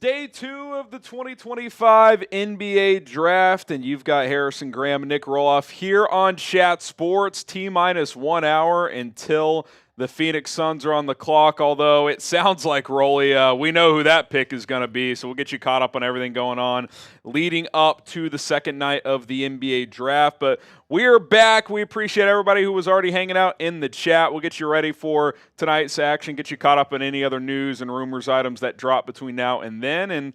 day 2 of the 2025 NBA Draft, and you've got Harrison Graham and Nick Rohloff here on Chat Sports. T-minus 1 hour until the Phoenix Suns are on the clock, although it sounds like, Rolly, we know who that pick is going to be, so we'll get you caught up on everything going on leading up to the second night of the NBA Draft. But we're back. We appreciate everybody who was already hanging out in the chat. We'll get you ready for tonight's action, get you caught up on any other news and rumors items that drop between now and then, and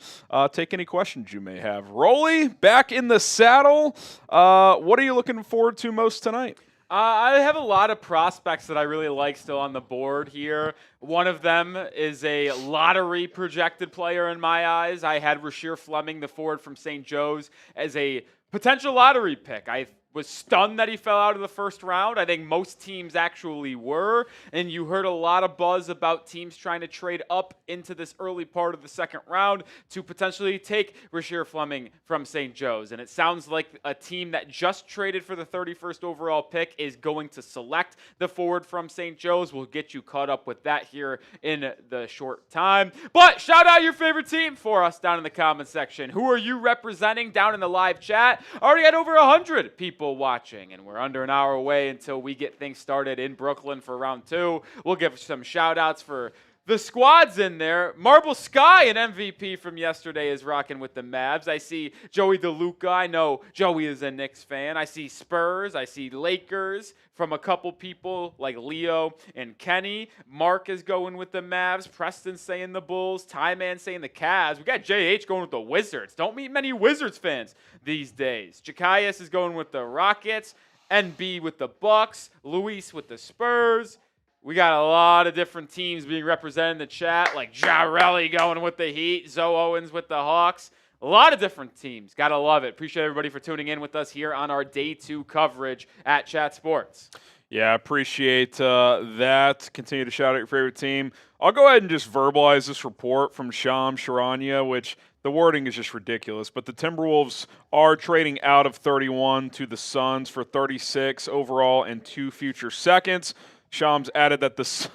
take any questions you may have. Rolly, back in the saddle. What are you looking forward to most tonight? I have a lot of prospects that I really like still on the board here. One of them is a lottery projected player in my eyes. I had Rasheer Fleming, the forward from St. Joe's, as a potential lottery pick. I was stunned that he fell out of the first round. I think most teams actually were, and you heard a lot of buzz about teams trying to trade up into this early part of the second round to potentially take Rasheer Fleming from St. Joe's. And it sounds like a team that just traded for the 31st overall pick is going to select the forward from St. Joe's. We'll get you caught up with that here in the short time. But shout out your favorite team for us down in the comments section. Who are you representing down in the live chat? Already had over 100 people watching, and we're under an hour away until we get things started in Brooklyn for round 2. We'll give some shout outs for the squads in there. Marble Sky, an MVP from yesterday, is rocking with the Mavs. I see Joey DeLuca. I know Joey is a Knicks fan. I see Spurs. I see Lakers from a couple people like Leo and Kenny. Mark is going with the Mavs. Preston's saying the Bulls. Ty Man saying the Cavs. We got JH going with the Wizards. Don't meet many Wizards fans these days. Jakias is going with the Rockets. NB with the Bucks. Luis with the Spurs. We got a lot of different teams being represented in the chat, like Jarelli going with the Heat, Zoe Owens with the Hawks. A lot of different teams. Got to love it. Appreciate everybody for tuning in with us here on our Day 2 coverage at Chat Sports. Yeah, appreciate that. Continue to shout out your favorite team. I'll go ahead and just verbalize this report from Charania, which the wording is just ridiculous. But the Timberwolves are trading out of 31 to the Suns for 36 overall and 2 future seconds. Shams added that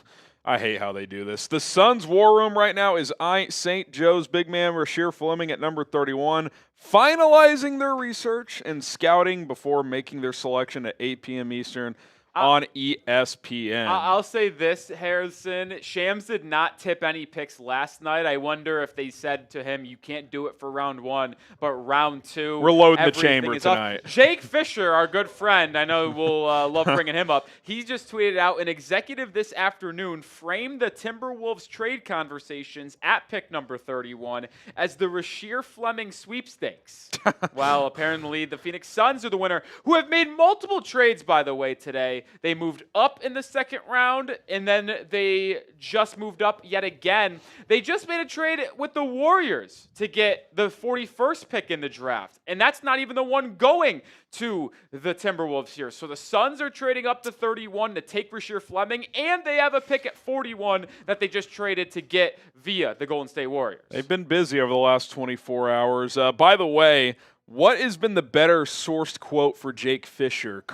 I hate how they do this. The Suns' war room right now is St. Joe's big man Rasheer Fleming at number 31, finalizing their research and scouting before making their selection at 8 p.m. Eastern on ESPN. I'll say this, Harrison. Shams did not tip any picks last night. I wonder if they said to him, you can't do it for round 1, but round 2. We're loading the chamber tonight. Jake Fisher, our good friend, I know we'll love bringing him up. He just tweeted out, an executive this afternoon framed the Timberwolves trade conversations at pick number 31 as the Rasheer Fleming sweepstakes. Well, apparently the Phoenix Suns are the winner, who have made multiple trades, by the way, today. They moved up in the second round, and then they just moved up yet again. They just made a trade with the Warriors to get the 41st pick in the draft, and that's not even the one going to the Timberwolves here. So the Suns are trading up to 31 to take Rasheer Fleming, and they have a pick at 41 that they just traded to get via the Golden State Warriors. They've been busy over the last 24 hours. By the way, what has been the better sourced quote for Jake Fisher?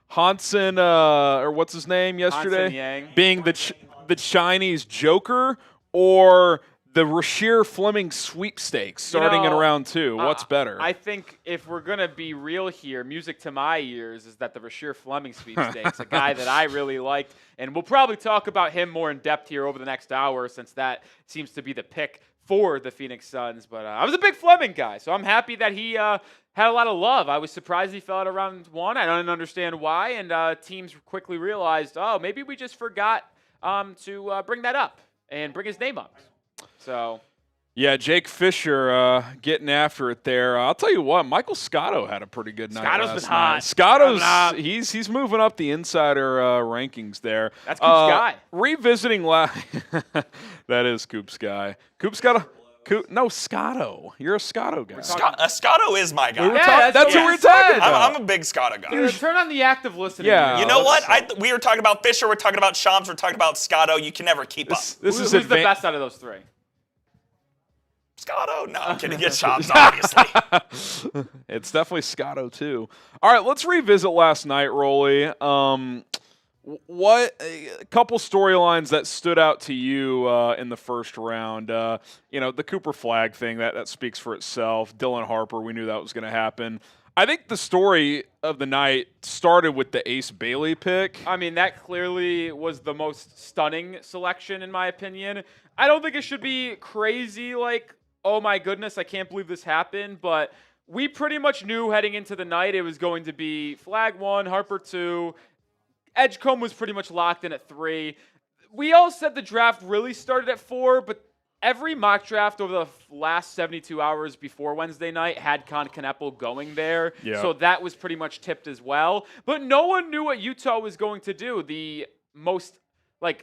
Hansen, or what's his name yesterday, being the Chinese Joker, or the Rasheer Fleming sweepstakes starting in round 2? What's better? I think if we're going to be real here, music to my ears is that the Rasheer Fleming sweepstakes, a guy that I really liked, and we'll probably talk about him more in depth here over the next hour since that seems to be the pick for the Phoenix Suns. But I was a big Fleming guy, so I'm happy that he had a lot of love. I was surprised he fell out of round 1. I don't understand why, and teams quickly realized, oh, maybe we just forgot to bring that up and bring his name up. So, yeah, Jake Fisher getting after it there. I'll tell you what, Michael Scotto had a pretty good night. Scotto's been hot. Scotto's he's moving up the insider rankings there. That's Coop's guy. Revisiting that is Coop's guy. Coop's got a. No, Scotto. You're a Scotto guy. Scotto is my guy. That's what we're talking about. I'm a big Scotto guy. Dude, turn on the active listening. Yeah. You know what? We were talking about Fisher. We're talking about Shams. We're talking about Scotto. You can never keep up. Who's the best out of those 3? Scotto? No, I'm kidding. It's Shams, obviously. It's definitely Scotto, too. All right, let's revisit last night, Rolly. A couple storylines that stood out to you in the first round? The Cooper Flag thing, that speaks for itself. Dylan Harper, we knew that was going to happen. I think the story of the night started with the Ace Bailey pick. I mean, that clearly was the most stunning selection, in my opinion. I don't think it should be crazy like, oh my goodness, I can't believe this happened, but we pretty much knew heading into the night it was going to be Flag 1, Harper 2, Edgecombe was pretty much locked in at 3. We all said the draft really started at 4, but every mock draft over the last 72 hours before Wednesday night had Con Kneppel going there. Yeah. So that was pretty much tipped as well. But no one knew what Utah was going to do. The most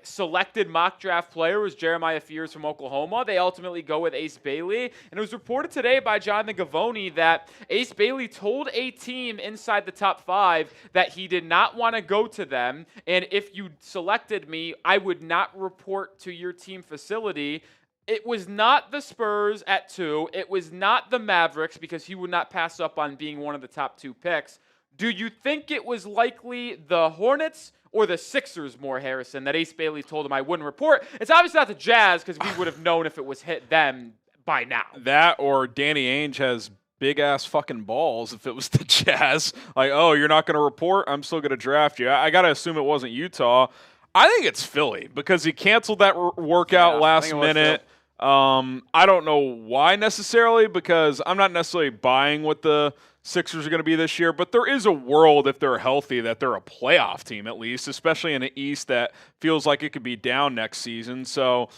selected mock draft player was Jeremiah Fears from Oklahoma. They ultimately go with Ace Bailey. And it was reported today by Jonathan Gavoni that Ace Bailey told a team inside the top 5 that he did not want to go to them. And if you selected me, I would not report to your team facility. It was not the Spurs at 2. It was not the Mavericks because he would not pass up on being one of the top 2 picks. Do you think it was likely the Hornets or the Sixers more, Harrison, that Ace Bailey told him I wouldn't report? It's obviously not the Jazz because we would have known if it was hit them by now. That or Danny Ainge has big-ass fucking balls if it was the Jazz. Like, oh, you're not going to report? I'm still going to draft you. I got to assume it wasn't Utah. I think it's Philly because he canceled that workout last minute. I don't know why necessarily because I'm not necessarily buying what the Sixers are going to be this year, but there is a world if they're healthy that they're a playoff team at least, especially in the East that feels like it could be down next season. So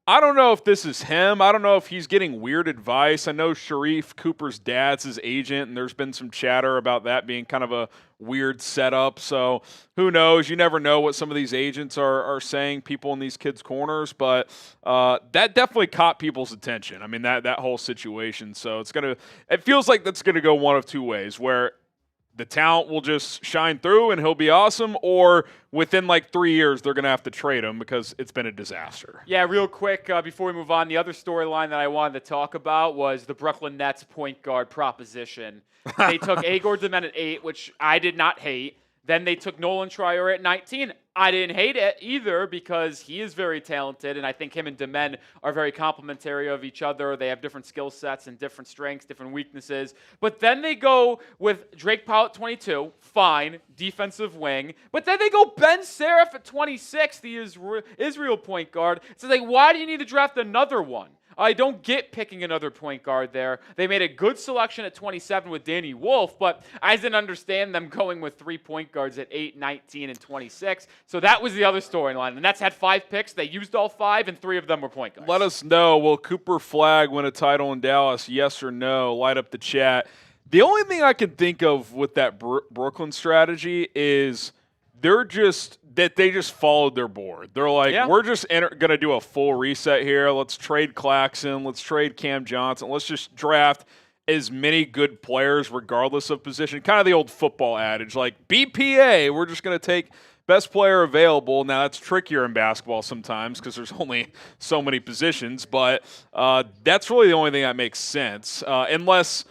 I don't know if this is him. I don't know if he's getting weird advice. I know Sharif Cooper's dad's his agent, and there's been some chatter about that being kind of a weird setup. So who knows? You never know what some of these agents are saying, people in these kids' corners. But that definitely caught people's attention. I mean, that whole situation. So it feels like that's gonna go one of two ways, where the talent will just shine through and he'll be awesome, or within 3 years they're going to have to trade him because it's been a disaster. Yeah, real quick, before we move on, the other storyline that I wanted to talk about was the Brooklyn Nets point guard proposition. They took Igor Demen at 8, which I did not hate. Then they took Nolan Trier at 19. I didn't hate it either because he is very talented, and I think him and Demen are very complementary of each other. They have different skill sets and different strengths, different weaknesses. But then they go with Drake Powell at 22, fine, defensive wing. But then they go Ben Seraph at 26, the Israel point guard. So why do you need to draft another one? I don't get picking another point guard there. They made a good selection at 27 with Danny Wolf, but I didn't understand them going with 3 point guards at 8, 19, and 26. So that was the other storyline. The Nets had 5 picks. They used all 5, and 3 of them were point guards. Let us know. Will Cooper Flag win a title in Dallas? Yes or no? Light up the chat. The only thing I can think of with that Brooklyn strategy is they just followed their board. They're like, we're just going to do a full reset here. Let's trade Claxton. Let's trade Cam Johnson. Let's just draft as many good players regardless of position. Kind of the old football adage, like BPA, we're just going to take best player available. Now, that's trickier in basketball sometimes because there's only so many positions, but that's really the only thing that makes sense. Unless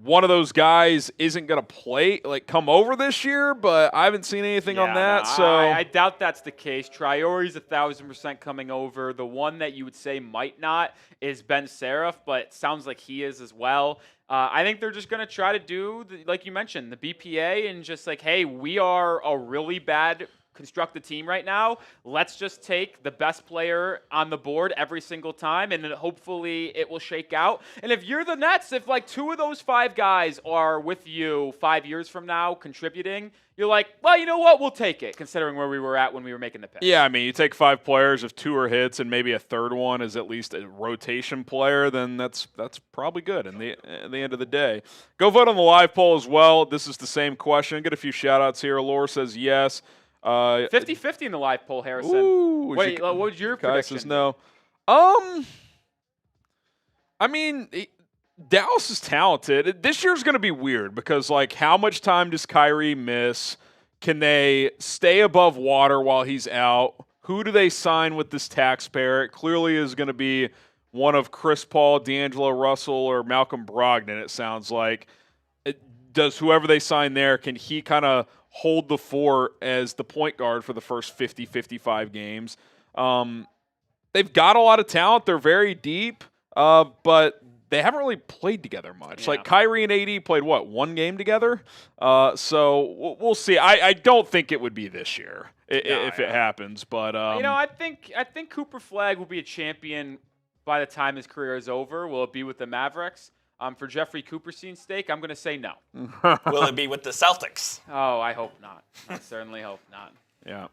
one of those guys isn't going to come over this year, but I haven't seen anything on that. No, so I doubt that's the case. Triori's 1,000% coming over. The one that you would say might not is Ben Seraph, but it sounds like he is as well. I think they're just going to try to do, like you mentioned, the BPA and just hey, we are a really bad constructed team right now. Let's just take the best player on the board every single time, and then hopefully it will shake out. And if you're the Nets, if 2 of those 5 guys are with you 5 years from now contributing, you're like, well, you know what? We'll take it, considering where we were at when we were making the pick. Yeah, I mean, you take 5 players, if 2 are hits and maybe a third one is at least a rotation player, then that's probably good at the end of the day. Go vote on the live poll as well. This is the same question. Get a few shout-outs here. Laura says yes. 50-50 in the live poll, Harrison. Ooh, Wait, what was your prediction? Says no. I mean, Dallas is talented. This year's going to be weird because, how much time does Kyrie miss? Can they stay above water while he's out? Who do they sign with this taxpayer? It clearly is going to be one of Chris Paul, D'Angelo Russell, or Malcolm Brogdon, it sounds like. Does whoever they sign there, can he kind of hold the fort as the point guard for the first 50, 55 games. They've got a lot of talent. They're very deep, but they haven't really played together much. Yeah. Like Kyrie and AD played, one game together? So we'll see. I don't think it would be this year if it happens. But I think Cooper Flagg will be a champion by the time his career is over. Will it be with the Mavericks? For Jeffrey Cooperstein's sake, I'm going to say no. Will it be with the Celtics? Oh, I hope not. I certainly hope not. Yeah.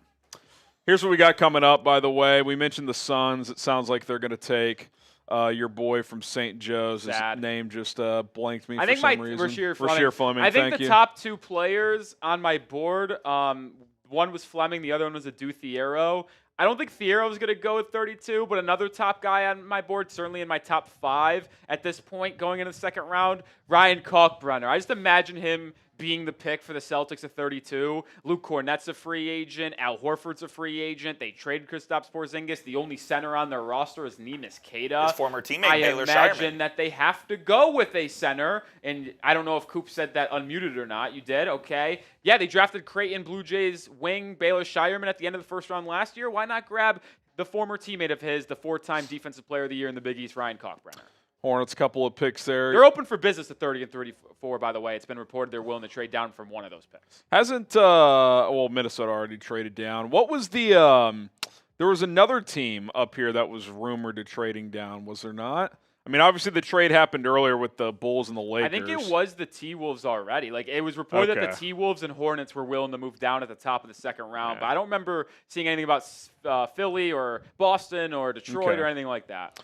Here's what we got coming up, by the way. We mentioned the Suns. It sounds like they're going to take your boy from St. Joe's. His name just blanked me for some reason. Rasheer Fleming. I think the top two players on my board, one was Fleming, the other one was Adou Thiero. I don't think Thiero is going to go at 32, but another top guy on my board, certainly in my top 5 at this point going into the second round, Ryan Kalkbrenner. I just imagine him being the pick for the Celtics at 32. Luke Kornet's a free agent. Al Horford's a free agent. They traded Kristaps Porzingis. The only center on their roster is Neemias Queta. His former teammate, Baylor Shireman. I imagine that they have to go with a center. And I don't know if Coop said that unmuted or not. You did? Okay. Yeah, they drafted Creighton Blue Jays wing Baylor Shireman at the end of the first round last year. Why not grab the former teammate of his, the 4-time Defensive Player of the Year in the Big East, Ryan Kalkbrenner? Hornets, couple of picks there. They're open for business at 30 and 34, by the way. It's been reported they're willing to trade down from one of those picks. Hasn't Minnesota already traded down? What was the there was another team up here that was rumored to trading down, was there not? I mean, obviously the trade happened earlier with the Bulls and the Lakers. I think it was the T-Wolves already. Like, it was reported that the T-Wolves and Hornets were willing to move down at the top of the second round, but I don't remember seeing anything about Philly or Boston or Detroit or anything like that.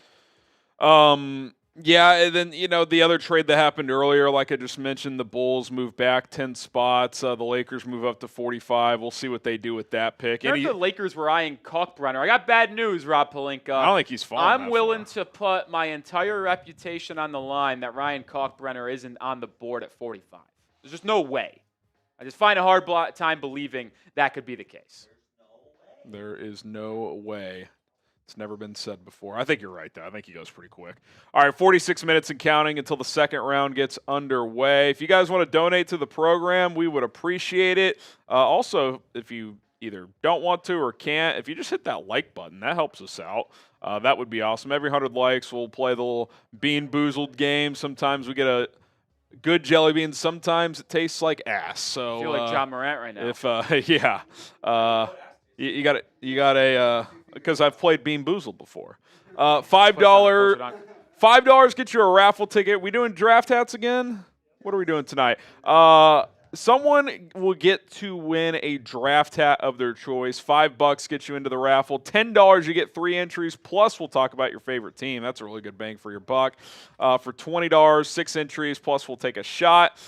Yeah, and then, the other trade that happened earlier, like I just mentioned, the Bulls move back 10 spots. The Lakers move up to 45. We'll see what they do with that pick. I heard the Lakers were eyeing Kalkbrenner. I got bad news, Rob Pelinka. I don't think he's falling. I'm willing to put my entire reputation on the line that Ryan Kalkbrenner isn't on the board at 45. There's just no way. I just find a hard time believing that could be the case. There is no way. It's never been said before. I think you're right, though. I think he goes pretty quick. All right, 46 minutes and counting until the second round gets underway. If you guys want to donate to the program, we would appreciate it. Also, if you either don't want to or can't, if you just hit that like button, that helps us out. That would be awesome. Every 100 likes, we'll play the little Bean Boozled game. Sometimes we get a good jelly bean. Sometimes it tastes like ass. So I feel like John Morant right now. You got a because I've played Bean Boozled before. $5 get you a raffle ticket. We doing draft hats again? What are we doing tonight? Someone will get to win a draft hat of their choice. $5 gets you into the raffle. $10 you get 3 entries. Plus we'll talk about your favorite team. That's a really good bang for your buck. For $20, 6 entries. Plus we'll take a shot.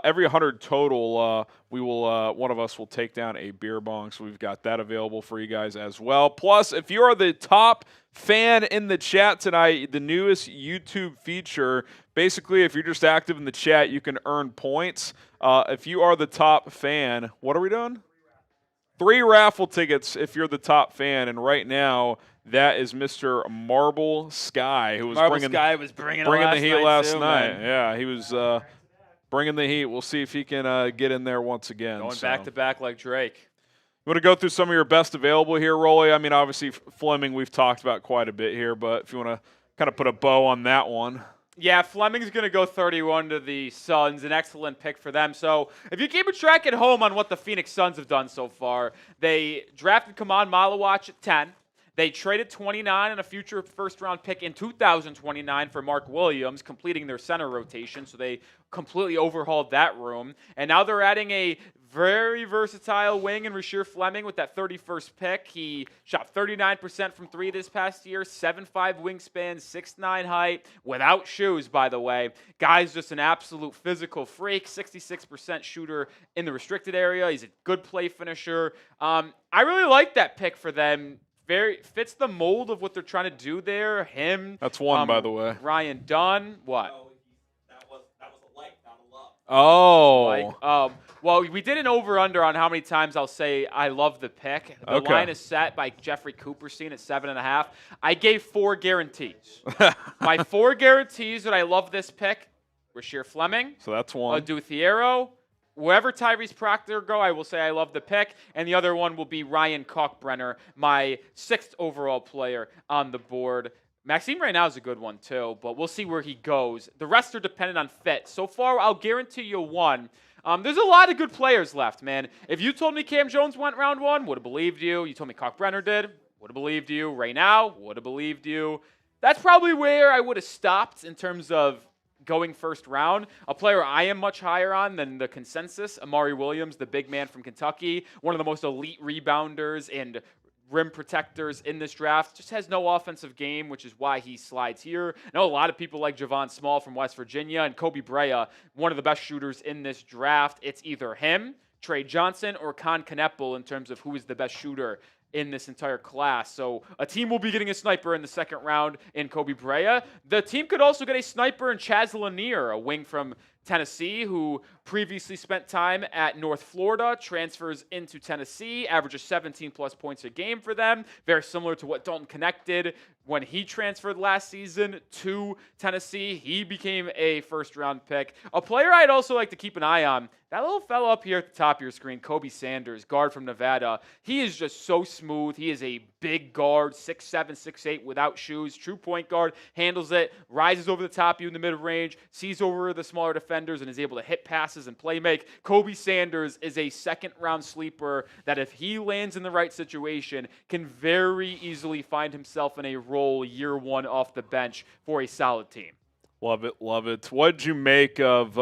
Every 100 total, we will one of us will take down a beer bong. So we've got that available for you guys as well. Plus, if you are the top fan in the chat tonight, the newest YouTube feature, basically if you're just active in the chat, you can earn points. If you are the top fan, what are we doing? 3 raffle tickets if you're the top fan. And right now, that is Mr. Marble Sky, who was bringing the heat last night. Man. Yeah, he was bringing the heat. We'll see if he can get in there once again. Going back-to-back like Drake. You want to go through some of your best available here, Rolly? I mean, obviously, Fleming we've talked about quite a bit here, but if you want to kind of put a bow on that one. Yeah, Fleming's going to go 31 to the Suns, an excellent pick for them. So if you keep a track at home on what the Phoenix Suns have done so far, they drafted Kaman Malawach at 10. They traded 29 and a future first-round pick in 2029 for Mark Williams, completing their center rotation. So they completely overhauled that room. And now they're adding a very versatile wing in Rasheer Fleming with that 31st pick. He shot 39% from 3 this past year, 7'5 wingspan, 6'9 height, without shoes, by the way. Guy's just an absolute physical freak, 66% shooter in the restricted area. He's a good play finisher. I really like that pick for them. Very fits the mold of what they're trying to do there. Him. That's one, by the way. Ryan Dunn. What? That was a like, not a love. Oh. Well, we did an over-under on how many times I'll say I love the pick. The line is set by Jeffrey Cooperstein at 7.5. I gave 4 guarantees. My 4 guarantees that I love this pick: Rasheer Fleming. So that's one. Adou Thiero. wherever Tyrese Proctor go, I will say I love the pick. And the other one will be Ryan Kalkbrenner, my 6th overall player on the board. Maxime right now is a good one too, but we'll see where he goes. The rest are dependent on fit. So far, I'll guarantee you one. There's a lot of good players left, man. If you told me Cam Jones went round 1, would have believed you. You told me Kalkbrenner did, would have believed you. Right now, would have believed you. That's probably where I would have stopped in terms of going first round. A player I am much higher on than the consensus, Amari Williams, the big man from Kentucky, one of the most elite rebounders and rim protectors in this draft, just has no offensive game, which is why he slides here. I know a lot of people like Javon Small from West Virginia and Kobe Brea, one of the best shooters in this draft. It's either him, Trey Johnson, or Con Kneppel in terms of who is the best shooter in this entire class. So a team will be getting a sniper in the 2nd round in Kobe Brea. The team could also get a sniper in Chaz Lanier, a wing from Tennessee who previously spent time at North Florida, transfers into Tennessee, averages 17-plus points a game for them. Very similar to what Dalton Knecht did when he transferred last season to Tennessee. He became a first-round pick. A player I'd also like to keep an eye on, that little fella up here at the top of your screen, Kobe Sanders, guard from Nevada. He is just so smooth. He is a big guard, 6'7", 6'8", without shoes, true point guard, handles it, rises over the top of you in the mid-range, sees over the smaller defenders, and is able to hit passes and play make. Kobe Sanders is a 2nd-round sleeper that if he lands in the right situation, can very easily find himself in a role year 1 off the bench for a solid team. Love it, love it. What did you make of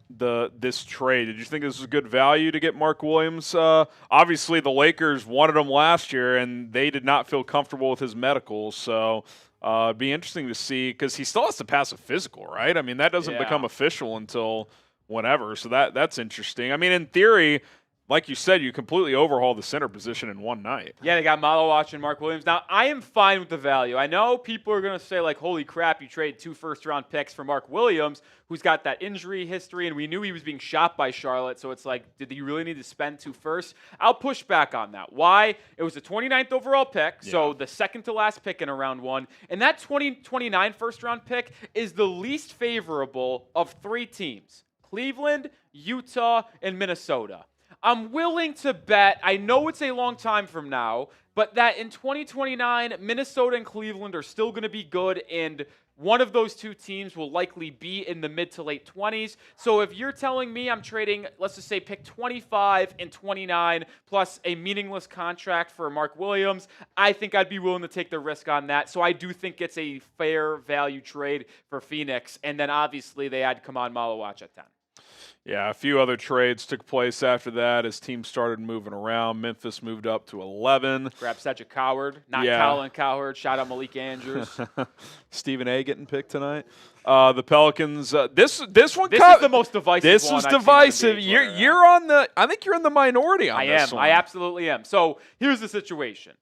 this trade? Did you think this was good value to get Mark Williams? Obviously, the Lakers wanted him last year, and they did not feel comfortable with his medicals. So it'd be interesting to see because he still has to pass a physical, right? I mean, that doesn't become official until whenever. So that's interesting. I mean, in theory, like you said, you completely overhaul the center position in one night. Yeah, they got Malawach and Mark Williams. Now, I am fine with the value. I know people are going to say, like, holy crap, you traded 2 first-round picks for Mark Williams, who's got that injury history, and we knew he was being shot by Charlotte, so it's like, did you really need to spend 2 firsts? I'll push back on that. Why? It was the 29th overall pick, so the second-to-last pick in a round 1, and that 2029 first-round pick is the least favorable of 3 teams, Cleveland, Utah, and Minnesota. I'm willing to bet, I know it's a long time from now, but that in 2029, Minnesota and Cleveland are still going to be good, and one of those 2 teams will likely be in the mid to late 20s. So if you're telling me I'm trading, let's just say pick 25 and 29 plus a meaningless contract for Mark Williams, I think I'd be willing to take the risk on that. So I do think it's a fair value trade for Phoenix. And then obviously they had Kaman Malawach at 10. Yeah, a few other trades took place after that as teams started moving around. Memphis moved up to 11. Grab Cedric Coward, not Colin Cowherd. Shout out Malik Andrews. Stephen A. getting picked tonight. The Pelicans. This one. This is the most divisive. This was divisive. You're on the. I think you're in the minority on this one. I absolutely am. So here's the situation.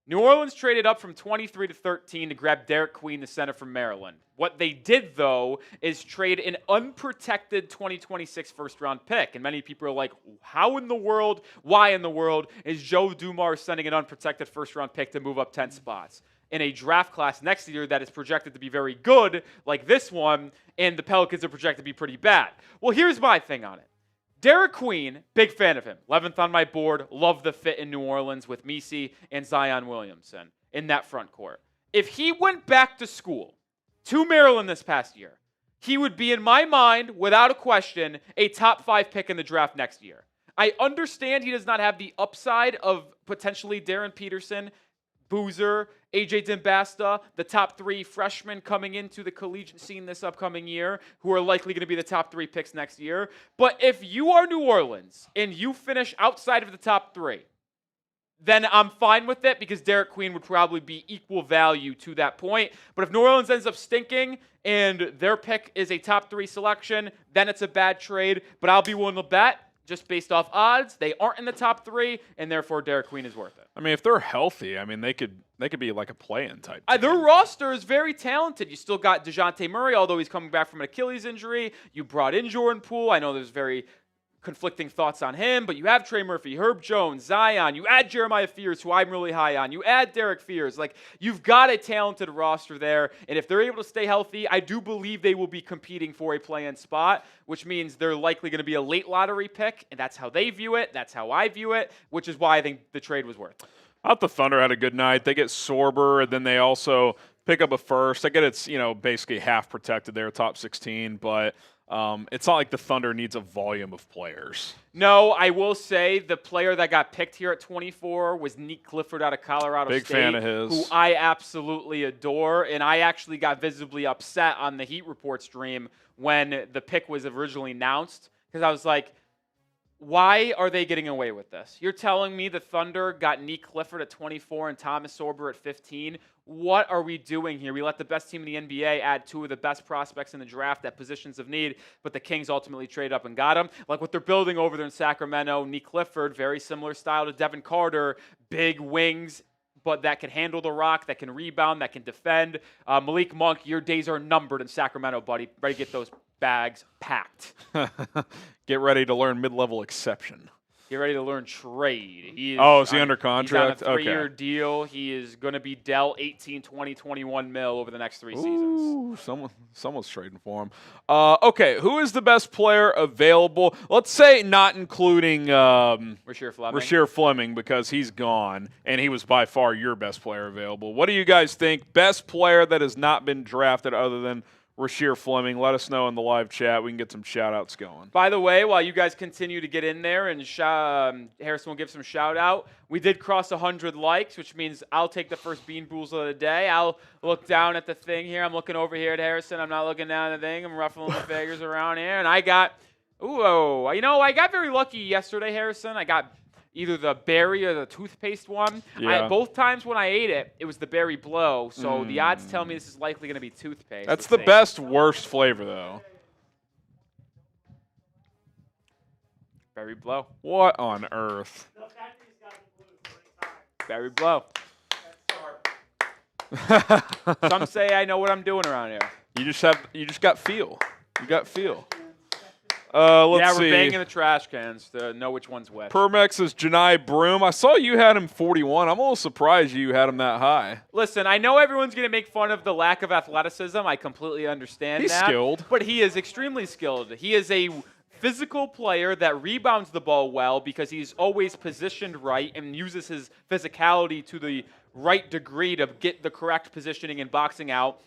New Orleans traded up from 23 to 13 to grab Derek Queen, the center from Maryland. What they did, though, is trade an unprotected 2026 first-round pick. And many people are like, how in the world, why in the world is Joe Dumars sending an unprotected first-round pick to move up 10 spots in a draft class next year that is projected to be very good, like this one, and the Pelicans are projected to be pretty bad? Well, here's my thing on it. Derek Queen, big fan of him. 11th on my board. Love the fit in New Orleans with Messi and Zion Williamson in that front court. If he went back to school to Maryland this past year, he would be, in my mind, without a question, a top 5 pick in the draft next year. I understand he does not have the upside of potentially Darren Peterson, Boozer, AJ Dimbasta, the top 3 freshmen coming into the collegiate scene this upcoming year, who are likely going to be the top 3 picks next year. But if you are New Orleans and you finish outside of the top 3, then I'm fine with it because Derek Queen would probably be equal value to that point. But if New Orleans ends up stinking and their pick is a top 3 selection, then it's a bad trade. But I'll be willing to bet, just based off odds, they aren't in the top 3, and therefore Derek Queen is worth it. I mean, if they're healthy, I mean, they could be like a play-in type team. Their roster is very talented. You still got DeJounte Murray, although he's coming back from an Achilles injury. You brought in Jordan Poole. I know there's very conflicting thoughts on him, but you have Trey Murphy, Herb Jones, Zion. You add Jeremiah Fears, who I'm really high on. You add Derek Fears. Like, you've got a talented roster there, and if they're able to stay healthy, I do believe they will be competing for a play-in spot, which means they're likely going to be a late lottery pick, and that's how they view it. That's how I view it, which is why I think the trade was worth it. I thought the Thunder had a good night. They get Sorber, and then they also pick up a first. I get it's, basically half protected there, top 16, but it's not like the Thunder needs a volume of players. No, I will say the player that got picked here at 24 was Nick Clifford out of Colorado State. Big fan of his. Who I absolutely adore, and I actually got visibly upset on the Heat Report stream when the pick was originally announced, because I was like, why are they getting away with this? You're telling me the Thunder got Nick Clifford at 24 and Thomas Sorber at 15? What are we doing here? We let the best team in the NBA add two of the best prospects in the draft at positions of need, but the Kings ultimately trade up and got them. Like what they're building over there in Sacramento, Nick Clifford, very similar style to Devin Carter, big wings, but that can handle the rock, that can rebound, that can defend. Malik Monk, your days are numbered in Sacramento, buddy. Ready to get those bags packed. Get ready to learn mid-level exception. Get ready to learn trade. Is he under contract? He's on a 3-year deal. He is going to be dealt 18, 20, 21 mil over the next 3 seasons. Someone's trading for him. Okay, who is the best player available? Let's say not including Rasheer Fleming, because he's gone, and he was by far your best player available. What do you guys think? Best player that has not been drafted other than Rasheer Fleming? Let us know in the live chat. We can get some shout-outs going. By the way, while you guys continue to get in there, and Harrison will give some shout-out, we did cross 100 likes, which means I'll take the first Bean Boozle of the day. I'll look down at the thing here. I'm looking over here at Harrison. I'm not looking down at the thing. I'm ruffling the fingers around here, and I got I got very lucky yesterday, Harrison. I got either the berry or the toothpaste one. Yeah. Both times when I ate it, it was the berry blow. So the odds tell me this is likely going to be toothpaste. That's the best, worst flavor, though. Berry blow. What on earth? Berry blow. Some say I know what I'm doing around here. You just got feel. You got feel. Let's see. We're banging the trash cans to know which one's which. Permex is Johni Broome. I saw you had him 41. I'm a little surprised you had him that high. Listen, I know everyone's going to make fun of the lack of athleticism. I completely understand that. He's skilled. But he is extremely skilled. He is a physical player that rebounds the ball well because he's always positioned right and uses his physicality to the right degree to get the correct positioning and boxing out.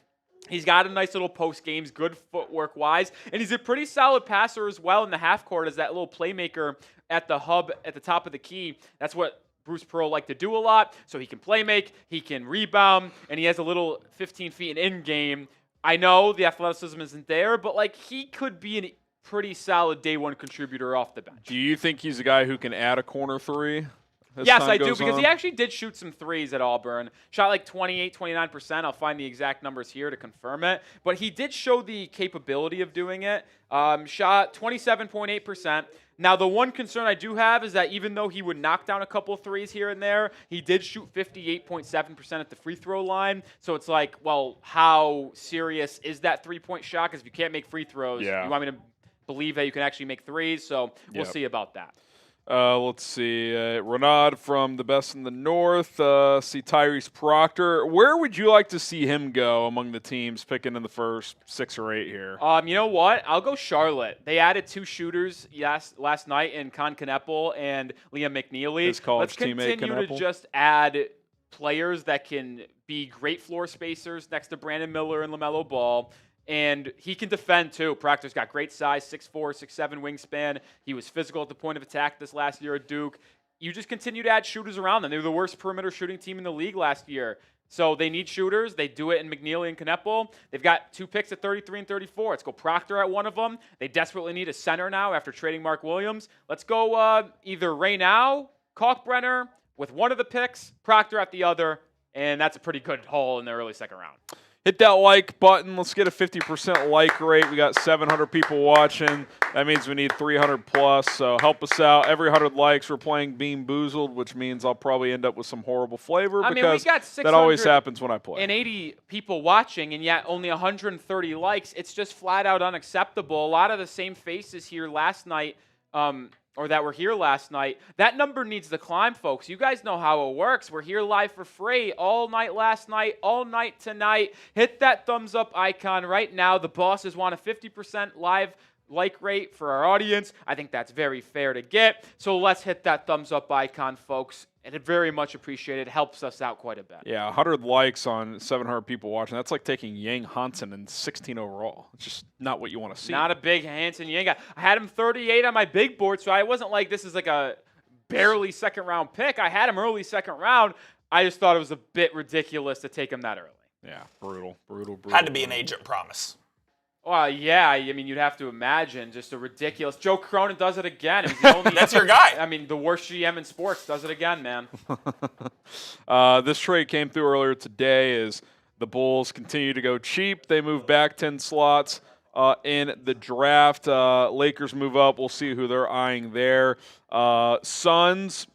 He's got a nice little post games, good footwork wise, and he's a pretty solid passer as well in the half court as that little playmaker at the hub at the top of the key. That's what Bruce Pearl liked to do a lot. So he can play make, he can rebound, and he has a little 15 feet in game. I know the athleticism isn't there, but he could be a pretty solid day one contributor off the bench. Do you think he's a guy who can add a corner three? Yes, I do, because he actually did shoot some threes at Auburn. Shot 28, 29%. I'll find the exact numbers here to confirm it. But he did show the capability of doing it. Shot 27.8%. Now, the one concern I do have is that even though he would knock down a couple of threes here and there, he did shoot 58.7% at the free throw line. So it's how serious is that three-point shot? Because if you can't make free throws, you want me to believe that you can actually make threes. So we'll see about that. Let's see. Renaud from the Best in the North. See Tyrese Proctor. Where would you like to see him go among the teams picking in the first 6 or 8 here? You know what? I'll go Charlotte. They added 2 shooters last night in Con Kneppel and Liam McNeely. His college teammate, Let's continue to just add players that can be great floor spacers next to Brandon Miller and LaMelo Ball. And he can defend, too. Proctor's got great size, 6'4", 6'7" wingspan. He was physical at the point of attack this last year at Duke. You just continue to add shooters around them. They were the worst perimeter shooting team in the league last year. So they need shooters. They do it in McNeely and Kneppel. They've got 2 picks at 33 and 34. Let's go Proctor at one of them. They desperately need a center now after trading Mark Williams. Let's go either Ray now, Kalkbrenner with one of the picks, Proctor at the other, and that's a pretty good haul in the early second round. Hit that like button. Let's get a 50% like rate. We got 700 people watching. That means we need 300 plus. So help us out. Every 100 likes, we're playing Bean Boozled, which means I'll probably end up with some horrible flavor because we got that always happens when I play. And 80 people watching, and yet only 130 likes. It's just flat out unacceptable. A lot of the same faces here last night or that were here last night, that number needs to climb, folks. You guys know how it works. We're here live for free all night last night, all night tonight. Hit that thumbs up icon right now. The bosses want a 50% live like rate for our audience. I think that's very fair to get. So let's hit that thumbs up icon, folks. And it very much appreciated. It helps us out quite a bit. Yeah, 100 likes on 700 people watching. That's like taking Yang Hansen in 16 overall. It's just not what you want to see. Not a big Hansen Yang guy. I had him 38 on my big board, so I wasn't like this is like a barely second-round pick. I had him early second round. I just thought it was a bit ridiculous to take him that early. Yeah, brutal. Had to be an agent promise. Well, yeah, I mean, you'd have to imagine just a ridiculous. Joe Cronin does it again. It was the only, That's your guy. I mean, the worst GM in sports does it again, man. This trade came through earlier today as the Bulls continue to go cheap. They move back 10 slots in the draft. Lakers move up. We'll see who they're eyeing there. Suns,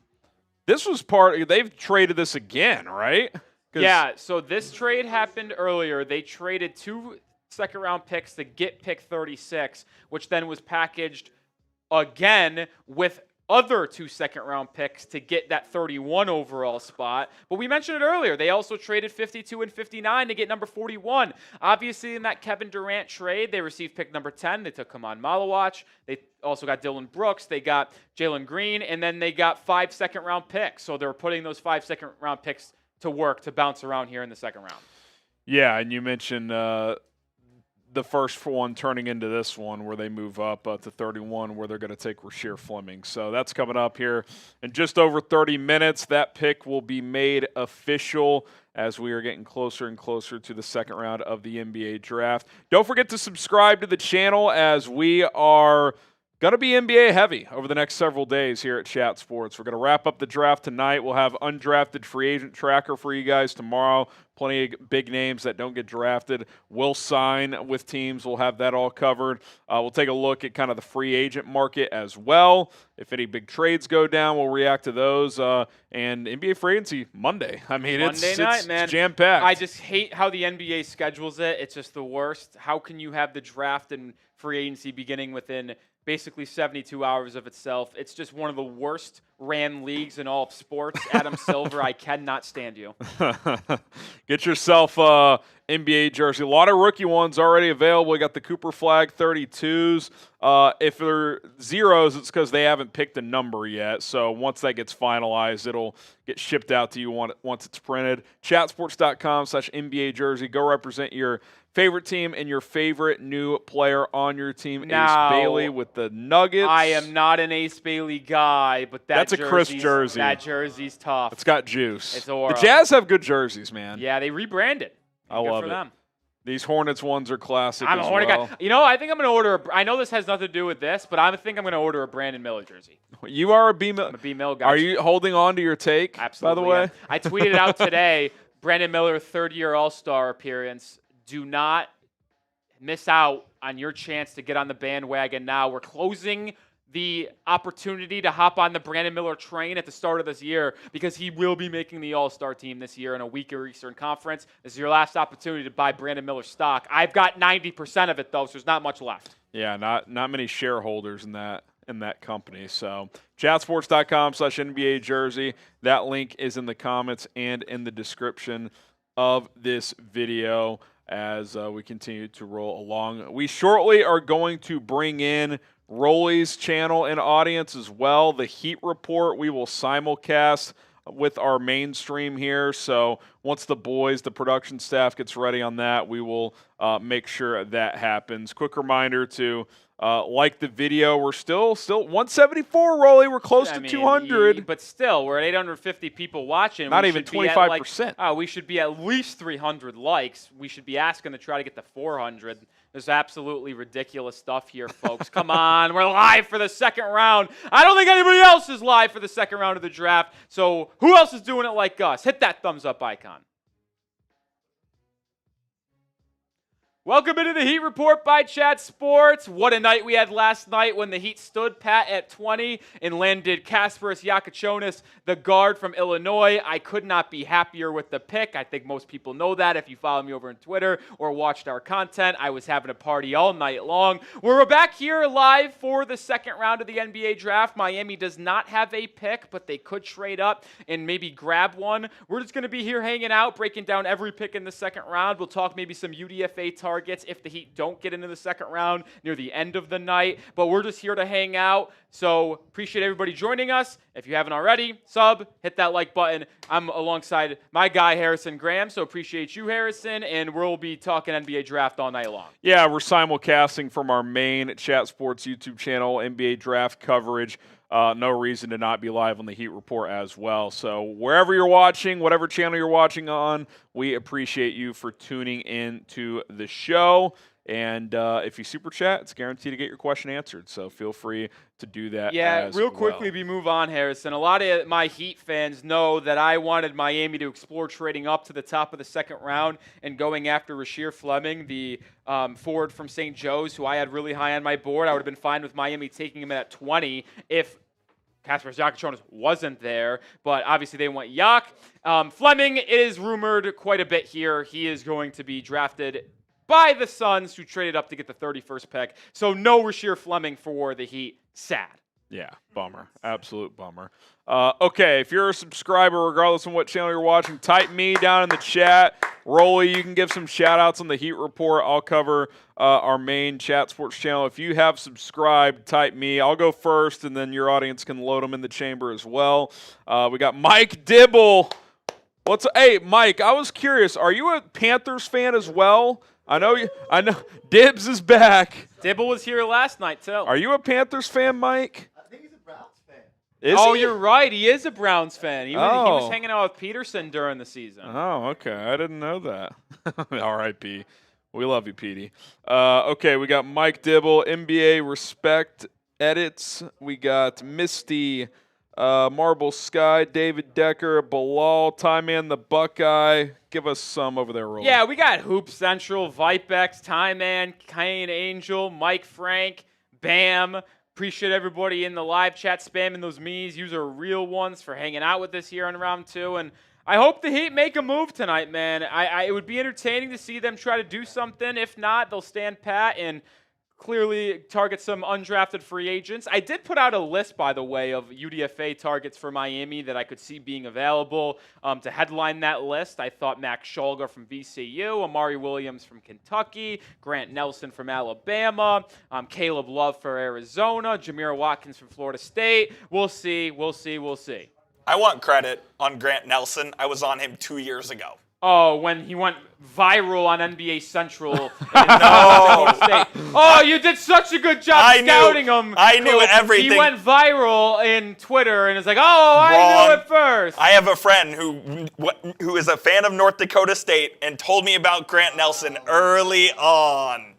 this was they've traded this again, right? Yeah, so this trade happened earlier. They traded 2 second-round picks to get pick 36, which then was packaged again with other 2 second-round picks to get that 31 overall spot. But we mentioned it earlier. They also traded 52 and 59 to get number 41. Obviously, in that Kevin Durant trade, they received pick number 10. They took Kaman Malawach. They also got Dylan Brooks. They got Jalen Green. And then they got 5 second-round picks. So they were putting those 5 second-round picks to work to bounce around here in the second round. Yeah, and you mentioned the first one turning into this one where they move up to 31 where they're going to take Rasheer Fleming. So that's coming up here in just over 30 minutes. That pick will be made official as we are getting closer and closer to the second round of the NBA draft. Don't forget to subscribe to the channel as we are going to be NBA heavy over the next several days here at Chat Sports. We're going to wrap up the draft tonight. We'll have undrafted free agent tracker for you guys tomorrow. Plenty of big names that don't get drafted will sign with teams. We'll have that all covered. We'll take a look at kind of the free agent market as well. If any big trades go down, we'll react to those. And NBA free agency Monday. I mean, Monday night, it's man. jam-packed. I just hate how the NBA schedules it. It's just the worst. How can you have the draft and free agency beginning within basically 72 hours of itself? It's just one of the worst ran leagues in all of sports. Adam Silver, I cannot stand you. Get yourself a NBA jersey. A lot of rookie ones already available. We got the Cooper Flag 32s. If they're zeros, it's because they haven't picked a number yet. So once that gets finalized, it'll get shipped out to you once it's printed. Chatsports.com/NBA jersey. Go represent your favorite team and your favorite new player on your team. Now, Ace Bailey with the Nuggets. I am not an Ace Bailey guy, but that's a Chris jersey. That jersey's tough. It's got juice. It's aura. The Jazz have good jerseys, man. Yeah, they rebranded. I love for it. them. These Hornets ones are classic I'm a as Hornet well. guy. You know, I think I'm going to order I know this has nothing to do with this, but I think I'm going to order a Brandon Miller jersey. You are a B-Mill. I'm a B-Mill guy. Are you holding on to your take, Absolutely, by the way? yeah. I tweeted out today, Brandon Miller, third-year All-Star appearance. Do not miss out on your chance to get on the bandwagon now. We're closing the opportunity to hop on the Brandon Miller train at the start of this year because he will be making the All-Star team this year in a weaker Eastern Conference. This is your last opportunity to buy Brandon Miller stock. I've got 90% of it, though, so there's not much left. Yeah, not many shareholders in that company. So chatsports.com/NBA jersey. That link is in the comments and in the description of this video as we continue to roll along. We shortly are going to bring in Rolly's channel and audience as well. The Heat Report, we will simulcast with our mainstream here. So once the production staff gets ready on that, we will make sure that happens. Quick reminder to like the video. We're still 174, Rolly. We're close to 200. But still, we're at 850 people watching. Not even 25%. We should be at least 300 likes. We should be asking to try to get to 400. There's absolutely ridiculous stuff here, folks. Come on. We're live for the second round. I don't think anybody else is live for the second round of the draft. So who else is doing it like us? Hit that thumbs up icon. Welcome into the Heat Report by Chat Sports. What a night we had last night when the Heat stood pat at 20 and landed Kasparas Yakachonis, the guard from Illinois. I could not be happier with the pick. I think most people know that if you follow me over on Twitter or watched our content. I was having a party all night long. We're back here live for the second round of the NBA draft. Miami does not have a pick, but they could trade up and maybe grab one. We're just going to be here hanging out, breaking down every pick in the second round. We'll talk maybe some UDFA targets if the Heat don't get into the second round near the end of the night. But we're just here to hang out. So appreciate everybody joining us. If you haven't already, sub, hit that like button. I'm alongside my guy, Harrison Graham. So appreciate you, Harrison. And we'll be talking NBA draft all night long. Yeah, we're simulcasting from our main Chat Sports YouTube channel, NBA draft coverage. No reason to not be live on the Heat Report as well. So wherever you're watching, whatever channel you're watching on, we appreciate you for tuning in to the show. And if you super chat, it's guaranteed to get your question answered. So feel free to do that. Yeah, as real quickly, we move on, Harrison. A lot of my Heat fans know that I wanted Miami to explore trading up to the top of the second round and going after Rasheer Fleming, the forward from St. Joe's, who I had really high on my board. I would have been fine with Miami taking him at 20 if Kasparas Yakachonis wasn't there, but obviously they went Yak. Fleming is rumored quite a bit here. He is going to be drafted by the Suns, who traded up to get the 31st pick. So no Rasheer Fleming for the Heat. Sad. Yeah, bummer. Absolute bummer. Okay, if you're a subscriber, regardless of what channel you're watching, type me down in the chat. Rolly, you can give some shout-outs on the Heat Report. I'll cover our main Chat Sports channel. If you have subscribed, type me. I'll go first, and then your audience can load them in the chamber as well. We got Mike Dibble. Hey, Mike, I was curious. Are you a Panthers fan as well? I know Dibs is back. Dibble was here last night, too. Are you a Panthers fan, Mike? I think he's a Browns fan. Is he? You're right. He is a Browns fan. He was hanging out with Peterson during the season. Oh, okay. I didn't know that. R.I.P. We love you, Petey. Okay, we got Mike Dibble, NBA Respect Edits. We got Misty, Marble Sky, David Decker, Bilal, Ty Man the Buckeye. Give us some over there, Roland. Yeah, we got Hoop Central, Vipex, Ty Man, Kane Angel, Mike Frank, Bam. Appreciate everybody in the live chat spamming those memes. You are real ones for hanging out with us here in round 2. And I hope the Heat make a move tonight, man. It would be entertaining to see them try to do something. If not, they'll stand pat and clearly target some undrafted free agents. I did put out a list, by the way, of UDFA targets for Miami that I could see being available. To headline that list, I thought Max Shulga from VCU, Amari Williams from Kentucky, Grant Nelson from Alabama, Caleb Love for Arizona, Jameer Watkins from Florida State. We'll see. I want credit on Grant Nelson. I was on him 2 years ago. Oh, when he went viral on NBA Central. No. Oh, you did such a good job scouting him. I knew everything. He went viral in Twitter and it's like, I knew it first. I have a friend who is a fan of North Dakota State and told me about Grant Nelson early on.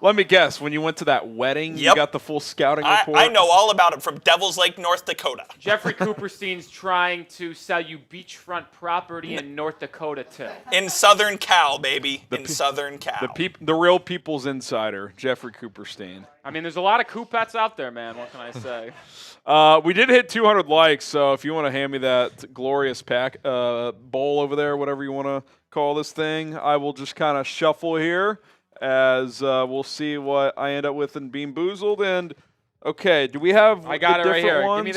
Let me guess, when you went to that wedding, you got the full scouting report? I know all about it from Devil's Lake, North Dakota. Jeffrey Cooperstein's trying to sell you beachfront property in North Dakota, too. In Southern Cal, baby. Southern Cal. The real people's insider, Jeffrey Cooperstein. I mean, there's a lot of Coopets out there, man. What can I say? We did hit 200 likes, so if you want to hand me that glorious bowl over there, whatever you want to call this thing, I will just kind of shuffle here as we'll see what I end up with in Bean Boozled. And, okay, do we have I got it right here. ones? Give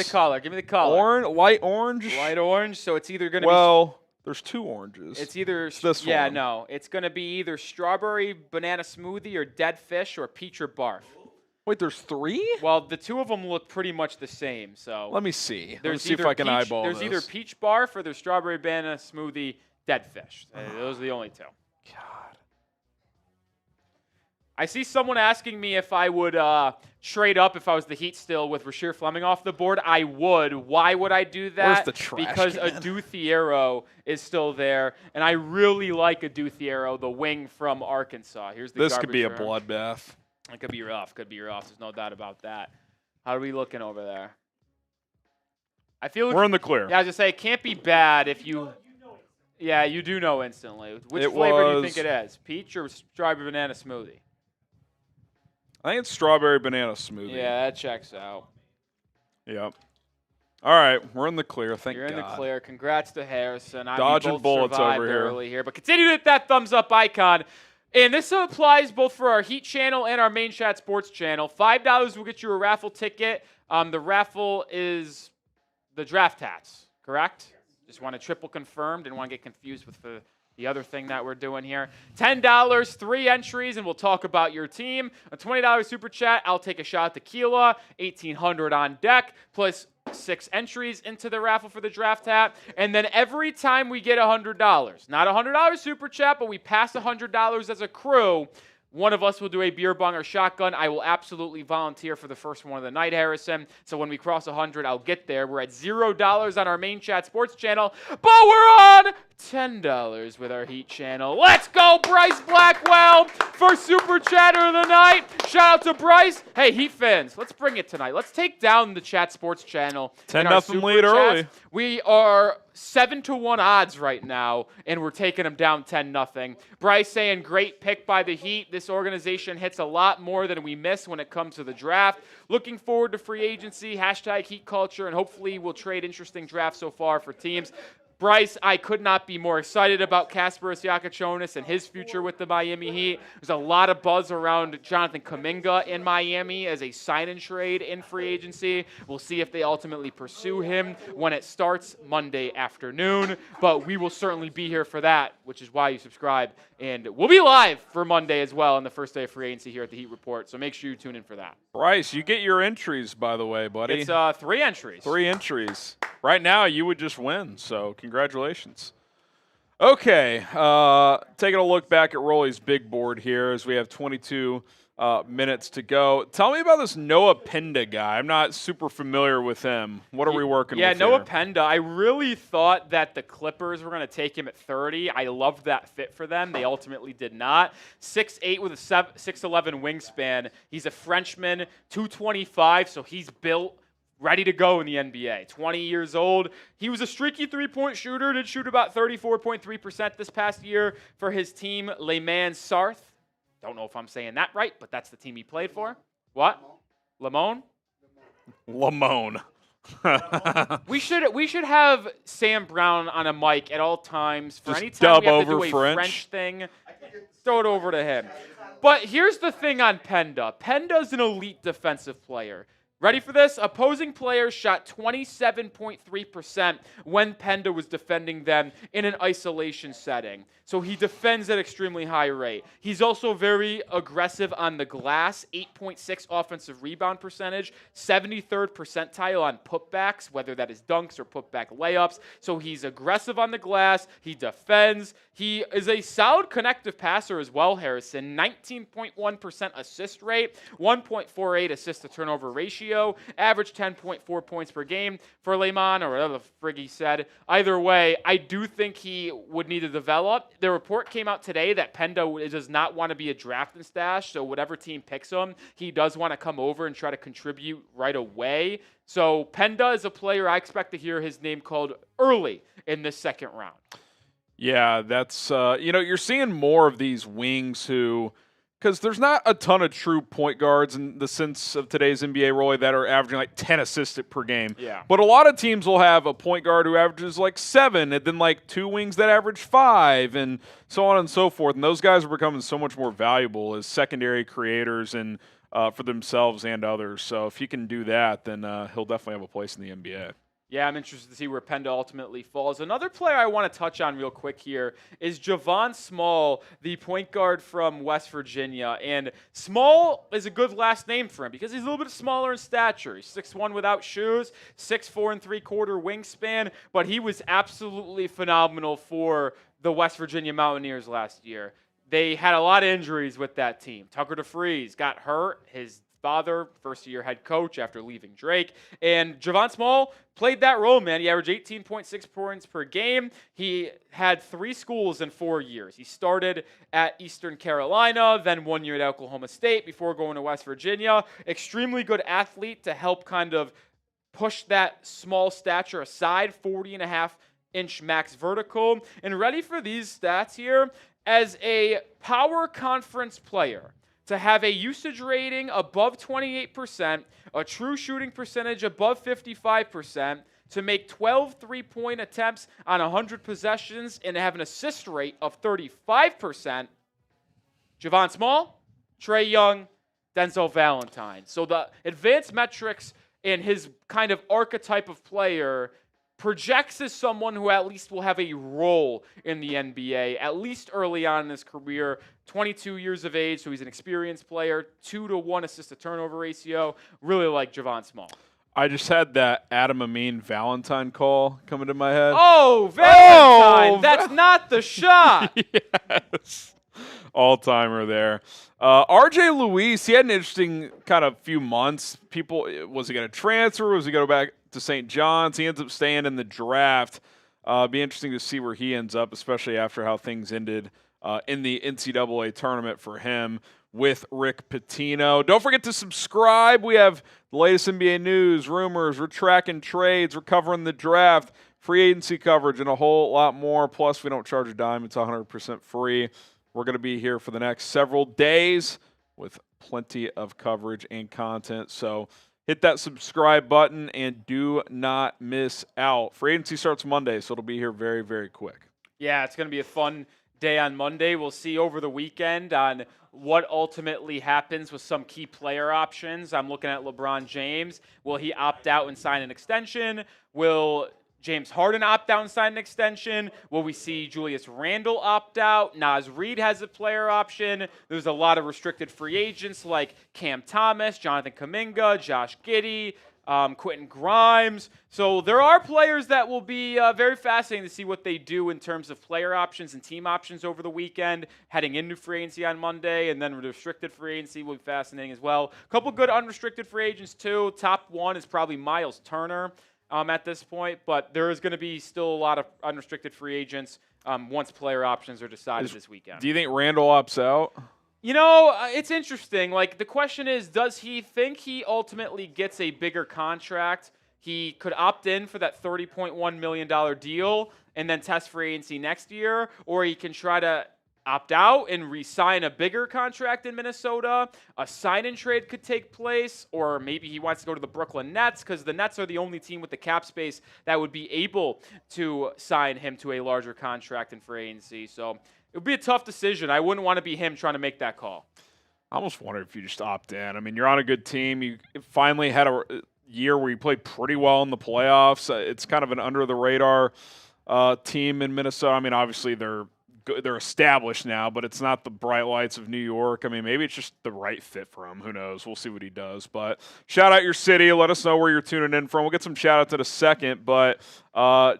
me the color. Light orange? Light orange, so it's either going to Well, there's two oranges. It's either this one. No. It's going to be either strawberry banana smoothie or dead fish or peach or barf. Wait, there's three? Well, the two of them look pretty much the same. So let me see. There's Let's see if I can eyeball There's this. either peach barf or there's strawberry banana smoothie dead fish. Those are the only two. God. I see someone asking me if I would trade up if I was the Heat still with Rasheer Fleming off the board. I would. Why would I do that? Where's the trash Because can? Adou Thiero is still there, and I really like Adou Thiero, the wing from Arkansas. Here's the This could be a garbage bloodbath. It could be rough. There's no doubt about that. How are we looking over there? I feel like We're in the clear. Yeah, I was just say it can't be bad if you. Yeah, you do know instantly. Which It flavor do you was- think it is? Peach or strawberry banana smoothie? I think it's strawberry banana smoothie. Yeah, that checks out. Yep. All right, we're in the clear. Thank You're in God. the clear. Congrats to Harrison. Dodging We both bullets survived over here. early here. But continue to hit that thumbs up icon. And this applies both for our Heat channel and our Main Chat Sports channel. $5 will get you a raffle ticket. The raffle is the draft hats, correct? Just want to triple confirm. Didn't want to get confused with the other thing that we're doing here. $10, 3 entries, and we'll talk about your team. A $20 super chat, I'll take a shot at tequila. $1,800 on deck, plus 6 entries into the raffle for the draft hat. And then every time we get $100, not a $100 super chat, but we pass $100 as a crew, one of us will do a beer bong or shotgun. I will absolutely volunteer for the first one of the night, Harrison. So when we cross 100, I'll get there. We're at $0 on our Main Chat Sports channel, but we're on $10 with our Heat channel. Let's go, Bryce Blackwell, for Super Chatter of the Night. Shout out to Bryce. Hey, Heat fans, let's bring it tonight. Let's take down the Chat Sports channel. 10-0 lead early. We are 7-1 odds right now, and we're taking them down 10-0. Bryce saying, great pick by the Heat. This organization hits a lot more than we miss when it comes to the draft. Looking forward to free agency, hashtag Heat culture, and hopefully we'll trade interesting drafts so far for teams. Bryce, I could not be more excited about Kasparas Yakachonis and his future with the Miami Heat. There's a lot of buzz around Jonathan Kuminga in Miami as a sign-and trade in free agency. We'll see if they ultimately pursue him when it starts Monday afternoon, but we will certainly be here for that, which is why you subscribe. And we'll be live for Monday as well on the first day of free agency here at the Heat Report, so make sure you tune in for that. Bryce, you get your entries, by the way, buddy. It's 3 entries. 3 entries. Right now, you would just win, so congratulations. Okay, taking a look back at Rolly's big board here as we have 22 minutes to go. Tell me about this Noah Penda guy. I'm not super familiar with him. What are we working with Yeah, Noah here? Penda. I really thought that the Clippers were going to take him at 30. I loved that fit for them. They ultimately did not. 6'8" with a 6'11" wingspan. He's a Frenchman, 225, so he's built ready to go in the NBA. 20 years old. He was a streaky three-point shooter. Did shoot about 34.3% this past year for his team, Le Mans Sarthe. Don't know if I'm saying that right, but that's the team he played for. What? Lamone? Lamone. We should have Sam Brown on a mic at all times for Just any time dub we have to over do a French thing. Throw it over to him. But here's the thing on Penda. Penda's an elite defensive player. Ready for this? Opposing players shot 27.3% when Penda was defending them in an isolation setting. So he defends at extremely high rate. He's also very aggressive on the glass, 8.6 offensive rebound percentage, 73rd percentile on putbacks, whether that is dunks or putback layups. So he's aggressive on the glass. He defends. He is a solid connective passer as well, Harrison. 19.1% assist rate, 1.48 assist to turnover ratio, average 10.4 points per game for Lehman, or whatever the frig he said. Either way, I do think he would need to develop. The report came out today that Penda does not want to be a draft and stash, so whatever team picks him, he does want to come over and try to contribute right away. So Penda is a player I expect to hear his name called early in this second round. Yeah, that's, you're seeing more of these wings who, because there's not a ton of true point guards in the sense of today's NBA, Rolly, that are averaging like 10 assists per game. Yeah. But a lot of teams will have a point guard who averages like 7, and then like 2 wings that average 5, and so on and so forth. And those guys are becoming so much more valuable as secondary creators and for themselves and others. So if he can do that, then he'll definitely have a place in the NBA. Yeah, I'm interested to see where Penda ultimately falls. Another player I want to touch on real quick here is Javon Small, the point guard from West Virginia. And Small is a good last name for him because he's a little bit smaller in stature. He's 6'1" without shoes, 6'4" 3/4 wingspan, but he was absolutely phenomenal for the West Virginia Mountaineers last year. They had a lot of injuries with that team. Tucker DeFreeze got hurt. His father, first-year head coach after leaving Drake. And Javon Small played that role, man. He averaged 18.6 points per game. He had 3 schools in 4 years. He started at Eastern Carolina, then 1 year at Oklahoma State before going to West Virginia. Extremely good athlete to help kind of push that small stature aside, 40.5 inch max vertical. And ready for these stats here, as a power conference player, to have a usage rating above 28%, a true shooting percentage above 55%, to make 12 three-point attempts on 100 possessions, and have an assist rate of 35%, Javon Small, Trae Young, Denzel Valentine. So the advanced metrics in his kind of archetype of player projects as someone who at least will have a role in the NBA, at least early on in his career. 22 years of age, so he's an experienced player, 2-to-1 assist-to-turnover ratio. Really like Javon Small. I just had that Adam Amin Valentine call come into my head. Oh, Valentine! That's not the shot! Yes. All-timer there. RJ Luis, he had an interesting kind of few months. Was he going to transfer? Was he going to go back to St. John's? He ends up staying in the draft. Be interesting to see where he ends up, especially after how things ended in the NCAA tournament for him with Rick Pitino. Don't forget to subscribe. We have the latest NBA news, rumors. We're tracking trades. We're covering the draft, free agency coverage, and a whole lot more. Plus, we don't charge a dime. It's 100% free. We're going to be here for the next several days with plenty of coverage and content. So hit that subscribe button and do not miss out. Free agency starts Monday, so it'll be here very, very quick. Yeah, it's going to be a fun day on Monday. We'll see over the weekend on what ultimately happens with some key player options. I'm looking at LeBron James. Will he opt out and sign an extension? Will James Harden opt out and sign an extension? Will we see Julius Randle opt out? Naz Reid has a player option. There's a lot of restricted free agents like Cam Thomas, Jonathan Kuminga, Josh Giddey, Quentin Grimes. So there are players that will be very fascinating to see what they do in terms of player options and team options over the weekend, heading into free agency on Monday, and then restricted free agency will be fascinating as well. A couple good unrestricted free agents too. Top one is probably Miles Turner at this point, but there is going to be still a lot of unrestricted free agents once player options are decided this weekend. Do you think Randall opts out? You know, it's interesting. Like, the question is, does he think he ultimately gets a bigger contract? He could opt in for that $30.1 million deal and then test free agency next year, or he can try to opt out and re-sign a bigger contract in Minnesota. A sign-in trade could take place, or maybe he wants to go to the Brooklyn Nets because the Nets are the only team with the cap space that would be able to sign him to a larger contract in free agency. So it would be a tough decision. I wouldn't want to be him trying to make that call. I almost wonder if you just opt in. I mean, you're on a good team. You finally had a year where you played pretty well in the playoffs. It's kind of an under-the-radar team in Minnesota. I mean, obviously they're established now, but it's not the bright lights of New York. I mean, maybe it's just the right fit for him. Who knows? We'll see what he does. But shout out your city. Let us know where you're tuning in from. We'll get some shout outs in a second. But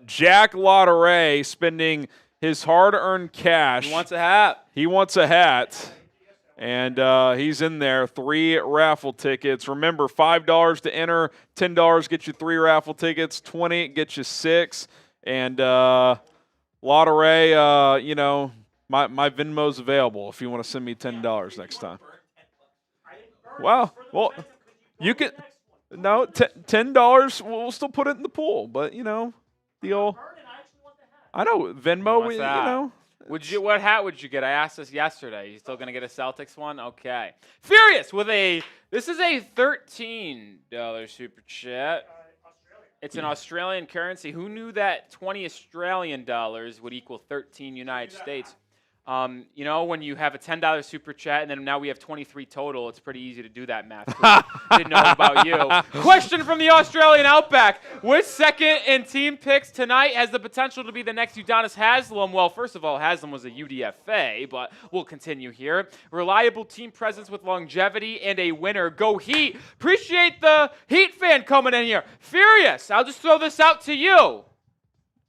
Jack Lauderay spending his hard-earned cash. He wants a hat. He wants a hat. And he's in there. 3 raffle tickets. Remember, $5 to enter. $10 gets you 3 raffle tickets. $20 gets you 6. And Lauderay, you know, my Venmo's available if you want to send me $10 next time. Wow. Well, you can. No, $10. We'll still put it in the pool, but you know, the old. I know Venmo. You know. What hat would you get? I asked this yesterday. You still gonna get a Celtics one? Okay. Furious with this is a $13 super chat. It's an Australian currency. Who knew that 20 Australian dollars would equal 13 United States? You know, when you have a $10 super chat and then now we have 23 total, it's pretty easy to do that math. Didn't know about you. Question from the Australian Outback. Which second and team picks tonight has the potential to be the next Udonis Haslem? Well, first of all, Haslem was a UDFA, but we'll continue here. Reliable team presence with longevity and a winner. Go Heat. Appreciate the Heat fan coming in here. Furious. I'll just throw this out to you.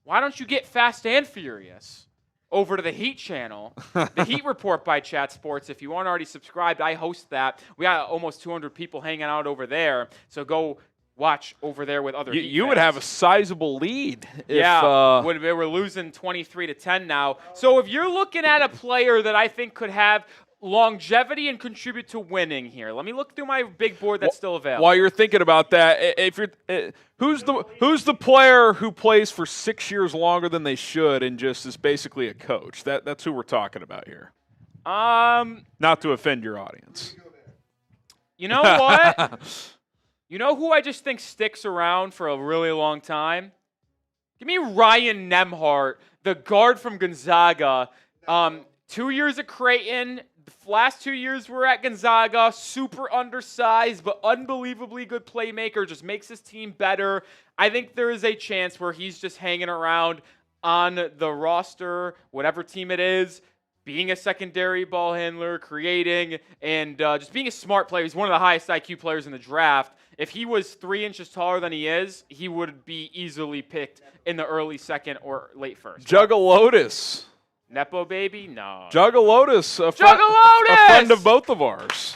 Why don't you get Fast and Furious over to the Heat channel, the Heat Report by Chat Sports? If you aren't already subscribed, I host that. We got almost 200 people hanging out over there, so go watch over there with other Heat You fans. would have a sizable lead. Yeah, we're losing 23-10 now. So if you're looking at a player that I think could have longevity and contribute to winning here? Let me look through my big board that's still available. While you're thinking about that, if you're who's the player who plays for 6 years longer than they should and just is basically a coach? That's who we're talking about here. Not to offend your audience. You know what? You know who I just think sticks around for a really long time? Give me Ryan Nembhard, the guard from Gonzaga. 2 years at Creighton. The last 2 years were at Gonzaga. Super undersized, but unbelievably good playmaker. Just makes his team better. I think there is a chance where he's just hanging around on the roster, whatever team it is, being a secondary ball handler, creating, and just being a smart player. He's one of the highest IQ players in the draft. If he was 3 inches taller than he is, he would be easily picked in the early second or late first. Juggalotus. Nepo baby? No. Juggalotus. A friend of both of ours.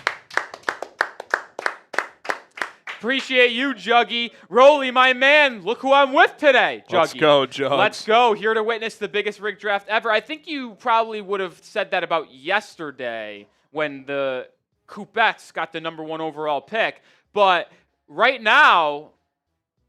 Appreciate you, Juggy. Rolly, my man, look who I'm with today, Juggy. Let's go, Juggs. Let's go. Here to witness the biggest rig draft ever. I think you probably would have said that about yesterday when the Coupettes got the #1 overall pick. But right now,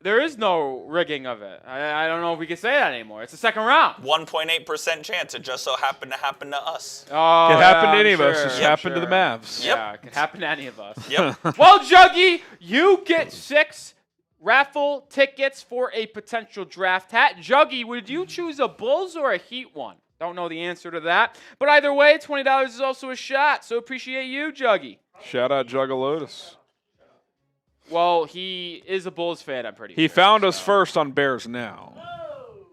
there is no rigging of it. I don't know if we can say that anymore. It's the second round. 1.8% chance. It just so happened to happen to us. Oh, It happened to any I'm of us. sure, Just I'm happened to the sure. Mavs. Yep. Yeah, it could happen to any of us. Yep. Well, Juggy, you get 6 raffle tickets for a potential draft hat. Juggy, would you choose a Bulls or a Heat one? Don't know the answer to that. But either way, $20 is also a shot. So appreciate you, Juggy. Shout out Juggalotus. Well, he is a Bulls fan, I'm pretty sure. He found us first on Bears Now.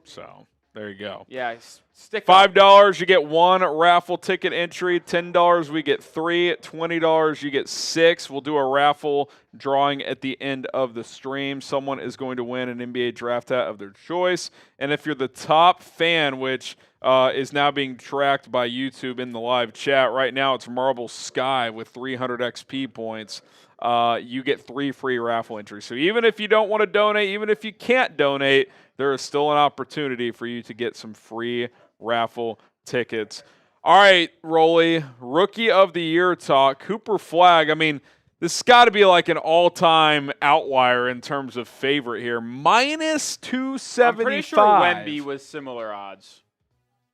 So, there you go. Yeah, stick up. $5, you get 1 raffle ticket entry. $10, we get 3. $20, you get 6. We'll do a raffle drawing at the end of the stream. Someone is going to win an NBA draft hat of their choice. And if you're the top fan, which is now being tracked by YouTube in the live chat, right now it's Marble Sky with 300 XP points. You get 3 free raffle entries. So even if you don't want to donate, even if you can't donate, there is still an opportunity for you to get some free raffle tickets. All right, Rolly, Rookie of the Year talk. Cooper Flagg, I mean, this has got to be like an all-time outlier in terms of favorite here. Minus 275. I'm pretty sure Wemby was similar odds.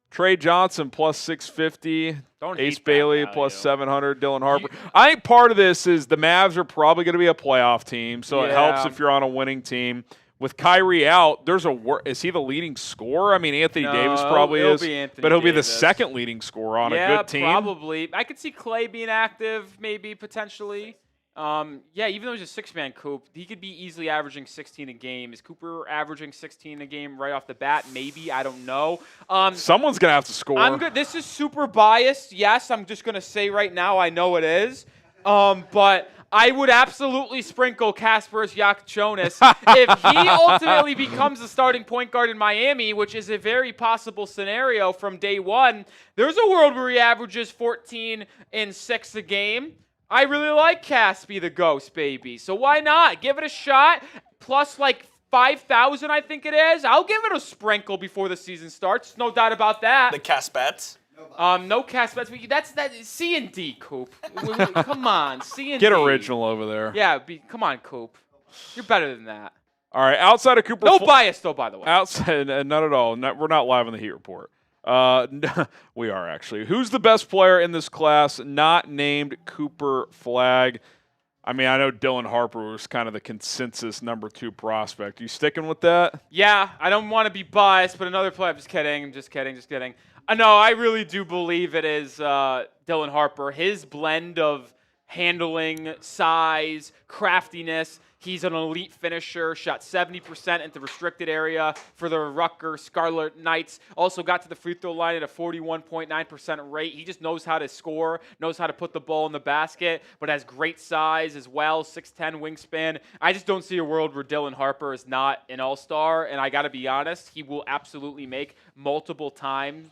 Trey Johnson plus 650. Don't Ace hate that Bailey value. plus 700. Dylan Harper. I think part of this is the Mavs are probably going to be a playoff team, so it helps if you're on a winning team. With Kyrie out, is he the leading scorer? I mean, Anthony Davis probably is, but he'll be the second leading scorer on a good team. Yeah, probably. I could see Clay being active, maybe potentially. Yeah, even though he's a 6-man Coop, he could be easily averaging 16 a game. Is Cooper averaging 16 a game right off the bat? Maybe. I don't know. Someone's going to have to score. I'm good. This is super biased. Yes, I'm just going to say right now I know it is. But I would absolutely sprinkle Kasparas Yakchonis if he ultimately becomes the starting point guard in Miami, which is a very possible scenario from day one. There's a world where he averages 14 and 6 a game. I really like Caspi the Ghost, baby. So why not? Give it a shot. Plus like 5,000, I think it is. I'll give it a sprinkle before the season starts. No doubt about that. The Caspets. No cast bets. That's C and D, Coop. Come on, C and D. Get original over there. Yeah, come on, Coop. You're better than that. All right, outside of Cooper. No bias, though, by the way. Outside, none at all. We're not live on the Heat Report. We are actually. Who's the best player in this class not named Cooper Flagg? I mean, I know Dylan Harper was kind of the consensus #2 prospect. You sticking with that? Yeah, I don't want to be biased, but another player. I'm just kidding. No, I really do believe it is Dylan Harper. His blend of handling, size, craftiness. He's an elite finisher, shot 70% into restricted area for the Rutgers Scarlet Knights. Also got to the free throw line at a 41.9% rate. He just knows how to score, knows how to put the ball in the basket, but has great size as well, 6'10" wingspan. I just don't see a world where Dylan Harper is not an all-star, and I got to be honest, he will absolutely make multiple times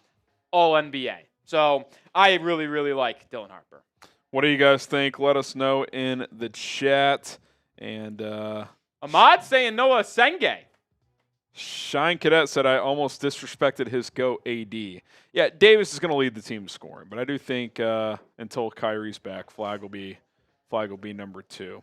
All-NBA. So I really, really like Dylan Harper. What do you guys think? Let us know in the chat. And Ahmad saying Noah Senge. Shine Cadet said I almost disrespected his GOAT AD. Yeah, Davis is going to lead the team in scoring, but I do think until Kyrie's back, Flag will be number 2.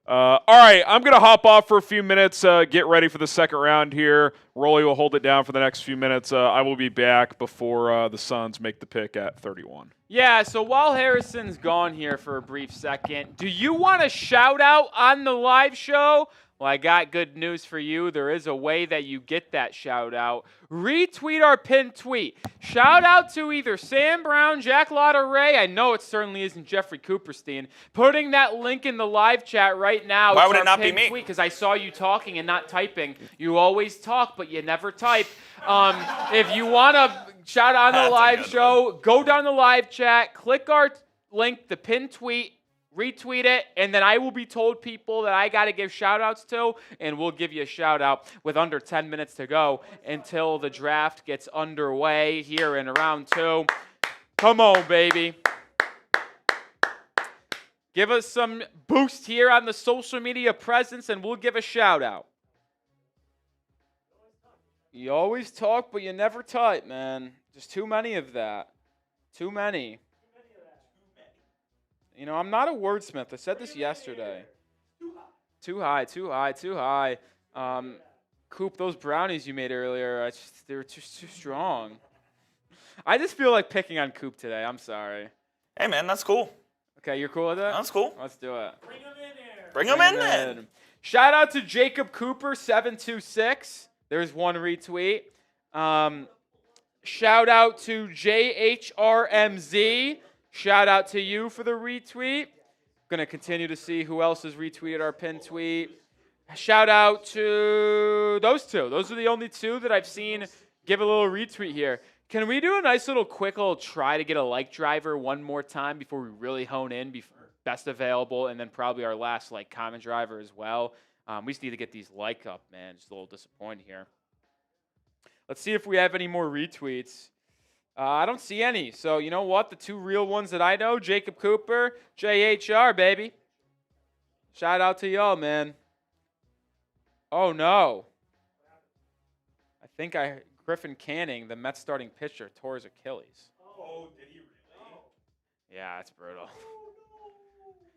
All right, I'm going to hop off for a few minutes, get ready for the second round here. Rolly will hold it down for the next few minutes. I will be back before the Suns make the pick at 31. Yeah, so while Harrison's gone here for a brief second, do you want a shout out on the live show? Well, I got good news for you. There is a way that you get that shout out. Retweet our pinned tweet. Shout out to either Sam Brown, Jack Lotta Ray. I know it certainly isn't Jeffrey Cooperstein. Putting that link in the live chat right now. Why would it not be me? Because I saw you talking and not typing. You always talk, but you never type. If you want to shout out on the live show, go down the live chat, click our link, the pinned tweet, retweet it, and then I will be told people that I got to give shout-outs to, and we'll give you a shout-out with under 10 minutes to go until the draft gets underway here in round 2. Come on, baby. Give us some boost here on the social media presence, and we'll give a shout-out. You always talk, but you never type, man. There's too many of that. Too many. You know, I'm not a wordsmith. I said this yesterday. Too high. Coop, those brownies you made earlier, they were too strong. I just feel like picking on Coop today. I'm sorry. Hey, man, that's cool. Okay, you're cool with that? That's cool. Let's do it. Bring him in then. Shout out to Jacob Cooper, 726. There's one retweet. Shout out to JHRMZ. Shout out to you for the retweet. Going to continue to see who else has retweeted our pinned tweet. Shout out to those two. Those are the only two that I've seen give a little retweet here. Can we do a nice little quick little try to get a like driver one more time before we really hone in? Best available, and then probably our last like comment driver as well. We just need to get these like up, man. Just a little disappointed here. Let's see if we have any more retweets. I don't see any. So, you know what? The two real ones that I know, Jacob Cooper, JHR, baby. Shout out to y'all, man. Oh, no. I think Griffin Canning, the Mets starting pitcher, tore his Achilles. Oh, did he really? Yeah, that's brutal.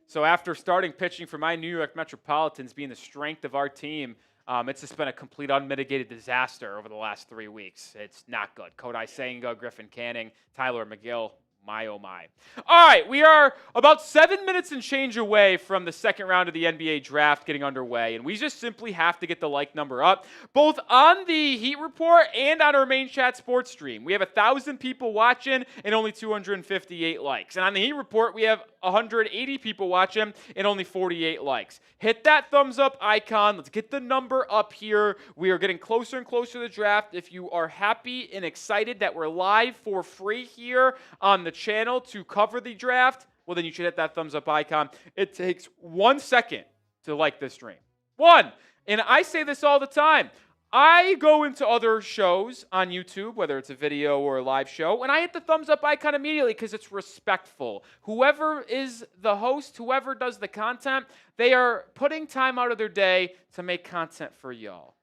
So after starting pitching for my New York Metropolitans being the strength of our team, it's just been a complete unmitigated disaster over the last 3 weeks. It's not good. Kodai Senga, Griffin Canning, Tyler McGill. My, oh, my. All right, we are about 7 minutes and change away from the second round of the NBA draft getting underway, and we just simply have to get the like number up, both on the Heat Report and on our main chat sports stream. We have 1,000 people watching and only 258 likes. And on the Heat Report, we have 180 people watching and only 48 likes. Hit that thumbs up icon. Let's get the number up here. We are getting closer and closer to the draft. If you are happy and excited that we're live for free here on the channel to cover the draft, well, then you should hit that thumbs up icon. It takes 1 second to like this stream. 1. And I say this all the time. I go into other shows on YouTube, whether it's a video or a live show, and I hit the thumbs up icon immediately because it's respectful. Whoever is the host, whoever does the content, they are putting time out of their day to make content for y'all.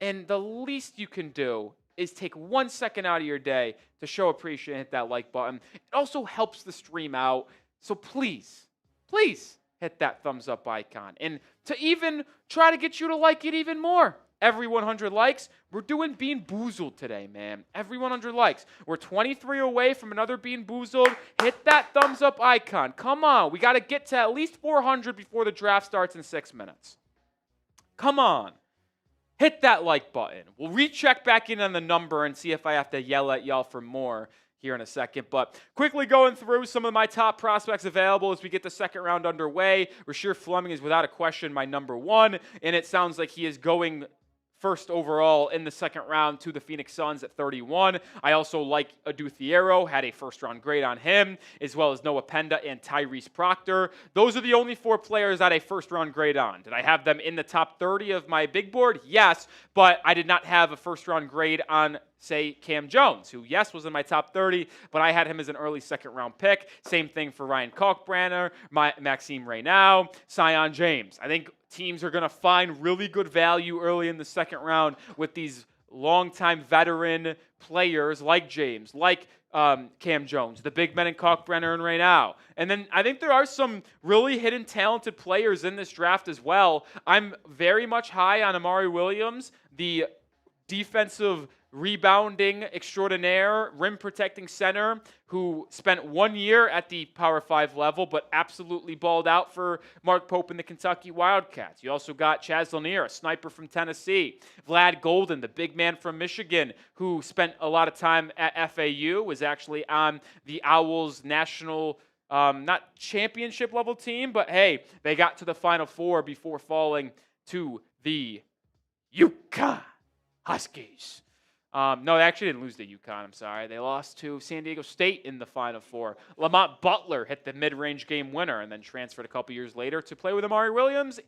And the least you can do is take 1 second out of your day to show appreciation and hit that like button. It also helps the stream out. So please, please hit that thumbs up icon. And to even try to get you to like it even more, every 100 likes, we're doing Bean Boozled today, man. Every 100 likes. We're 23 away from another Bean Boozled. Hit that thumbs up icon. Come on. We got to get to at least 400 before the draft starts in 6 minutes. Come on. Hit that like button. We'll recheck back in on the number and see if I have to yell at y'all for more here in a second. But quickly going through some of my top prospects available as we get the second round underway. Rasheer Fleming is without a question my number 1, and it sounds like he is going first overall in the second round to the Phoenix Suns at 31. I also like Adou Thiero, had a first-round grade on him, as well as Noah Penda and Tyrese Proctor. Those are the only 4 players that a first-round grade on. Did I have them in the top 30 of my big board? Yes, but I did not have a first-round grade on, say, Cam Jones, who, yes, was in my top 30, but I had him as an early second-round pick. Same thing for Ryan Kalkbrenner, Maxime Reynaud, Sion James. I think teams are going to find really good value early in the second round with these longtime veteran players like James, like Cam Jones, the big men in Kalkbrenner and Reynau. And then I think there are some really hidden talented players in this draft as well. I'm very much high on Amari Williams, the defensive rebounding extraordinaire, rim protecting center who spent 1 year at the Power 5 level but absolutely balled out for Mark Pope and the Kentucky Wildcats. You also got Chaz Lanier, a sniper from Tennessee. Vlad Golden, the big man from Michigan who spent a lot of time at FAU, was actually on the Owls national not championship level team, but hey, they got to the Final Four before falling to the UConn Huskies. No, they actually didn't lose to UConn, I'm sorry. They lost to San Diego State in the Final Four. Lamont Butler hit the mid-range game winner and then transferred a couple years later to play with Amari Williams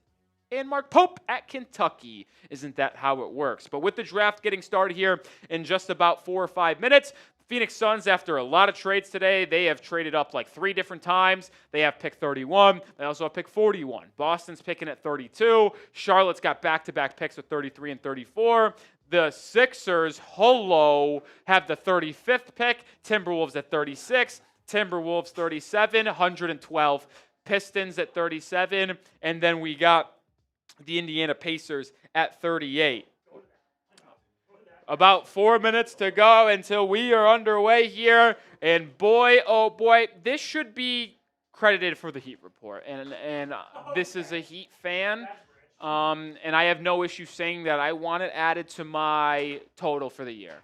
and Mark Pope at Kentucky. Isn't that how it works? But with the draft getting started here in just about 4 or 5 minutes, Phoenix Suns, after a lot of trades today, they have traded up like 3 different times. They have pick 31. They also have pick 41. Boston's picking at 32. Charlotte's got back-to-back picks with 33 and 34. The Sixers, have the 35th pick. Timberwolves at 36. Timberwolves 37, 112. Pistons at 37. And then we got the Indiana Pacers at 38. About 4 minutes to go until we are underway here. And boy, oh boy, this should be credited for the Heat report. And this is a Heat fan. And I have no issue saying that I want it added to my total for the year.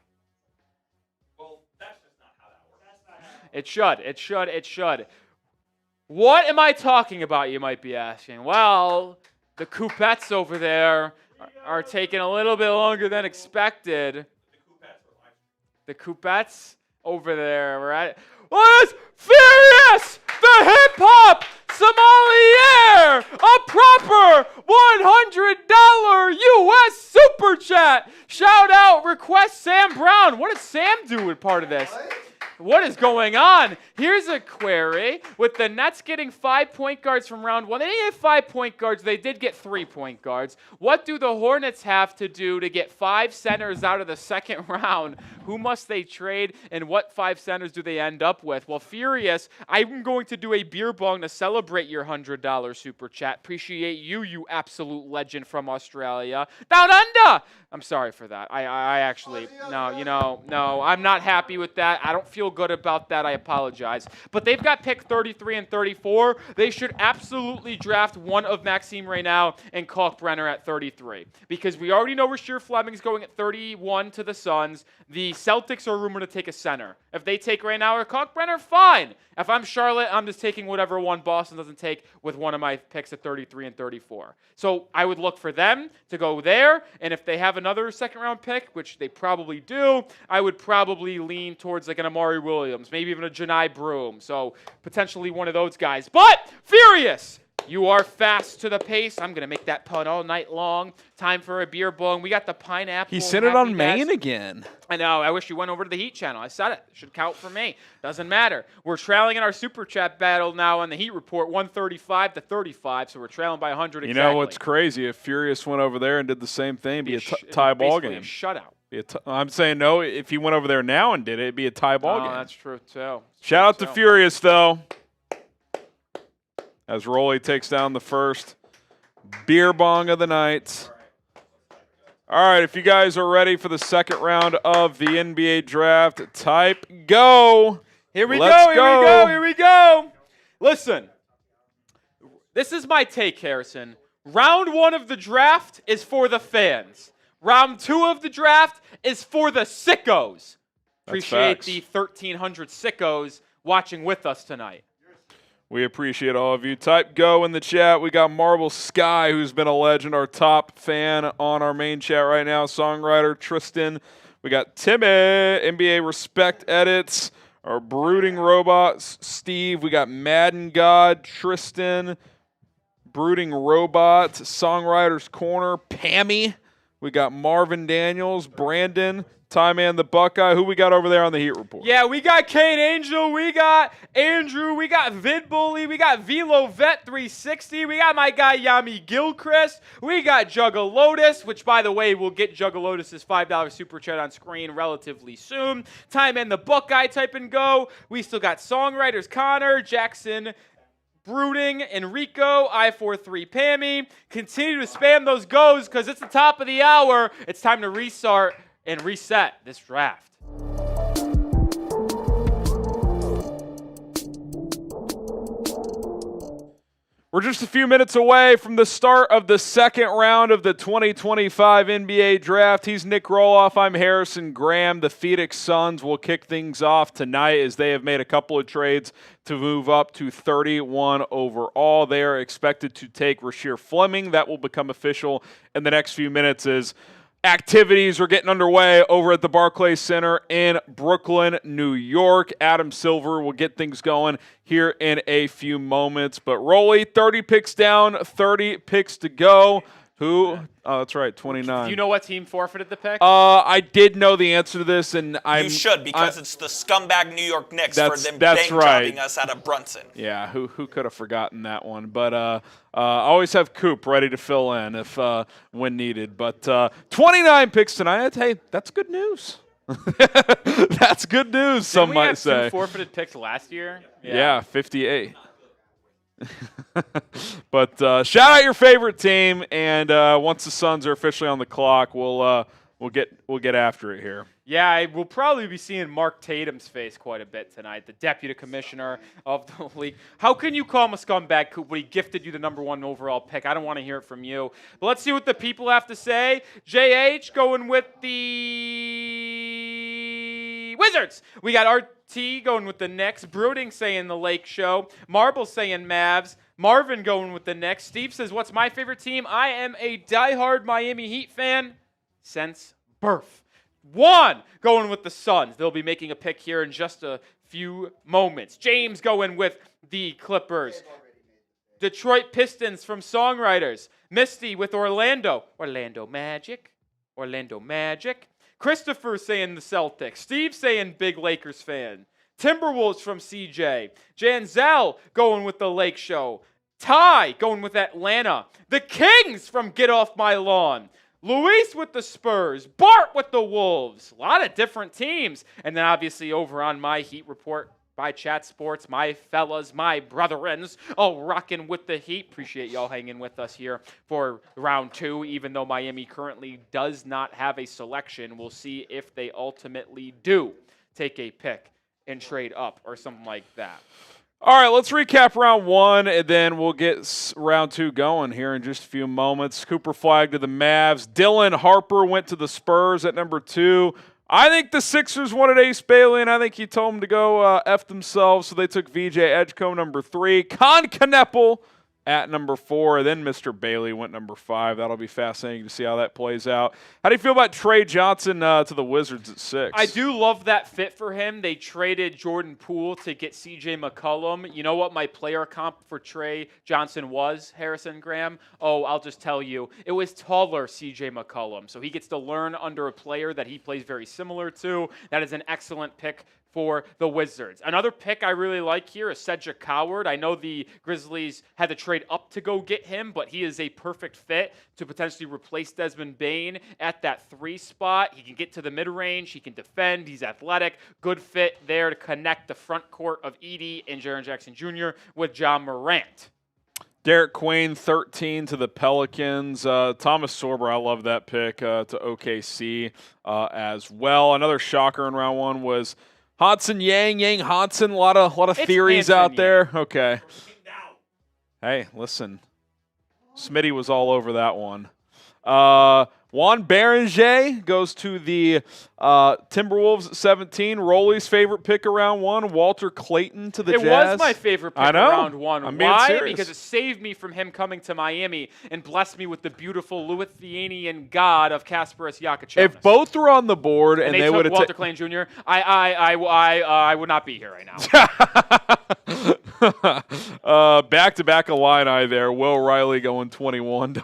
Well, that's just not how that works. It should. What am I talking about, you might be asking? Well, the Coupettes over there are taking a little bit longer than expected. The Coupettes over there, right? Was furious! The hip-hop sommelier! A proper $100 U.S. Super Chat! Shout out, request Sam Brown. What does Sam do with part of this? What is going on? Here's a query. With the Nets getting 5 point guards from round 1, they didn't get 5 point guards. They did get 3 point guards. What do the Hornets have to do to get 5 centers out of the second round? Who must they trade, and what 5 centers do they end up with? Well, Furious, I'm going to do a beer bong to celebrate your $100 super chat. Appreciate you, you absolute legend from Australia. Down under! I'm sorry for that. I actually, no, I'm not happy with that. I don't feel good about that. I apologize. But they've got pick 33 and 34. They should absolutely draft one of Maxime Reynau and Kalkbrenner at 33. Because we already know Rasheer Fleming's going at 31 to the Suns. The Celtics are rumored to take a center. If they take Reynau or Kalkbrenner, fine. If I'm Charlotte, I'm just taking whatever one Boston doesn't take with one of my picks at 33 and 34. So I would look for them to go there, and if they have another second-round pick, which they probably do, I would probably lean towards like an Amari Williams, maybe even a Johni Broome. So potentially one of those guys. But Furious! You are fast to the pace. I'm going to make that pun all night long. Time for a beer bong. We got the pineapple. He sent it on Maine again. I know. I wish you went over to the Heat channel. I said it. Should count for me. Doesn't matter. We're trailing in our Super Chat battle now on the Heat Report, 135 to 35, so we're trailing by 100 exactly. You know what's crazy? If Furious went over there and did the same thing, it'd be a tie ball game. A shutout. I'm saying no. If he went over there now and did it, it'd be a tie ball game. That's true, too. Shout out to Furious, though. As Rolly takes down the first beer bong of the night. All right, if you guys are ready for the second round of the NBA draft, type go. Here we go. Listen, this is my take, Harrison. Round 1 of the draft is for the fans. Round 2 of the draft is for the sickos. Appreciate the 1,300 sickos watching with us tonight. We appreciate all of you. Type go in the chat. We got Marble Sky, who's been a legend, our top fan on our main chat right now. Songwriter Tristan. We got Timmy, NBA Respect Edits, our Brooding Robots, Steve. We got Madden God, Tristan, Brooding Robot, Songwriter's Corner, Pammy. We got Marvin Daniels, Brandon, Ty Man, the Buckeye. Who we got over there on the Heat Report? Yeah, we got Kane Angel, we got Andrew, we got Vid Bully, we got Velo Vet 360, we got my guy Yami Gilchrist, we got Juggalotus, which by the way, we'll get Juggalotus' $5 super chat on screen relatively soon. Time and the Buckeye type and go. We still got songwriters Connor, Jackson, Brooding, Enrico, I43 Pammy. Continue to spam those goes because it's the top of the hour. It's time to restart and reset this draft. We're just a few minutes away from the start of the second round of the 2025 NBA Draft. He's Nick Rohloff. I'm Harrison Graham. The Phoenix Suns will kick things off tonight as they have made a couple of trades to move up to 31 overall. They are expected to take Rasheer Fleming. That will become official in the next few minutes as activities are getting underway over at the Barclays Center in Brooklyn, New York. Adam Silver will get things going here in a few moments. But Rolly, 30 picks down, 30 picks to go. Who? Oh, that's right, 29. Do you know what team forfeited the pick? I did know the answer to this, and You should, because it's the scumbag New York Knicks for them bank jobbing us out of Brunson. Yeah, who could have forgotten that one? But I always have Coop ready to fill in if when needed. But 29 picks tonight. Hey, that's good news. That's good news. Some Didn't we might have say. two forfeited picks last year? Yeah, 58. But shout out your favorite team, and once the Suns are officially on the clock, we'll get after it here. Yeah, we'll probably be seeing Mark Tatum's face quite a bit tonight, the deputy commissioner of the league. How can you call him a scumbag, Coop, when he gifted you the #1 overall pick? I don't want to hear it from you. But let's see what the people have to say. JH going with the Wizards. We got RT going with the Knicks. Brooding saying the Lake Show. Marble saying Mavs. Marvin going with the Knicks. Steve says, what's my favorite team? I am a diehard Miami Heat fan since birth. Juan going with the Suns. They'll be making a pick here in just a few moments. James going with the Clippers. Detroit Pistons from Songwriters. Misty with Orlando. Orlando Magic. Christopher saying the Celtics. Steve saying big Lakers fan. Timberwolves from CJ. Janzel going with the Lake Show. Ty going with Atlanta. The Kings from Get Off My Lawn. Luis with the Spurs. Bart with the Wolves. A lot of different teams. And then obviously over on my Heat Report by Chat Sports, my fellas, my brethrens, all rocking with the Heat. Appreciate y'all hanging with us here for round 2, even though Miami currently does not have a selection. We'll see if they ultimately do take a pick and trade up or something like that. All right, let's recap round 1, and then we'll get round 2 going here in just a few moments. Cooper Flagg to the Mavs. Dylan Harper went to the Spurs at number 2. I think the Sixers wanted Ace Bailey, and I think he told them to go F themselves, so they took VJ Edgecombe, number 3. Con Kneppel at number 4. Then Mr. Bailey went number 5. That'll be fascinating to see how that plays out. How do you feel about Trey Johnson to the Wizards at 6? I do love that fit for him. They traded Jordan Poole to get C.J. McCollum. You know what my player comp for Trey Johnson was, Harrison Graham? Oh, I'll just tell you. It was taller C.J. McCollum. So he gets to learn under a player that he plays very similar to. That is an excellent pick for the Wizards. Another pick I really like here is Cedric Coward. I know the Grizzlies had to trade up to go get him, but he is a perfect fit to potentially replace Desmond Bane at that 3 spot. He can get to the mid-range. He can defend. He's athletic. Good fit there to connect the front court of Edey and Jaren Jackson Jr. with Ja Morant. Derek Queen, 13 to the Pelicans. Thomas Sorber, I love that pick to OKC as well. Another shocker in round 1 was Hodson Yang Hodson. A lot of theories out there. Okay. Hey, listen. Smitty was all over that one. Juan Beranger goes to the Timberwolves at 17. Rolly's favorite pick around 1. Walter Clayton to the Jazz. It was my favorite pick around 1. I'm being Why? serious. Because it saved me from him coming to Miami and blessed me with the beautiful Lithuanian god of Kasparas Yakachevas. If both were on the board and they would took have Walter Clayton Jr., I would not be here right now. Back-to-back Illini there. Will Riley going 21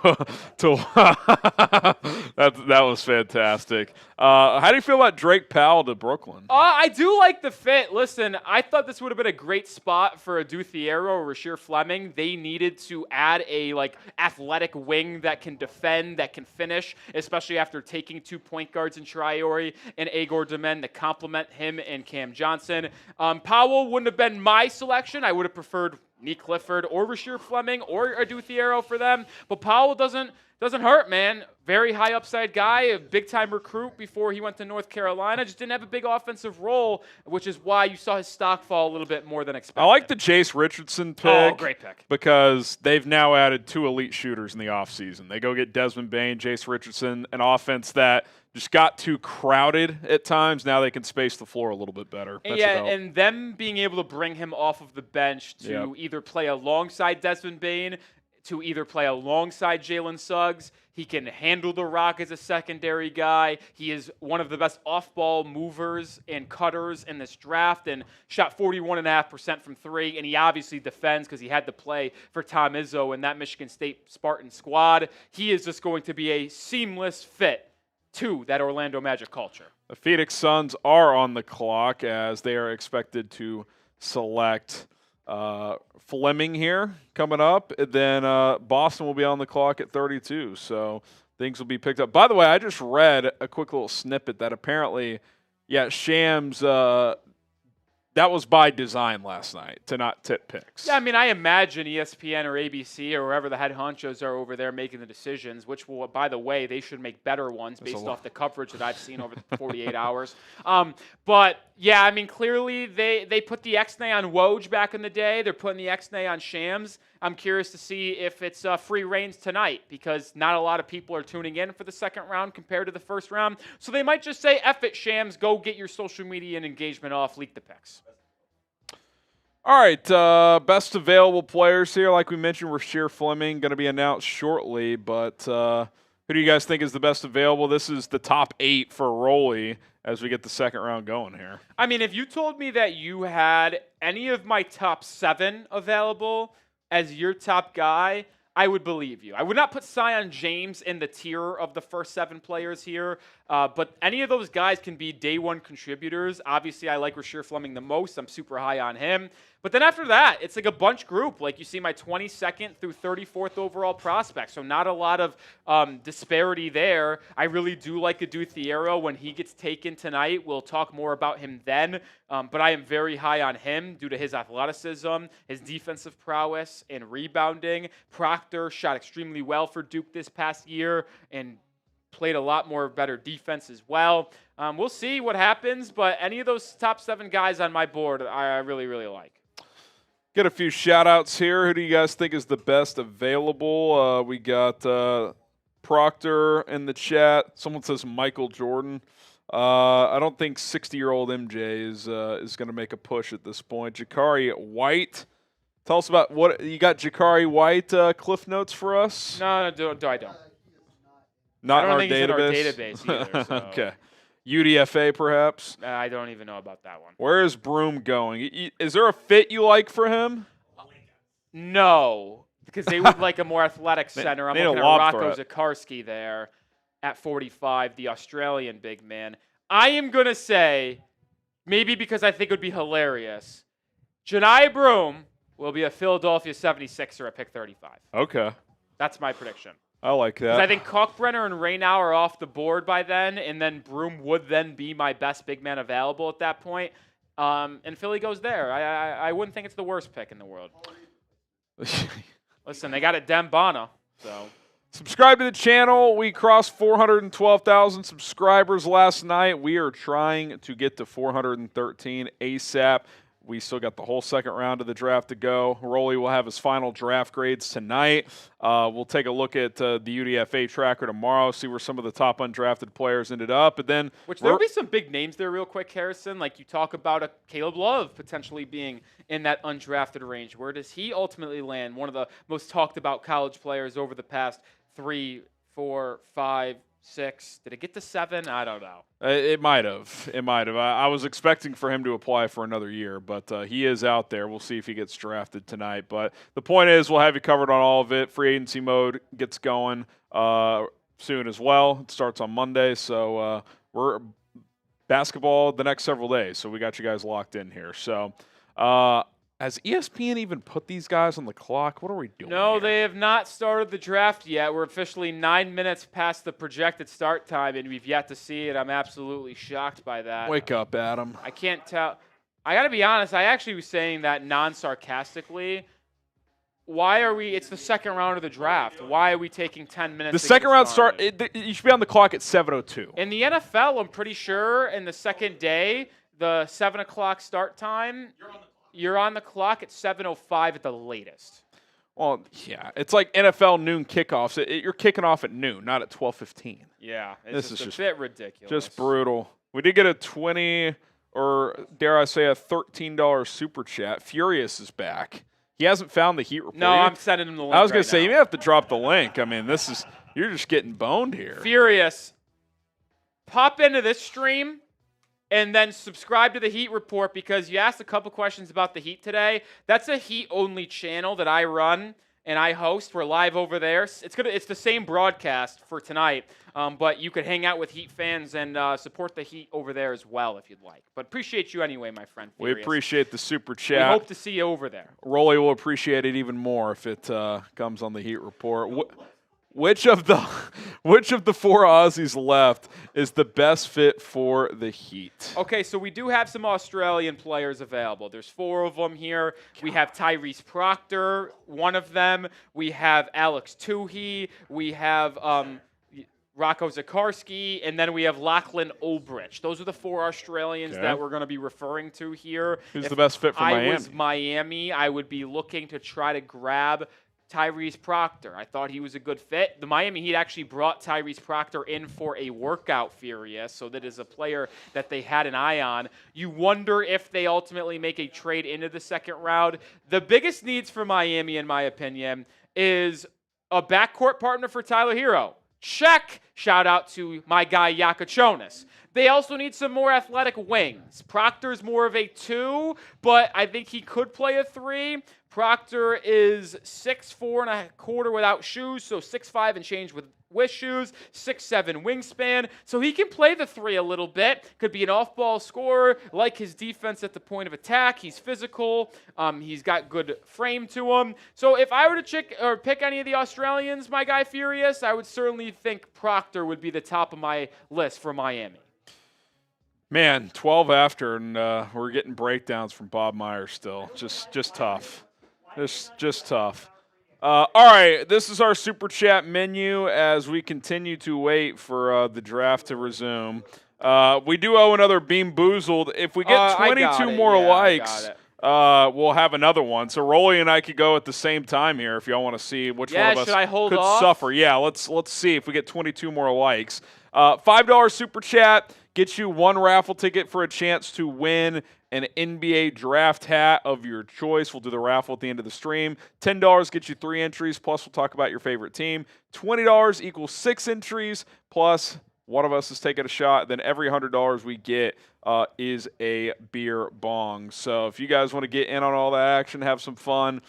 to That was fantastic. How do you feel about Drake Powell to Brooklyn? I do like the fit. Listen, I thought this would have been a great spot for Adou Thiero or Rasheer Fleming. They needed to add a athletic wing that can defend, that can finish, especially after taking 2 point guards in Traore and Agor Demen to complement him and Cam Johnson. Powell wouldn't have been my selection. I would have preferred Nick Clifford or Rasheer Fleming or Adou Thiero for them. But Powell doesn't hurt, man. Very high upside guy, a big-time recruit before he went to North Carolina. Just didn't have a big offensive role, which is why you saw his stock fall a little bit more than expected. I like the Chase Richardson pick. Oh, great pick. Because they've now added 2 elite shooters in the offseason. They go get Desmond Bane, Chase Richardson, an offense that just got too crowded at times. Now they can space the floor a little bit better. And them being able to bring him off of the bench to either play alongside Desmond Bane, to either play alongside Jalen Suggs. He can handle the rock as a secondary guy. He is one of the best off-ball movers and cutters in this draft and shot 41.5% from 3. And he obviously defends because he had to play for Tom Izzo in that Michigan State Spartan squad. He is just going to be a seamless fit to that Orlando Magic culture. The Phoenix Suns are on the clock as they are expected to select Fleming here coming up. And then Boston will be on the clock at 32. So things will be picked up. By the way, I just read a quick little snippet that apparently, Shams, that was by design last night to not tip picks. Yeah, I mean, I imagine ESPN or ABC or wherever the head honchos are over there making the decisions, which will, by the way, they should make better ones based off the coverage that I've seen over the 48 hours. But, yeah, I mean, clearly they put the X-Nay on Woj back in the day. They're putting the X-Nay on Shams. I'm curious to see if it's free reigns tonight because not a lot of people are tuning in for the second round compared to the first round. So they might just say, F it, Shams, go get your social media and engagement off, leak the picks. All right, best available players here. Like we mentioned, Rasheer Fleming going to be announced shortly, but who do you guys think is the best available? This is the top 8 for Rolly as we get the second round going here. I mean, if you told me that you had any of my top 7 available as your top guy, I would believe you. I would not put Sion James in the tier of the first 7 players here, but any of those guys can be day one contributors. Obviously, I like Rasheer Fleming the most. I'm super high on him. But then after that, it's like a bunch group. Like you see my 22nd through 34th overall prospects. So not a lot of disparity there. I really do like Adou Thiero when he gets taken tonight. We'll talk more about him then. But I am very high on him due to his athleticism, his defensive prowess, and rebounding. Proctor shot extremely well for Duke this past year and played a lot more better defense as well. We'll see what happens, but any of those top 7 guys on my board, I really, really like. Get a few shout-outs here. Who do you guys think is the best available? We got Proctor in the chat. Someone says Michael Jordan. I don't think 60-year-old MJ is going to make a push at this point. Jakari White. Tell us about what you got. Jakari White cliff notes for us? No, I don't. Not in our think database. He's in our database either. So. Okay. UDFA, perhaps? I don't even know about that one. Where is Broome going? Is there a fit you like for him? No, because they would like a more athletic center. I'm looking at Rocco Zakarsky there at 45, the Australian big man. I am going to say, maybe because I think it would be hilarious, Johni Broome will be a Philadelphia 76er at pick 35. Okay. That's my prediction. I like that. I think Kalkbrenner and Reynow are off the board by then, and then Broome would then be my best big man available at that point. And Philly goes there. I wouldn't think it's the worst pick in the world. Listen, they got it Dembana, so. Subscribe to the channel. We crossed 412,000 subscribers last night. We are trying to get to 413 ASAP. We still got the whole second round of the draft to go. Rolly will have his final draft grades tonight. We'll take a look at the UDFA tracker tomorrow, see where some of the top undrafted players ended up. And then there'll be some big names there real quick, Harrison. Like you talk about a Caleb Love potentially being in that undrafted range. Where does he ultimately land? One of the most talked about college players over the past 3, 4, 5, 6. Did it get to 7? I don't know. It might have. I was expecting for him to apply for another year, but he is out there. We'll see if he gets drafted tonight. But the point is, we'll have you covered on all of it. Free agency mode gets going soon as well. It starts on Monday, so we're basketball the next several days. So we got you guys locked in here. So has ESPN even put these guys on the clock? What are we doing? No, here? they have not started the draft yet. We're officially 9 minutes past the projected start time, and we've yet to see it. I'm absolutely shocked by that. Wake up, Adam. I can't tell. I got to be honest. I actually was saying that non-sarcastically. Why are we? It's the second round of the draft. Why are we taking 10 minutes? The to second get round started? you should be on the clock at 7:02. In the NFL, I'm pretty sure in the second day, the 7 o'clock start time, you're on the clock at 7:05 at the latest. Well, yeah, it's like NFL noon kickoffs. You're kicking off at noon, not at 12:15. Yeah, This it's is just a bit ridiculous. Just brutal. We did get a 20, or dare I say, a $13 super chat. Furious is back. He hasn't found the Heat report. No, I'm sending him the link. I was going right to say, now. you may have to drop the link. I mean, you're just getting boned here. Furious. Pop into this stream and then subscribe to the Heat Report because you asked a couple questions about the Heat today. That's a Heat-only channel that I run and I host. We're live over there. It's the same broadcast for tonight, but you could hang out with Heat fans and support the Heat over there as well if you'd like. But appreciate you anyway, my friend. Furious. We appreciate the super We chat. hope to see you over there. Rolly will appreciate it even more if it comes on the Heat report. Which of the four Aussies left is the best fit for the Heat? Okay, so we do have some Australian players available. There's 4 of them here. We have Tyrese Proctor, one of them. We have Alex Tuhey. We have Rocco Zakarski, and then we have Lachlan Olbrich. Those are the 4 Australians that we're going to be referring to here. Who's the best fit for Miami? If I was Miami, I would be looking to try to grab Tyrese Proctor. I thought he was a good fit. The Miami Heat actually brought Tyrese Proctor in for a workout, Furious, so that is a player that they had an eye on. You wonder if they ultimately make a trade into the second round. The biggest needs for Miami, in my opinion, is a backcourt partner for Tyler Hero. Check. Shout out to my guy Yakachonis. They also need some more athletic wings. Proctor's more of a 2, but I think he could play a 3. Proctor is 6'4" and a quarter without shoes, so 6'5" and change with shoes, 6'7" wingspan, so he can play the 3 a little bit. Could be an off-ball scorer, like his defense at the point of attack. He's physical. He's got good frame to him. So if I were to pick any of the Australians, my guy Furious, I would certainly think Proctor would be the top of my list for Miami. Man, 12 after, and we're getting breakdowns from Bob Myers still. Just tough. Just tough. All right, this is our super chat menu as we continue to wait for the draft to resume. We do owe another Beam Boozled. If we get 22 more likes, we'll have another one. So Rolly and I could go at the same time here if y'all want to see which one of us should I hold could off? suffer. Yeah, let's see if we get 22 more likes. $5 super chat gets you 1 raffle ticket for a chance to win an NBA draft hat of your choice. We'll do the raffle at the end of the stream. $10 gets you 3 entries, plus we'll talk about your favorite team. $20 equals 6 entries, plus one of us is taking a shot. Then every $100 we get is a beer bong. So if you guys want to get in on all that action, have some fun,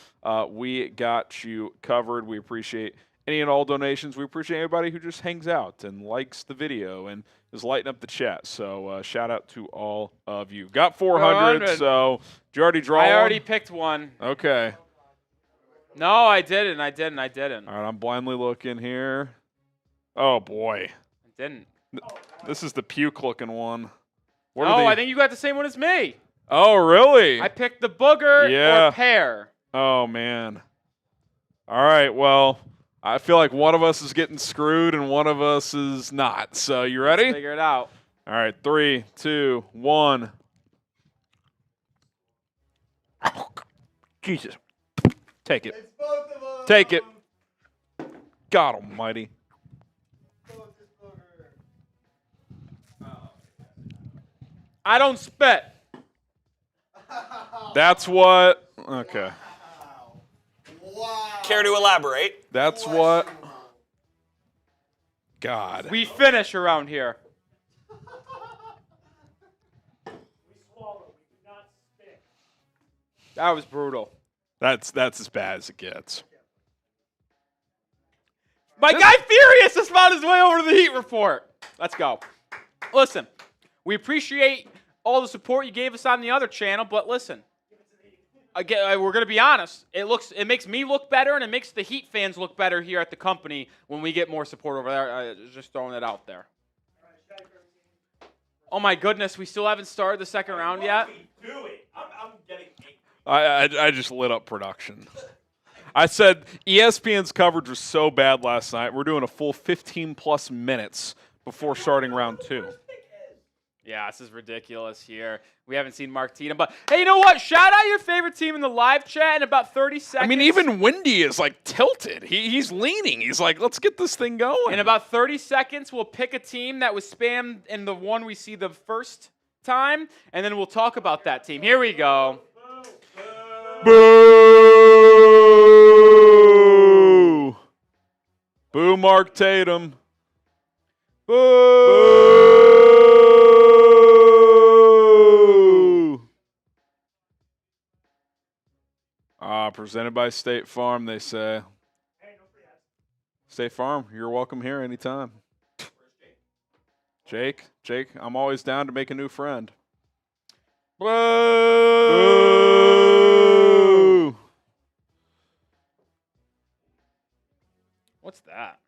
we got you covered. We appreciate any and all donations. We appreciate everybody who just hangs out and likes the video and is lighting up the chat. So shout out to all of you. Got 400, so did you already draw I already one? picked one. Okay. No, I didn't. All right, I'm blindly looking here. Oh, boy. I didn't. This is the puke-looking one. I think you got the same one as me. Oh, really? I picked the booger or pear. Oh, man. All right, well, I feel like one of us is getting screwed and one of us is not. So you ready? Let's figure it out. All right, 3, 2, 1. Oh, Jesus. Take it. It's both of them. Take it. God almighty. I don't spit. That's what. Okay. Wow. Care to elaborate? That's what. God. We finish around here. That was brutal. That's as bad as it gets. My guy Furious has found his way over to the Heat Report. Let's go. Listen, we appreciate all the support you gave us on the other channel, but listen, again, we're going to be honest. It makes me look better, and it makes the Heat fans look better here at the company when we get more support over there. Just throwing it out there. Oh my goodness, we still haven't started the second round yet. I'm getting angry. I just lit up production. I said ESPN's coverage was so bad last night. We're doing a full 15-plus minutes before starting round 2. Yeah, this is ridiculous here. We haven't seen Mark Tatum, but hey, you know what? Shout out your favorite team in the live chat in about 30 seconds. I mean, even Wendy is like tilted. He's leaning. He's like, let's get this thing going. In about 30 seconds, we'll pick a team that was spammed in the one we see the first time, and then we'll talk about that team. Here we go. Boo! Boo, Mark Tatum. Boo! Presented by State Farm, they say. State Farm, you're welcome here anytime. Jake, I'm always down to make a new friend. Boo! What's that?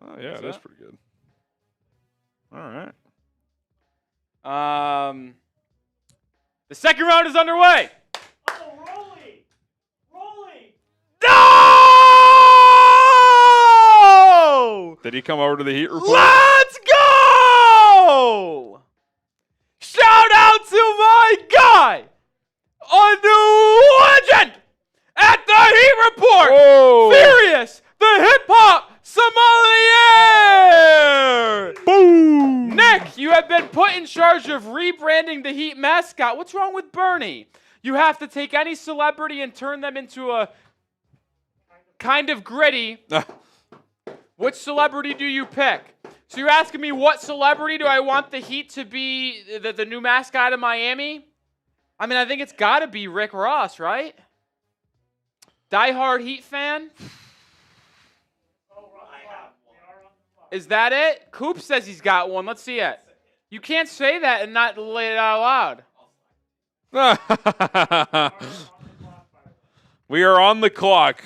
Oh, yeah, that's pretty good. All right. The second round is underway. Oh, Rolly! No! Did he come over to the Heat Report? Let's go! Shout out to my guy, a new legend at the Heat Report, Whoa. Furious, the hip-hop sommelier! Boom! Nick, you have been put in charge of rebranding the Heat mascot. What's wrong with Bernie? You have to take any celebrity and turn them into a kind of gritty. Which celebrity do you pick? So you're asking me what celebrity do I want the Heat to be the new mascot of Miami? I mean, I think it's got to be Rick Ross, right? Die-hard Heat fan? Is that it? Coop says he's got one. Let's see it. You can't say that and not lay it out loud. We are on the clock.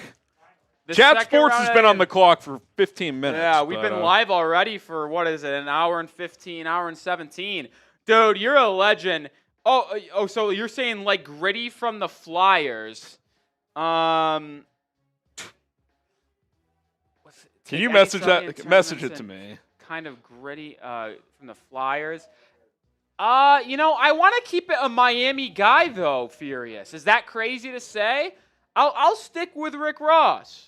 The Chat second Sports round has been of- on the clock for 15 minutes. Yeah, we've but, been live already for, what is it, an hour and 15, hour and 17. Dude, you're a legend. Oh, so you're saying like Gritty from the Flyers. Can Take you any message Charania that? and Message it tournaments to and me. Kind of Gritty from the Flyers. I want to keep it a Miami guy, though, Furious. Is that crazy to say? I'll stick with Rick Ross.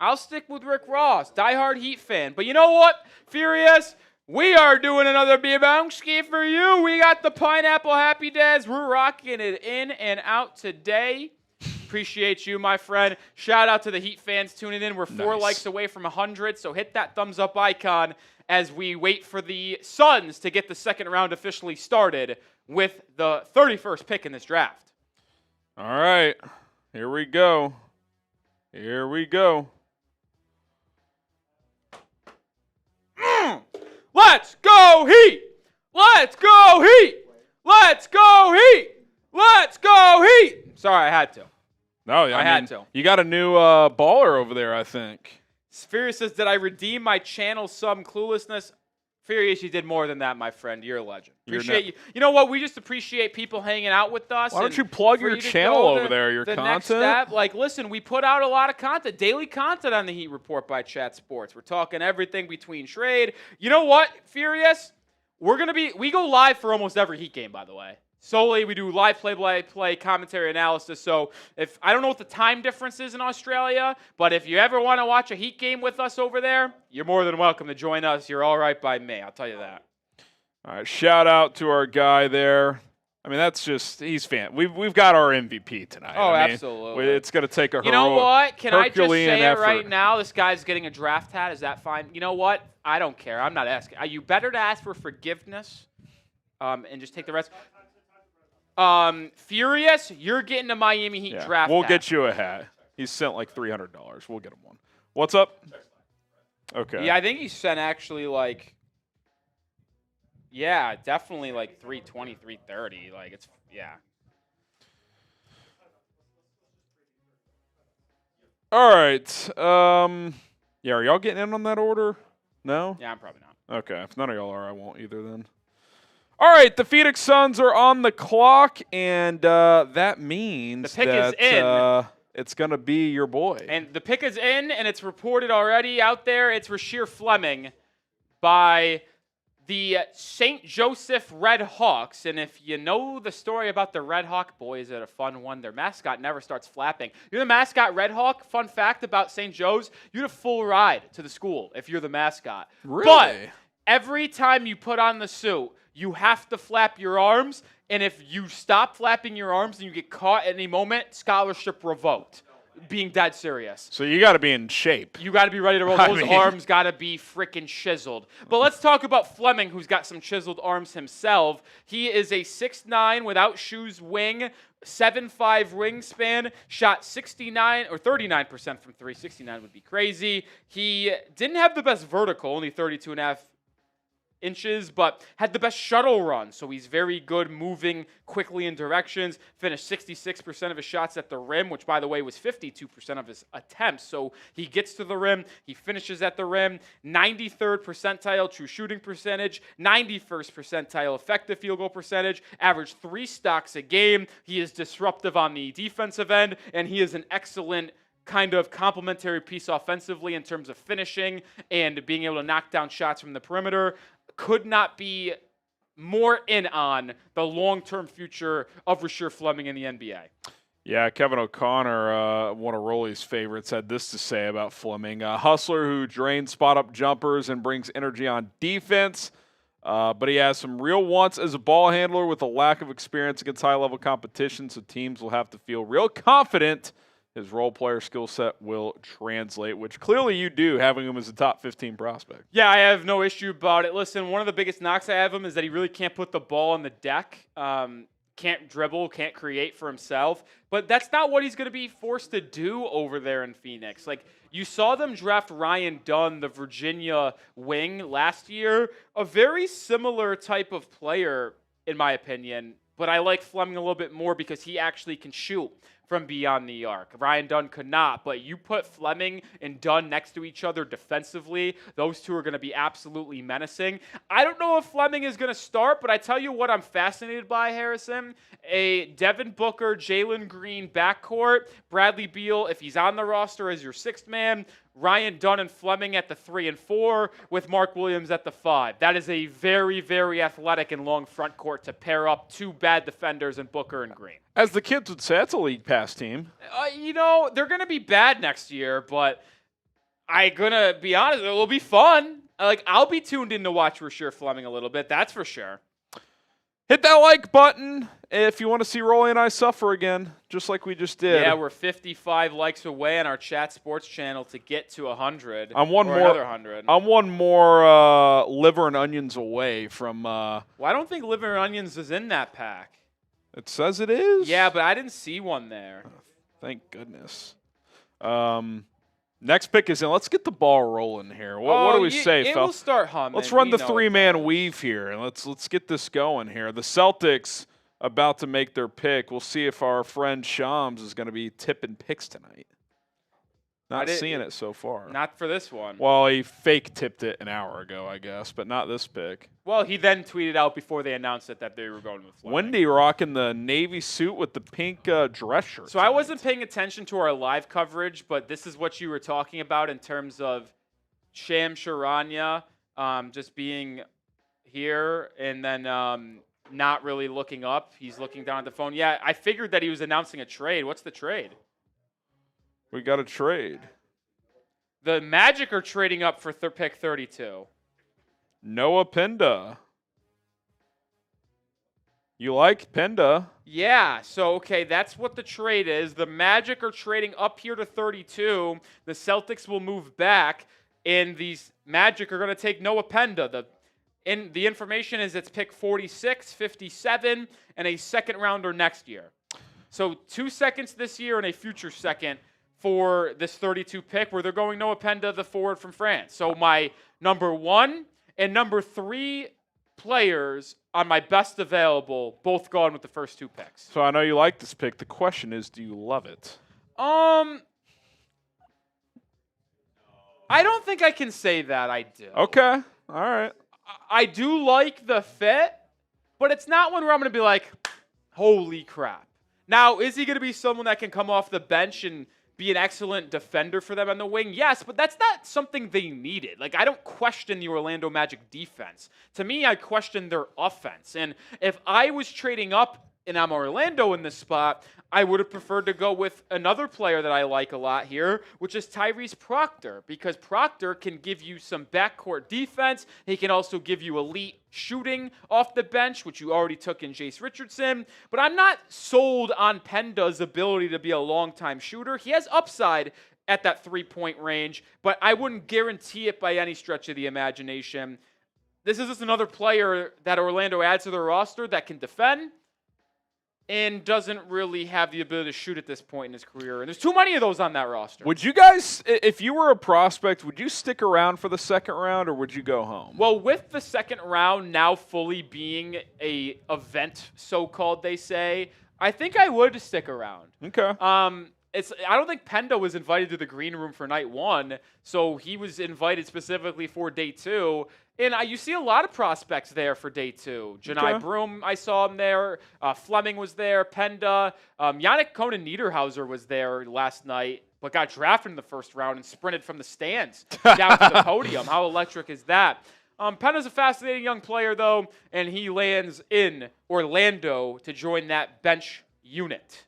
Diehard Heat fan. But you know what, Furious? We are doing another Bibonski for you. We got the Pineapple Happy Dads. We're rocking it in and out today. Appreciate you, my friend. Shout out to the Heat fans tuning in. We're 4 Nice. likes away from 100, so hit that thumbs up icon as we wait for the Suns to get the second round officially started with the 31st pick in this draft. All right. Here we go. Let's go Heat! Let's go Heat! Let's go Heat! Let's go Heat! Sorry, I had to. No, I had to. You got a new baller over there, I think. Furious says, did I redeem my channel sub cluelessness? Furious, you did more than that, my friend. You're a legend. Appreciate you. You know what? We just appreciate people hanging out with us. Why don't and you plug for your you to channel go over there, your the content? Next step. Like, listen, we put out a lot of content, daily content on the Heat Report by Chat Sports. We're talking everything between trade. You know what, Furious? We go live for almost every Heat game, by the way. Solely, we do live play commentary analysis. So I don't know what the time difference is in Australia, but if you ever want to watch a Heat game with us over there, you're more than welcome to join us. You're all right by me. I'll tell you that. All right, shout out to our guy there. I mean, he's fan. We've got our MVP tonight. Oh, I mean, absolutely. It's going to take a You know what? Can I just Herculean say it effort. right now? This guy's getting a draft hat. Is that fine? You know what? I don't care. I'm not asking. Are you better to ask for forgiveness and just take the rest? Furious, you're getting a Miami Heat draft We'll hat. get you a hat. He's sent like $300. We'll get him one. What's up? Okay. Yeah, I think he sent actually like, yeah, definitely like 320, 330. Like it's, yeah. All right. Yeah, are y'all getting in on that order? No? Yeah, I'm probably not. Okay. If none of y'all are, I won't either then. All right, the Phoenix Suns are on the clock, and that means The pick is that in. it's going to be your boy. And the pick is in, and it's reported already out there. It's Rasheer Fleming by the St. Joseph Red Hawks. And if you know the story about the Red Hawk boys, it's a fun one. Their mascot never starts flapping. You're the mascot Red Hawk. Fun fact about St. Joe's, you get a full ride to the school if you're the mascot. Really? But every time you put on the suit, you have to flap your arms. And if you stop flapping your arms and you get caught at any moment, scholarship revoked. Being dead serious. So you got to be in shape. You got to be ready to roll. Those arms got to be freaking chiseled. But let's talk about Fleming, who's got some chiseled arms himself. He is a 6'9" without shoes wing, 7'5" wingspan, shot 69 or 39% from three. 69 would be crazy. He didn't have the best vertical, only 32.5 inches, but had the best shuttle run. So he's very good moving quickly in directions. Finished 66% of his shots at the rim, which, by the way, was 52% of his attempts. So he gets to the rim. He finishes at the rim. 93rd percentile true shooting percentage. 91st percentile effective field goal percentage. Averaged 3 stocks a game. He is disruptive on the defensive end, and he is an excellent kind of complementary piece offensively in terms of finishing and being able to knock down shots from the perimeter. Could not be more in on the long-term future of Rasheer Fleming in the NBA. Yeah, Kevin O'Connor, one of Rolly's favorites, had this to say about Fleming. A hustler who drains spot-up jumpers and brings energy on defense, but he has some real wants as a ball handler with a lack of experience against high-level competition, so teams will have to feel real confident his role player skill set will translate, which clearly you do, having him as a top 15 prospect. Yeah, I have no issue about it. Listen, one of the biggest knocks I have him is that he really can't put the ball on the deck, can't dribble, can't create for himself. But that's not what he's going to be forced to do over there in Phoenix. Like, you saw them draft Ryan Dunn, the Virginia wing, last year. A very similar type of player, in my opinion. But I like Fleming a little bit more because he actually can shoot from beyond the arc. Ryan Dunn could not, but you put Fleming and Dunn next to each other defensively, those two are going to be absolutely menacing. I don't know if Fleming is going to start, but I tell you what I'm fascinated by, Harrison. A Devin Booker, Jalen Green backcourt, Bradley Beal, if he's on the roster as your sixth man, Ryan Dunn and Fleming at the 3 and 4 with Mark Williams at the 5. That is a very, very athletic and long front court to pair up two bad defenders in Booker and Green. As the kids would say, that's a league pass team. You know, they're going to be bad next year, but I'm going to be honest, it will be fun. Like, I'll be tuned in to watch Rasheer Fleming a little bit, that's for sure. Hit that like button if you want to see Rolly and I suffer again, just like we just did. Yeah, we're 55 likes away on our Chat Sports channel to get to 100. I'm one more. Another 100. I'm one more liver and onions away from. Well, I don't think liver and onions is in that pack. It says it is. Yeah, but I didn't see one there. Thank goodness. Next pick is in. Let's get the ball rolling here. What do we say, It will start humming. Let's run the three-man weave here, and let's get this going here. The Celtics about to make their pick. We'll see if our friend Shams is going to be tipping picks tonight. Not seeing it so far. Not for this one. Well, he fake tipped it an hour ago, I guess, but not this pick. Well, he then tweeted out before they announced it that they were going with Fleming. Wendy rocking the navy suit with the pink dress shirt. So I wasn't paying attention to our live coverage, but this is what you were talking about in terms of Charania just being here and then not really looking up. He's looking down at the phone. Yeah, I figured that he was announcing a trade. What's the trade? We got a trade. The Magic are trading up for pick 32. Noah Penda. You like Penda? Yeah, so, okay, that's what the trade is. The Magic are trading up here to 32. The Celtics will move back, and these Magic are going to take Noah Penda. The information is it's pick 46, 57, and a second rounder next year. So 2 seconds this year and a future second for this 32 pick where they're going Noah Penda, the forward from France. So my number 1 and number 3 players on my best available, both gone with the first 2 picks. So I know you like this pick. The question is, do you love it? I don't think I can say that I do. Okay. All right. I do like the fit, but it's not one where I'm going to be like, holy crap. Now, is he going to be someone that can come off the bench and be an excellent defender for them on the wing? Yes, but that's not something they needed. Like, I don't question the Orlando Magic defense. To me, I question their offense. And if I was trading up and I'm Orlando in this spot, I would have preferred to go with another player that I like a lot here, which is Tyrese Proctor, because Proctor can give you some backcourt defense. He can also give you elite shooting off the bench, which you already took in Jace Richardson. But I'm not sold on Penda's ability to be a long-time shooter. He has upside at that three-point range, but I wouldn't guarantee it by any stretch of the imagination. This is just another player that Orlando adds to their roster that can defend and doesn't really have the ability to shoot at this point in his career. And there's too many of those on that roster. Would you guys, if you were a prospect, would you stick around for the second round or would you go home? Well, with the second round now fully being a event, so-called, they say, I think I would stick around. Okay. I don't think Penda was invited to the green room for night 1, so he was invited specifically for day 2. And you see a lot of prospects there for day 2. Johni Broome, I saw him there. Fleming was there. Penda. Yannick Conan-Niederhauser was there last night, but got drafted in the first round and sprinted from the stands down to the podium. How electric is that? Penda's a fascinating young player, though, and he lands in Orlando to join that bench unit.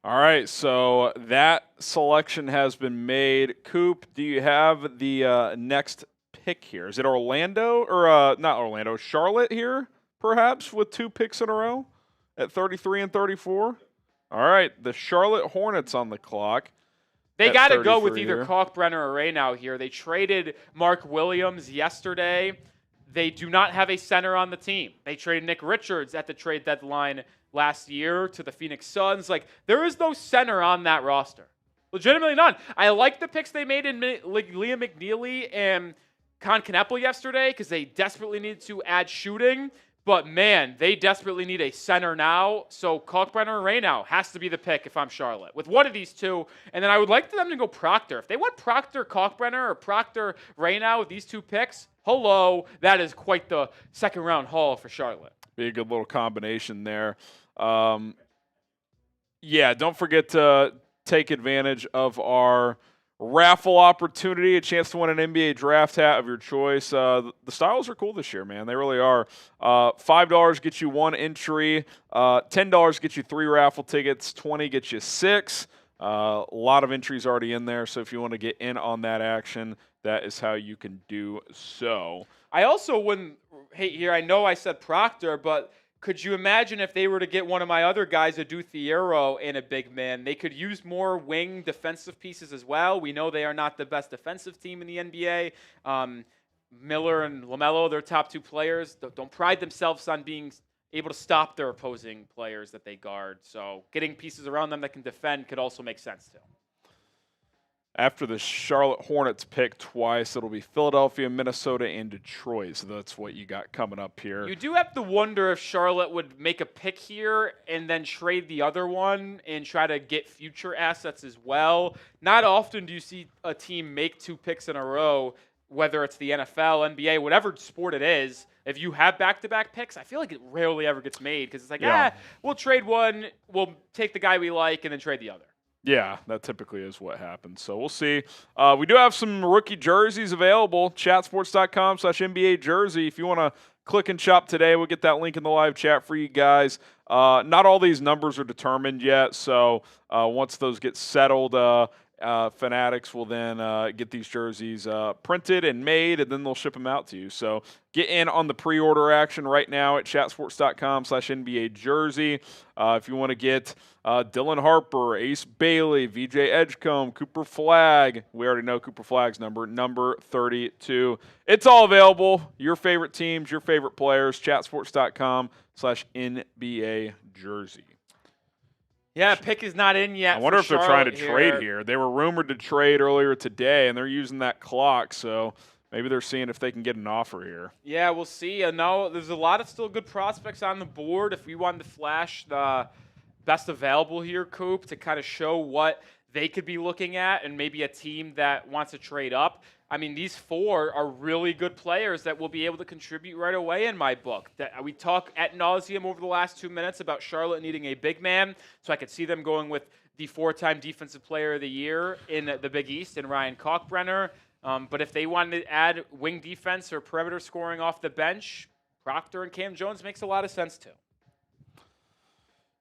All right, so that selection has been made. Coop, do you have the next pick here? Is it Orlando or not Orlando, Charlotte here, perhaps, with 2 picks in a row at 33 and 34? All right, the Charlotte Hornets on the clock. They got to go with either Kalkbrenner or Reynow here. They traded Mark Williams yesterday. They do not have a center on the team. They traded Nick Richards at the trade deadline last year to the Phoenix Suns. Like, there is no center on that roster. Legitimately none. I like the picks they made in Liam McNeely and Con Kneppel yesterday because they desperately needed to add shooting. But, man, they desperately need a center now. So Kalkbrenner or Reynow has to be the pick if I'm Charlotte. With one of these two, and then I would like them to go Proctor. If they want Proctor Kalkbrenner or Proctor Reynow with these 2 picks, hello, that is quite the second-round haul for Charlotte. Be a good little combination there. Yeah, don't forget to take advantage of our raffle opportunity, a chance to win an NBA draft hat of your choice. The styles are cool this year, man. They really are. $5 gets you 1 entry. $10 gets you 3 raffle tickets. $20 gets you 6. A lot of entries already in there, so if you want to get in on that action, that is how you can do so. I also wouldn't hate here. I know I said Proctor, but could you imagine if they were to get one of my other guys, Adou Thiero, and a big man? They could use more wing defensive pieces as well. We know they are not the best defensive team in the NBA. Miller and LaMelo, their top 2 players, don't pride themselves on being able to stop their opposing players that they guard. So getting pieces around them that can defend could also make sense too. After the Charlotte Hornets pick twice, it'll be Philadelphia, Minnesota, and Detroit. So that's what you got coming up here. You do have to wonder if Charlotte would make a pick here and then trade the other one and try to get future assets as well. Not often do you see a team make 2 picks in a row, whether it's the NFL, NBA, whatever sport it is. If you have back-to-back picks, I feel like it rarely ever gets made because it's like, we'll trade one, we'll take the guy we like, and then trade the other. Yeah, that typically is what happens. So we'll see. We do have some rookie jerseys available. Chatsports.com/NBA jersey. If you want to click and shop today, we'll get that link in the live chat for you guys. Not all these numbers are determined yet. So once those get settled, Fanatics will then get these jerseys printed and made, and then they'll ship them out to you. So get in on the pre-order action right now at chatsports.com/NBA jersey. If you want to get Dylan Harper, Ace Bailey, VJ Edgecombe, Cooper Flagg. We already know Cooper Flagg's number 32. It's all available. Your favorite teams, your favorite players, chatsports.com/NBA jersey. Yeah, pick is not in yet. I wonder if they're trying to Charlotte trade here. They were rumored to trade earlier today, and they're using that clock, so maybe they're seeing if they can get an offer here. Yeah, we'll see. No, there's a lot of still good prospects on the board. If we wanted to flash the best available here, Coop, to kind of show what they could be looking at and maybe a team that wants to trade up. I mean, these four are really good players that will be able to contribute right away in my book. That we talk ad nauseum over the last 2 minutes about Charlotte needing a big man, so I could see them going with the 4-time Defensive Player of the Year in the Big East in Ryan Kalkbrenner. But if they wanted to add wing defense or perimeter scoring off the bench, Proctor and Cam Jones makes a lot of sense too.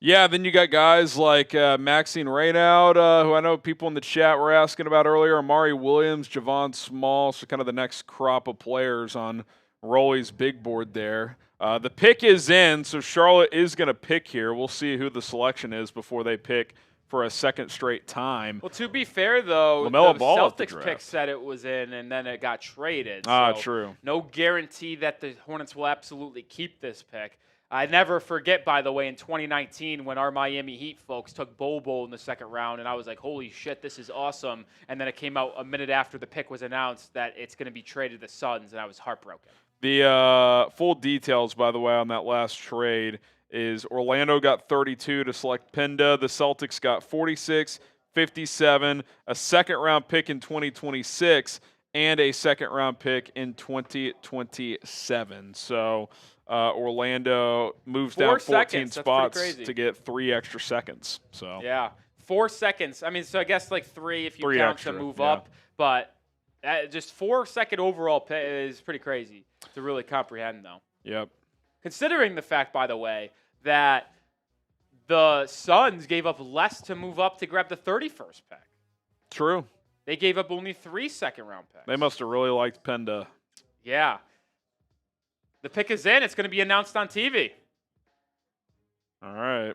Yeah, then you got guys like Maxine Raynaud, who I know people in the chat were asking about earlier, Amari Williams, Javon Small, so kind of the next crop of players on Rolly's big board there. The pick is in, so Charlotte is going to pick here. We'll see who the selection is before they pick for a second straight time. Well, to be fair, though, LaMelo the Ball at the Celtics draft. pick said it was in, and then it got traded. Ah, so true. No guarantee that the Hornets will absolutely keep this pick. I never forget, by the way, in 2019 when our Miami Heat folks took Bobo in the second round, and I was like, holy shit, this is awesome. And then it came out a minute after the pick was announced that it's going to be traded to the Suns, and I was heartbroken. The full details, by the way, on that last trade is Orlando got 32 to select Pinda. The Celtics got 46, 57, a second-round pick in 2026, and a second-round pick in 2027. So Orlando moves down 14 spots to get 3 extra seconds. So yeah, 4 seconds. I mean, so I guess like 3 if you 3 count extra, to move yeah. up. But just 4-second overall pay is pretty crazy to really comprehend, though. Yep. Considering the fact, by the way, that the Suns gave up less to move up to grab the 31st pick. True. They gave up only 3 second-round picks. They must have really liked Penda. Yeah. The pick is in. It's going to be announced on TV. All right.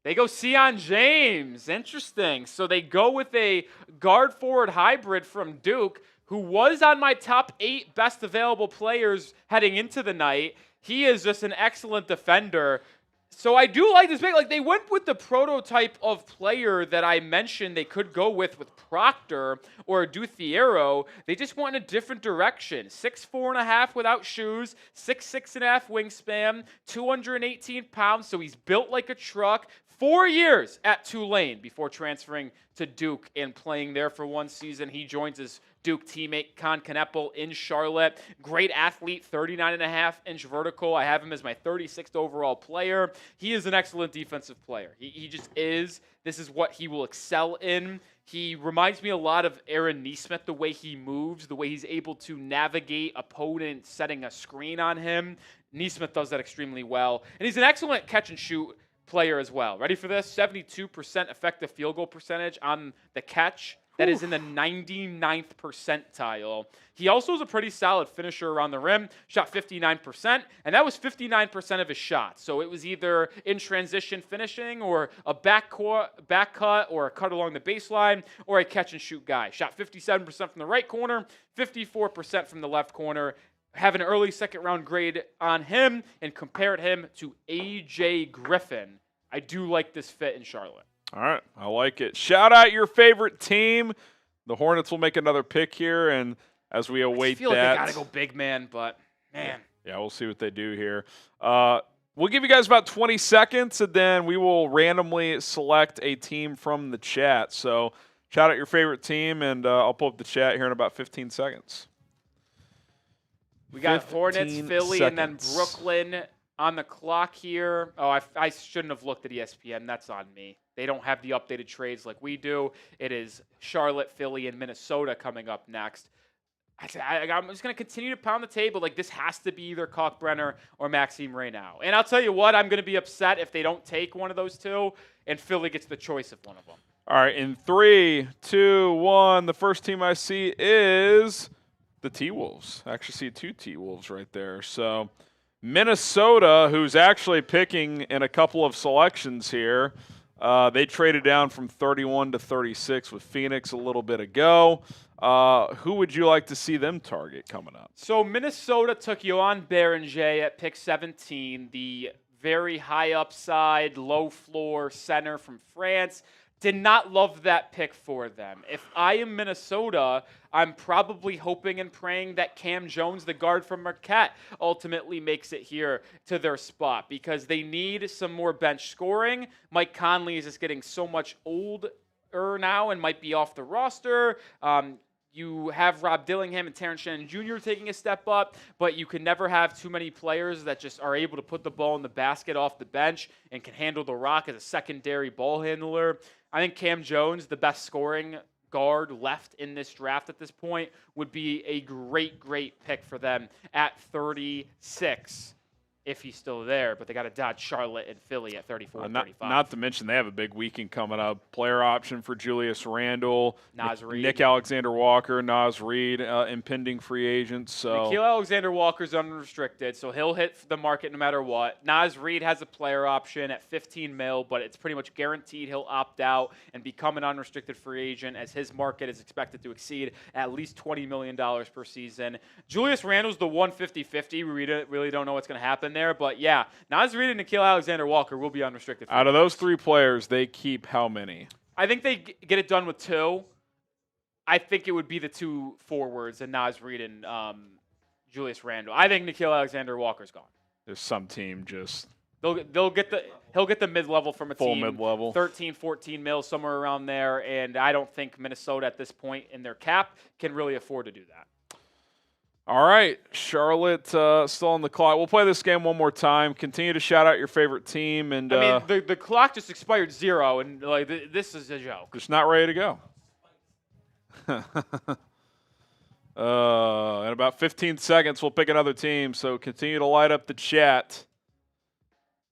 They go Sion James. Interesting. So they go with a guard-forward hybrid from Duke, who was on my top 8 best available players heading into the night. He is just an excellent defender. So I do like this pick. Like, they went with the prototype of player that I mentioned they could go with Proctor or Adou Thiero. They just went in a different direction. 6'4.5" without shoes, 6'6.5" wingspan, 218 pounds. So he's built like a truck. 4 years at Tulane before transferring to Duke and playing there for 1 season. He joins his Duke teammate Con Kneppel in Charlotte. Great athlete, 39.5-inch vertical. I have him as my 36th overall player. He is an excellent defensive player. He just is. This is what he will excel in. He reminds me a lot of Aaron Nesmith, the way he moves, the way he's able to navigate opponent setting a screen on him. Nesmith does that extremely well. And he's an excellent catch-and-shoot player as well. Ready for this? 72% effective field goal percentage on the catch. That is in the 99th percentile. He also is a pretty solid finisher around the rim. Shot 59%, and that was 59% of his shots. So it was either in transition finishing or a back cut or a cut along the baseline or a catch-and-shoot guy. Shot 57% from the right corner, 54% from the left corner. Have an early second-round grade on him and compared him to A.J. Griffin. I do like this fit in Charlotte. All right, I like it. Shout out your favorite team. The Hornets will make another pick here, and as we await I feel that, like they got to go big man, but man. Yeah, we'll see what they do here. We'll give you guys about 20 seconds, and then we will randomly select a team from the chat. So shout out your favorite team, and I'll pull up the chat here in about 15 seconds. We got Hornets, Philly, seconds. and then Brooklyn on the clock here. Oh, I shouldn't have looked at ESPN. That's on me. They don't have the updated trades like we do. It is Charlotte, Philly, and Minnesota coming up next. I'm just going to continue to pound the table. Like, this has to be either Kalkbrenner or Maxime Raynaud. And I'll tell you what, I'm going to be upset if they don't take one of those two, and Philly gets the choice of one of them. All right, in 3, 2, 1, the first team I see is the T-Wolves. I actually see 2 T-Wolves right there. So Minnesota, who's actually picking in a couple of selections here, they traded down from 31 to 36 with Phoenix a little bit ago. Who would you like to see them target coming up? So Minnesota took Yohan Beringer at pick 17, the very high upside, low floor center from France. Did not love that pick for them. If I am Minnesota, I'm probably hoping and praying that Cam Jones, the guard from Marquette, ultimately makes it here to their spot because they need some more bench scoring. Mike Conley is just getting so much older now and might be off the roster. You have Rob Dillingham and Terrence Shannon Jr. taking a step up, but you can never have too many players that just are able to put the ball in the basket off the bench and can handle the rock as a secondary ball handler. I think Cam Jones, the best scoring guard left in this draft at this point, would be a great, great pick for them at 36 if he's still there. But they got to dodge Charlotte and Philly at 34 and 35. Not to mention they have a big weekend coming up. Player option for Julius Randle, Naz Reid. Nick Alexander-Walker, Naz Reid, impending free agents. So Nikhil Alexander-Walker's unrestricted, so he'll hit the market no matter what. Naz Reid has a player option at $15 million, but it's pretty much guaranteed he'll opt out and become an unrestricted free agent as his market is expected to exceed at least $20 million per season. Julius Randle's the 150-50. We really don't know what's going to happen there, but yeah, Naz Reid and Nikhil Alexander-Walker will be unrestricted. Out of those three players, they keep how many? I think they get it done with two. I think it would be the two forwards and Naz Reid and Julius Randle. I think Nikhil Alexander-Walker's gone. There's some team just he'll get the mid-level from a full team, mid-level. 13, 14 mil, somewhere around there, and I don't think Minnesota at this point in their cap can really afford to do that. All right, Charlotte still on the clock. We'll play this game one more time. Continue to shout out your favorite team, and I mean the clock just expired 0, and like this is a joke. just not ready to go. In about 15 seconds, we'll pick another team. So continue to light up the chat.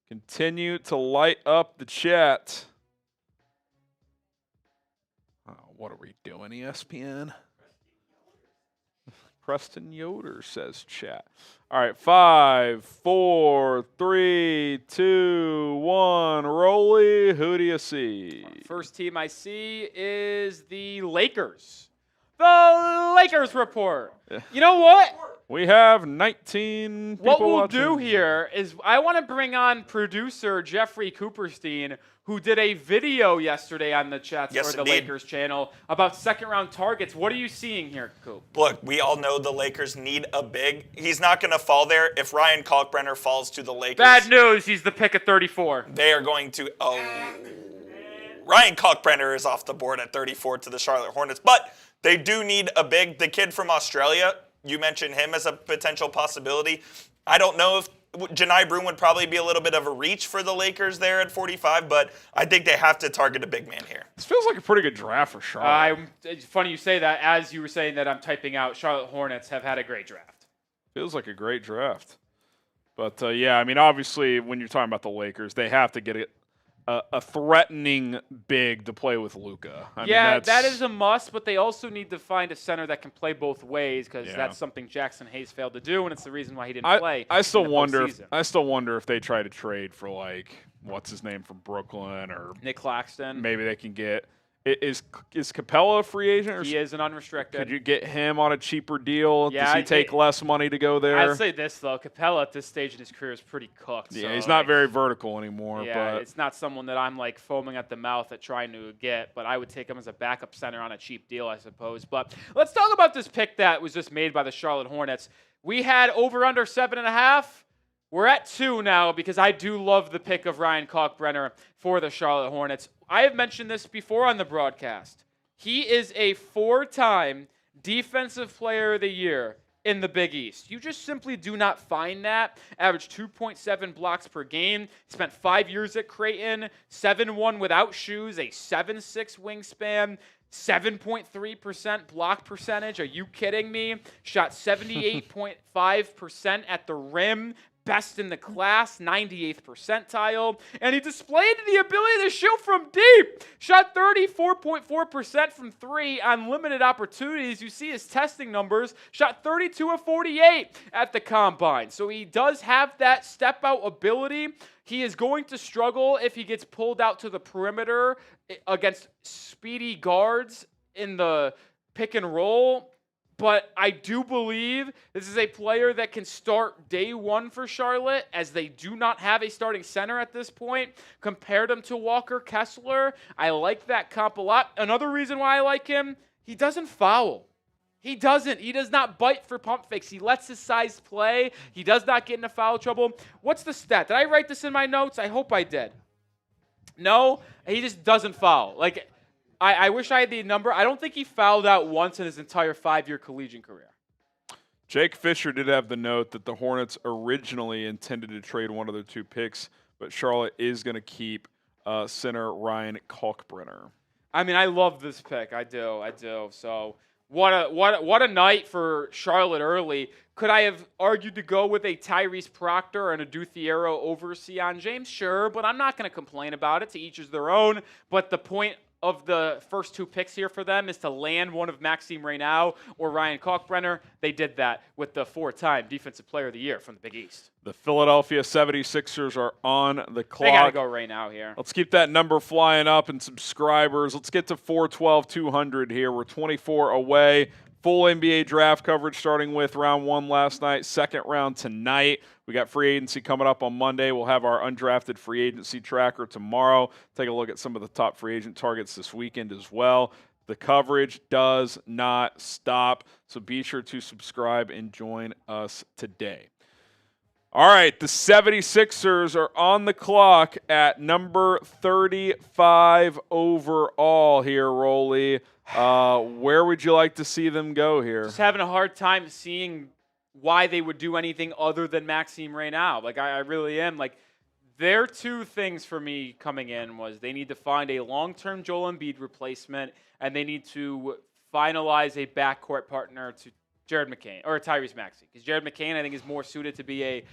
Continue to light up the chat. Oh, what are we doing, ESPN? Preston Yoder says chat. All right, 5, 4, 3, 2, 1. Rolly, who do you see? First team I see is the Lakers. The Lakers report. You know what? We have 19 people What we'll watching. do here is I want to bring on producer Jeffrey Cooperstein, who did a video yesterday on the Chats Yes, or the indeed. Lakers channel about second-round targets. What are you seeing here, Coop? Look, we all know the Lakers need a big. He's not going to fall there. If Ryan Kalkbrenner falls to the Lakers, Bad news, he's the pick at 34. they are going to. Oh, Ryan Kalkbrenner is off the board at 34 to the Charlotte Hornets, but they do need a big. The kid from Australia, you mentioned him as a potential possibility. I don't know if Johni Broome would probably be a little bit of a reach for the Lakers there at 45, but I think they have to target a big man here. This feels like a pretty good draft for Charlotte. It's funny you say that. As you were saying that, I'm typing out Charlotte Hornets have had a great draft. Feels like a great draft. But, yeah, I mean, obviously, when you're talking about the Lakers, they have to get a threatening big to play with Luka. Yeah, that is a must, but they also need to find a center that can play both ways because Yeah. that's something Jackson Hayes failed to do, and it's the reason why he didn't play. I still in the wonder. postseason. I still wonder if they try to trade for like what's his name from Brooklyn, or Nick Claxton. maybe they can get. Is Capella a free agent? Or He is an unrestricted. could you get him on a cheaper deal? Yeah, Does he take less money to go there? I'd say this, though. Capella at this stage in his career is pretty cooked. Yeah, so, he's not like, very vertical anymore. Yeah, but it's not someone that I'm like foaming at the mouth at trying to get, but I would take him as a backup center on a cheap deal, I suppose. But let's talk about this pick that was just made by the Charlotte Hornets. We had over under 7.5. We're at 2 now because I do love the pick of Ryan Kalkbrenner for the Charlotte Hornets. I have mentioned this before on the broadcast. He is a 4-time Defensive Player of the Year in the Big East. You just simply do not find that. Averaged 2.7 blocks per game. Spent 5 years at Creighton. 7'1" without shoes. A 7'6" wingspan. 7.3% block percentage. Are you kidding me? Shot 78.5% at the rim. Best in the class, 98th percentile. And he displayed the ability to shoot from deep. Shot 34.4% from 3 on limited opportunities. You see his testing numbers. Shot 32 of 48 at the combine. So he does have that step-out ability. He is going to struggle if he gets pulled out to the perimeter against speedy guards in the pick and roll. But I do believe this is a player that can start day one for Charlotte, as they do not have a starting center at this point. Compared him to Walker Kessler, I like that comp a lot. Another reason why I like him, he doesn't foul. He doesn't. He does not bite for pump fakes. He lets his size play. He does not get into foul trouble. What's the stat? Did I write this in my notes? I hope I did. No, he just doesn't foul. Like, I wish I had the number. I don't think he fouled out once in his entire 5-year collegiate career. Jake Fisher did have the note that the Hornets originally intended to trade one of their 2 picks, but Charlotte is going to keep center Ryan Kalkbrenner. I mean, I love this pick. I do. So what a night for Charlotte early. Could I have argued to go with a Tyrese Proctor and a Adou Thiero over Sion James? Sure, but I'm not going to complain about it. To each is their own. But the point of the first 2 picks here for them is to land one of Maxime Reynau or Ryan Kalkbrenner. They did that with the 4-time Defensive Player of the Year from the Big East. The Philadelphia 76ers are on the clock. They got to go Reynau here. Let's keep that number flying up in subscribers. Let's get to 412-200 here. We're 24 away. Full NBA draft coverage starting with round 1 last night, second round tonight. We got free agency coming up on Monday. We'll have our undrafted free agency tracker tomorrow. Take a look at some of the top free agent targets this weekend as well. The coverage does not stop, so be sure to subscribe and join us today. All right, the 76ers are on the clock at number 35 overall here, Rolly. Where would you like to see them go here? Just having a hard time seeing why they would do anything other than Maxime Reynau. Like, I really am. Like, their 2 things for me coming in was they need to find a long-term Joel Embiid replacement, and they need to finalize a backcourt partner to Jared McCain or Tyrese Maxey, because Jared McCain I think is more suited to be a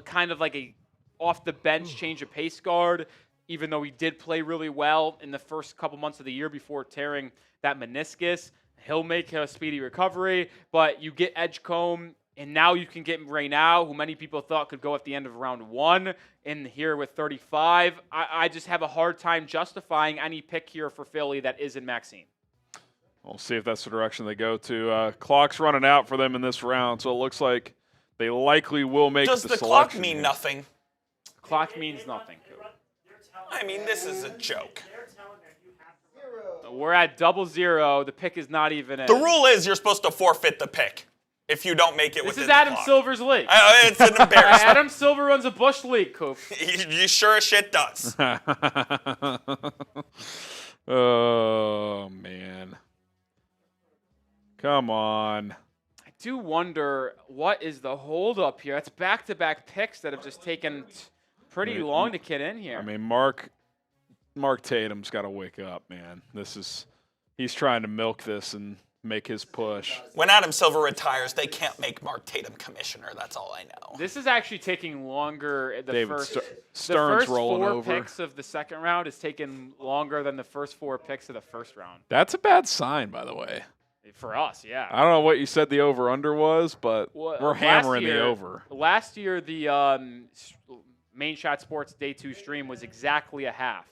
kind of like a off the bench change of pace guard, even though he did play really well in the first couple months of the year before tearing that meniscus. He'll make a speedy recovery, but you get Edgecombe, and now you can get Reynau, who many people thought could go at the end of round 1, in here with 35. I just have a hard time justifying any pick here for Philly that isn't Maxime. We'll see if that's the direction they go to. Clock's running out for them in this round, so it looks like they likely will make the selection. Does the clock mean nothing? Clock means nothing, Coop. I mean, this is a joke. We're at 0-0. The pick is not even in. The rule is you're supposed to forfeit the pick if you don't make it This within is the Adam clock. Silver's league. It's an embarrassment. Adam Silver runs a Bush league, Coop. You sure as shit does. Oh, man. Come on. I do wonder what is the holdup here. It's back-to-back picks that have just taken pretty long to get in here. I mean, Mark Tatum's got to wake up, man. He's trying to milk this and make his push. When Adam Silver retires, they can't make Mark Tatum commissioner. That's all I know. This is actually taking longer. The first Stern's rolling 4 over. picks of the second round is taking longer than the first 4 picks of the first round. That's a bad sign, by the way. For us, yeah. I don't know what you said the over-under was, but we're hammering the over. Last year, the Main Shot Sports Day 2 stream was exactly a half.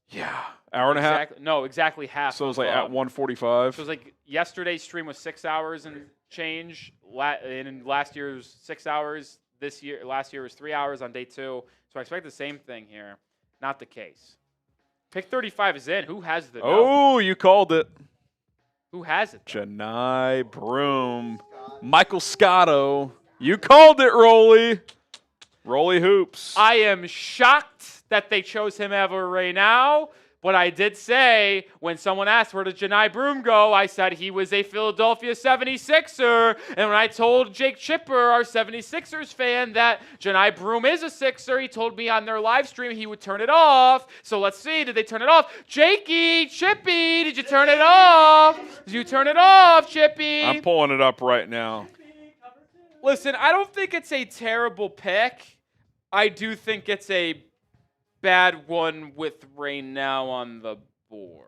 Yeah. Hour and a half? No, exactly half. So it was like at 1:45? So it was like yesterday's stream was 6 hours and change. And last year was 6 hours. Last year was 3 hours on day 2. So I expect the same thing here. Not the case. Pick 35 is in. Who has the Oh, you called it. Who has it? Johni Broome. Michael Scotto. You called it, Rolly. Rolly Hoops. I am shocked that they chose him over Reynau, but I did say when someone asked where did Johni Broome go, I said he was a Philadelphia 76er. And when I told Jake Chipper, our 76ers fan, that Johni Broome is a Sixer, he told me on their live stream he would turn it off. So let's see, did they turn it off? Chippy, did you turn it off? Did you turn it off, Chippy? I'm pulling it up right now. Listen, I don't think it's a terrible pick. I do think it's a bad one with Reynau on the board.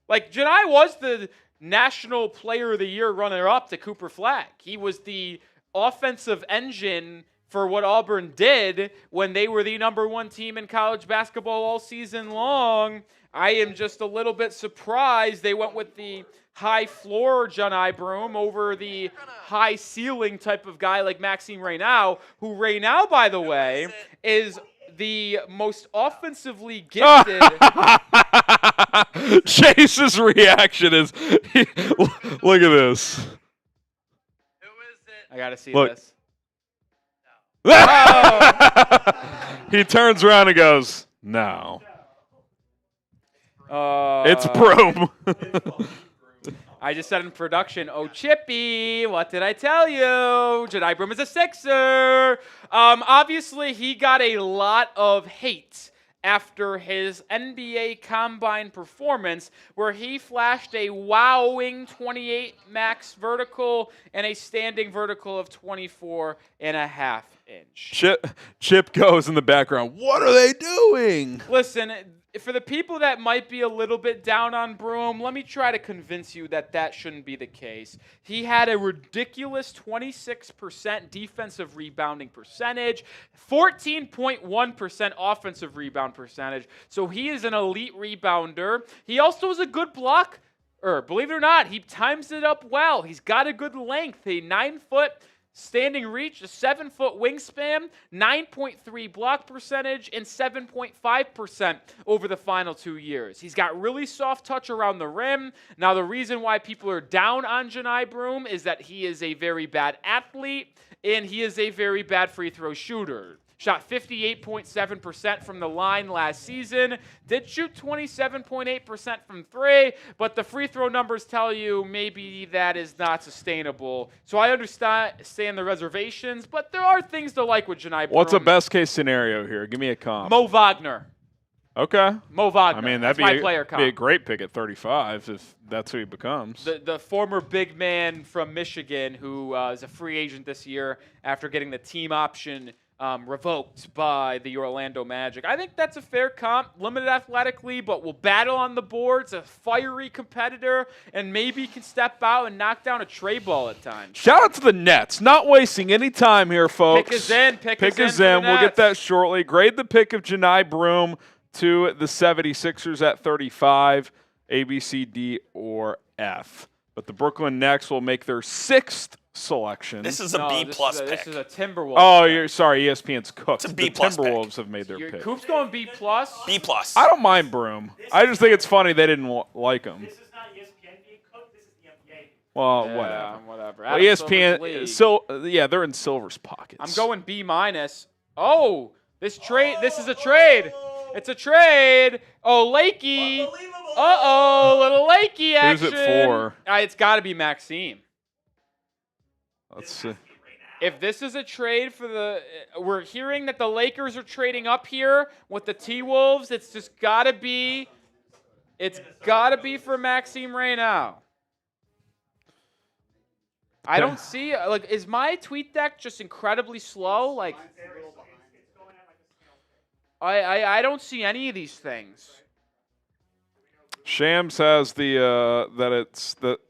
Like, Johni was the National Player of the Year runner-up to Cooper Flagg. He was the offensive engine for what Auburn did when they were the #1 team in college basketball all season long. I am just a little bit surprised they went with the high floor Johni Broome over the high ceiling type of guy like Maxime Reynal, who Reynal, by the way, is the most offensively gifted. Chase's reaction is, look at this. I gotta see Look. this. He turns around and goes, no. It's Uh, Broome. I just said in production, oh, Chippy, what did I tell you? Johni Broome is a Sixer. Obviously, he got a lot of hate after his NBA Combine performance, where he flashed a wowing 28 max vertical and a standing vertical of 24.5 inch. Chip goes in the background. What are they doing? Listen, for the people that might be a little bit down on Broome, let me try to convince you that that shouldn't be the case. He had a ridiculous 26% defensive rebounding percentage, 14.1% offensive rebound percentage. So he is an elite rebounder. He also is a good block. Believe it or not, he times it up well. He's got a good length, a 9-foot standing reach, a 7-foot wingspan, 9.3 block percentage, and 7.5% over the final 2 years. He's got really soft touch around the rim. Now, the reason why people are down on Johni Broome is that he is a very bad athlete, and he is a very bad free throw shooter. Shot 58.7% from the line last season. Did shoot 27.8% from three, but the free throw numbers tell you maybe that is not sustainable. So I understand the reservations, but there are things to like with Johni Broome. What's a best case scenario here? Give me a comp. Mo Wagner. Okay. Mo Wagner. I mean, that's that'd my player comp. be a great pick at 35 if that's who he becomes. The former big man from Michigan who is a free agent this year after getting the team option revoked by the Orlando Magic. I think that's a fair comp, limited athletically, but will battle on the boards, a fiery competitor, and maybe can step out and knock down a tray ball at times. Shout out to the Nets. Not wasting any time here, folks. Pick is in. Pick is is in. in. We'll get that shortly. Grade the pick of Johni Broome to the 76ers at 35, A, B, C, D, or F. But the Brooklyn Nets will make their 6th selection. This is a B-plus pick. This is a Timberwolves. Oh, you're sorry. ESPN's cooked. It's a The B-plus pick. Timberwolves have made their pick. Coop's going B+. B+. I don't mind Broome. I just think it's funny they didn't like him. This is not ESPN being cooked. This is the NBA. Well, Yeah, whatever. whatever. Well, Adam Silver's ESPN, league. yeah, they're in Silver's pockets. I'm going B-. Oh, this is a trade. It's a trade. Oh, Lakey. Uh-oh, little Lakey action. Who's it for? It's got to be Maxime. Let's see. If this is a trade for we're hearing that the Lakers are trading up here with the T-Wolves. It's just got to be. It's got to be for Maxime Reynal. I don't see, is my tweet deck just incredibly slow? I don't see any of these things. Shams has that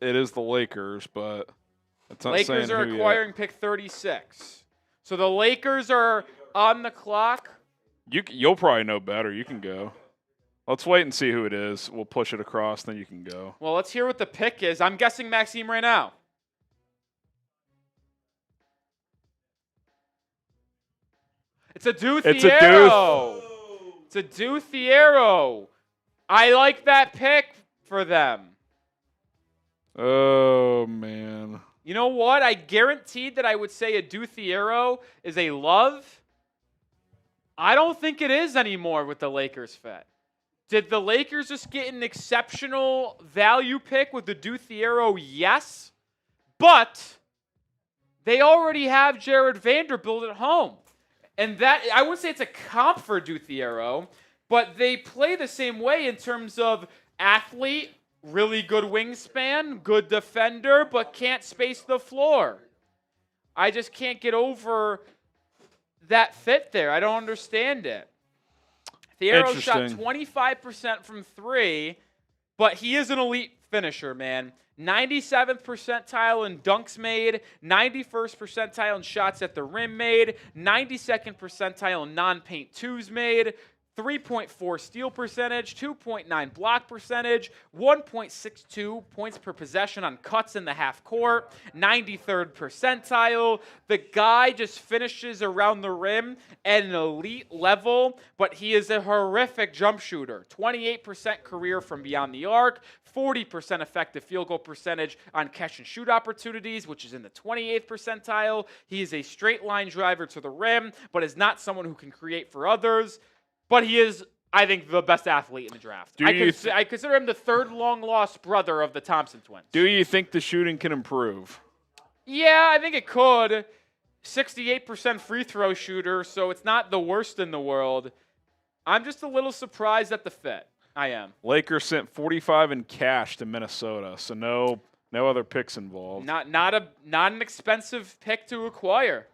it is the Lakers, but it's not Lakers saying are who acquiring yet. pick 36. So the Lakers are on the clock. You'll probably know better. You can go. Let's wait and see who it is. We'll push it across, then you can go. Well, let's hear what the pick is. I'm guessing Maxime Reynal. It's Adou Thiero. It's Adou Thiero. I like that pick for them. Oh, man. You know what? I guaranteed that I would say Adou Thiero is a love. I don't think it is anymore with the Lakers fit. Did the Lakers just get an exceptional value pick with Adou Thiero? Yes. But they already have Jared Vanderbilt at home. And that, I wouldn't say it's a comp for Adou Thiero, but they play the same way in terms of athlete, really good wingspan, good defender, but can't space the floor. I just can't get over that fit there. I don't understand it. Thiero shot 25% from three, but he is an elite finisher, man. 97th percentile in dunks made, 91st percentile in shots at the rim made, 92nd percentile in non-paint twos made, 3.4 steal percentage, 2.9 block percentage, 1.62 points per possession on cuts in the half court, 93rd percentile. The guy just finishes around the rim at an elite level, but he is a horrific jump shooter. 28% career from beyond the arc, 40% effective field goal percentage on catch and shoot opportunities, which is in the 28th percentile. He is a straight line driver to the rim, but is not someone who can create for others. But he is, I think, the best athlete in the draft. I consider him the third long-lost brother of the Thompson twins. Do you think the shooting can improve? Yeah, I think it could. 68% free throw shooter, so it's not the worst in the world. I'm just a little surprised at the fit. I am. Lakers sent 45 in cash to Minnesota, so no other picks involved. Not an expensive pick to acquire.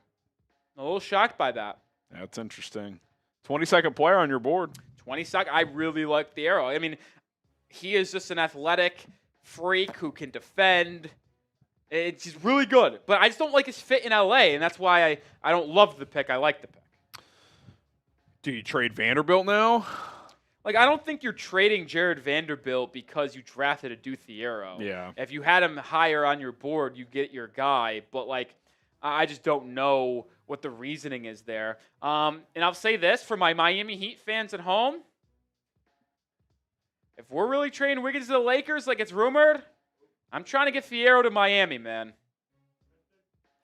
I'm a little shocked by that. That's interesting. 22nd player on your board. 22nd. I really like Thiero. I mean, he is just an athletic freak who can defend. He's really good. But I just don't like his fit in LA, and that's why I don't love the pick. I like the pick. Do you trade Vanderbilt now? Like, I don't think you're trading Jared Vanderbilt because you drafted Adou Thiero. Yeah. If you had him higher on your board, you get your guy. But, like, I just don't know what the reasoning is there. And I'll say this for my Miami Heat fans at home. If we're really trading Wiggins to the Lakers like it's rumored, I'm trying to get Thiero to Miami, man.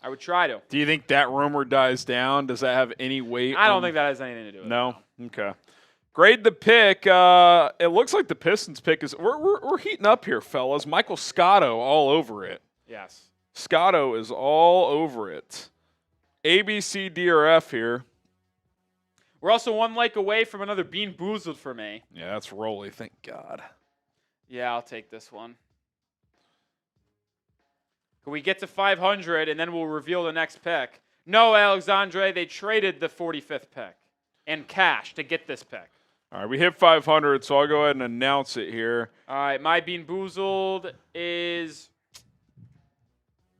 I would try to. Do you think that rumor dies down? Does that have any weight? I don't think that has anything to do with it. No? Okay. Grade the pick. It looks like the Pistons pick is – we're heating up here, fellas. Michael Scotto all over it. Yes. Scotto is all over it. A, B, C, D, or F here. We're also one like away from another Bean Boozled for me. Yeah, that's Rolly. Thank God. Yeah, I'll take this one. Can we get to 500 and then we'll reveal the next pick? No, Alexandre, they traded the 45th pick and cash to get this pick. All right, we hit 500, so I'll go ahead and announce it here. All right, my Bean Boozled is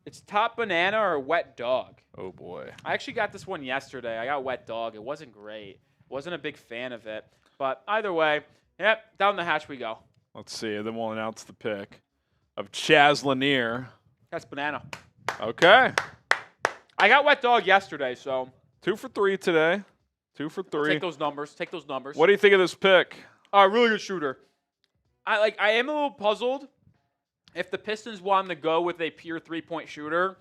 it's Top Banana or Wet Dog. Oh, boy. I actually got this one yesterday. I got Wet Dog. It wasn't great. Wasn't a big fan of it. But either way, yep, down the hatch we go. Let's see. Then we'll announce the pick of Chaz Lanier. That's Banana. Okay. I got Wet Dog yesterday, so 2 for 3 today. 2 for 3. take those numbers. Take those numbers. What do you think of this pick? Really good shooter. I am a little puzzled. If the Pistons wanted to go with a pure three-point shooter,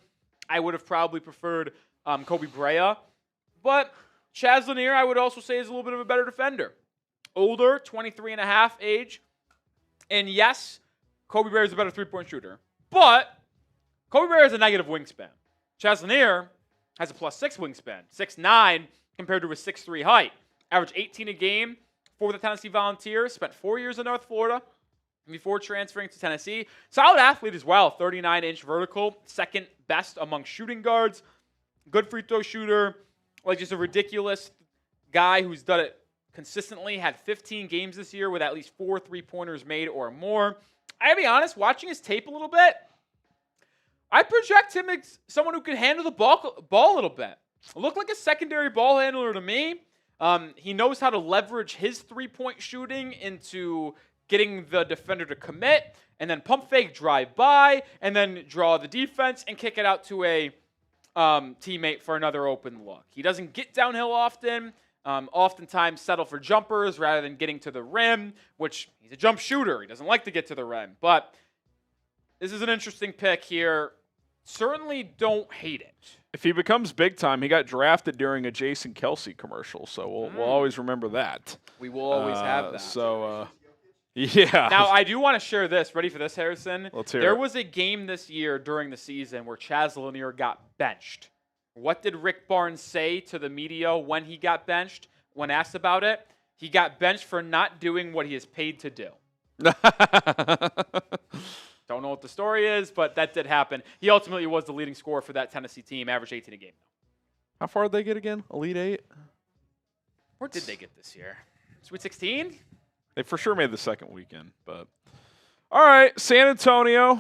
I would have probably preferred Kobe Brea. But Chaz Lanier, I would also say, is a little bit of a better defender. Older, 23 and a half age. And yes, Kobe Brea is a better three-point shooter. But Kobe Brea has a negative wingspan. Chaz Lanier has a +6 wingspan, 6'9", compared to a 6'3" height. Average 18 a game for the Tennessee Volunteers. Spent 4 years in North Florida before transferring to Tennessee. Solid athlete as well, 39-inch vertical, second best among shooting guards. Good free throw shooter, like just a ridiculous guy who's done it consistently. Had 15 games this year with at least 4 3-pointers made or more. I gotta be honest, watching his tape a little bit, I project him as someone who can handle the ball a little bit. Looked like a secondary ball handler to me. He knows how to leverage his three-point shooting into getting the defender to commit, and then pump fake, drive by, and then draw the defense and kick it out to a teammate for another open look. He doesn't get downhill often, oftentimes settle for jumpers rather than getting to the rim, which he's a jump shooter. He doesn't like to get to the rim. But this is an interesting pick here. Certainly don't hate it. If he becomes big time, he got drafted during a Jason Kelsey commercial, so we'll always remember that. We will always have that. So, yeah. Now, I do want to share this. Ready for this, Harrison? Let's hear There it. was a game this year during the season where Chaz Lanier got benched. What did Rick Barnes say to the media when he got benched? When asked about it, he got benched for not doing what he is paid to do. Don't know what the story is, but that did happen. He ultimately was the leading scorer for that Tennessee team, averaged 18 a game. How far did they get again? Elite 8? Where did they get this year? Sweet 16? They for sure made the second weekend, but all right, San Antonio,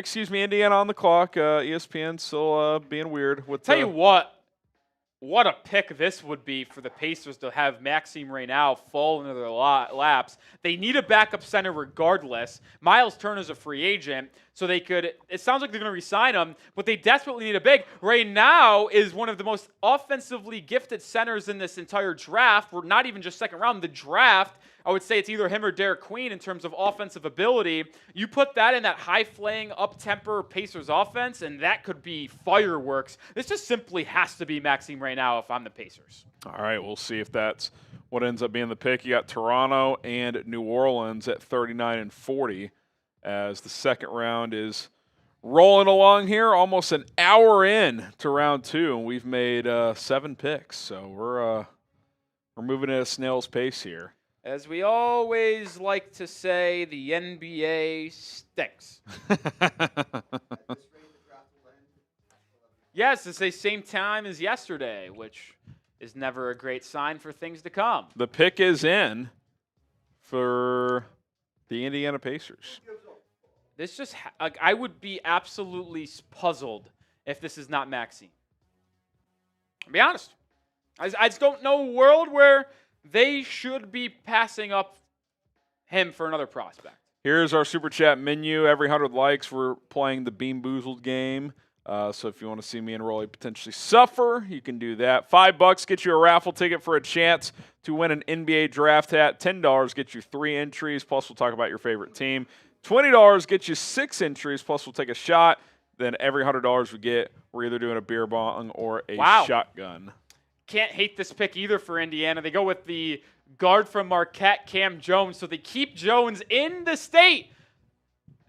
Indiana on the clock. ESPN still being weird with. Tell you what, what a pick this would be for the Pacers to have Maxime Reynal fall into their laps. They need a backup center regardless. Miles Turner's a free agent, so they could – it sounds like they're going to re-sign him, but they desperately need a big. Reynal is one of the most offensively gifted centers in this entire draft. We're not even just second round. The draft, I would say it's either him or Derek Queen in terms of offensive ability. You put that in that high-flying, up-temper Pacers offense, and that could be fireworks. This just simply has to be Maxime Reynal if I'm the Pacers. All right, we'll see if that's what ends up being the pick. You got Toronto and New Orleans at 39 and 40 as the second round is rolling along here, almost an hour in to round 2, and we've made 7 picks. So we're moving at a snail's pace here. As we always like to say, the NBA stinks. Yes, it's the same time as yesterday, which is never a great sign for things to come. The pick is in for the Indiana Pacers. This just, I would be absolutely puzzled if this is not Maxime. I'll be honest. I just don't know a world where they should be passing up him for another prospect. Here's our Super Chat menu. Every 100 likes, we're playing the Bean Boozled game. So if you want to see me and Rolly potentially suffer, you can do that. $5 gets you a raffle ticket for a chance to win an NBA draft hat. $10 gets you 3 entries, plus we'll talk about your favorite team. $20 gets you 6 entries, plus we'll take a shot. Then every $100 we get, we're either doing a beer bong or a shotgun. Can't hate this pick either for Indiana. They go with the guard from Marquette, Cam Jones, so they keep Jones in the state.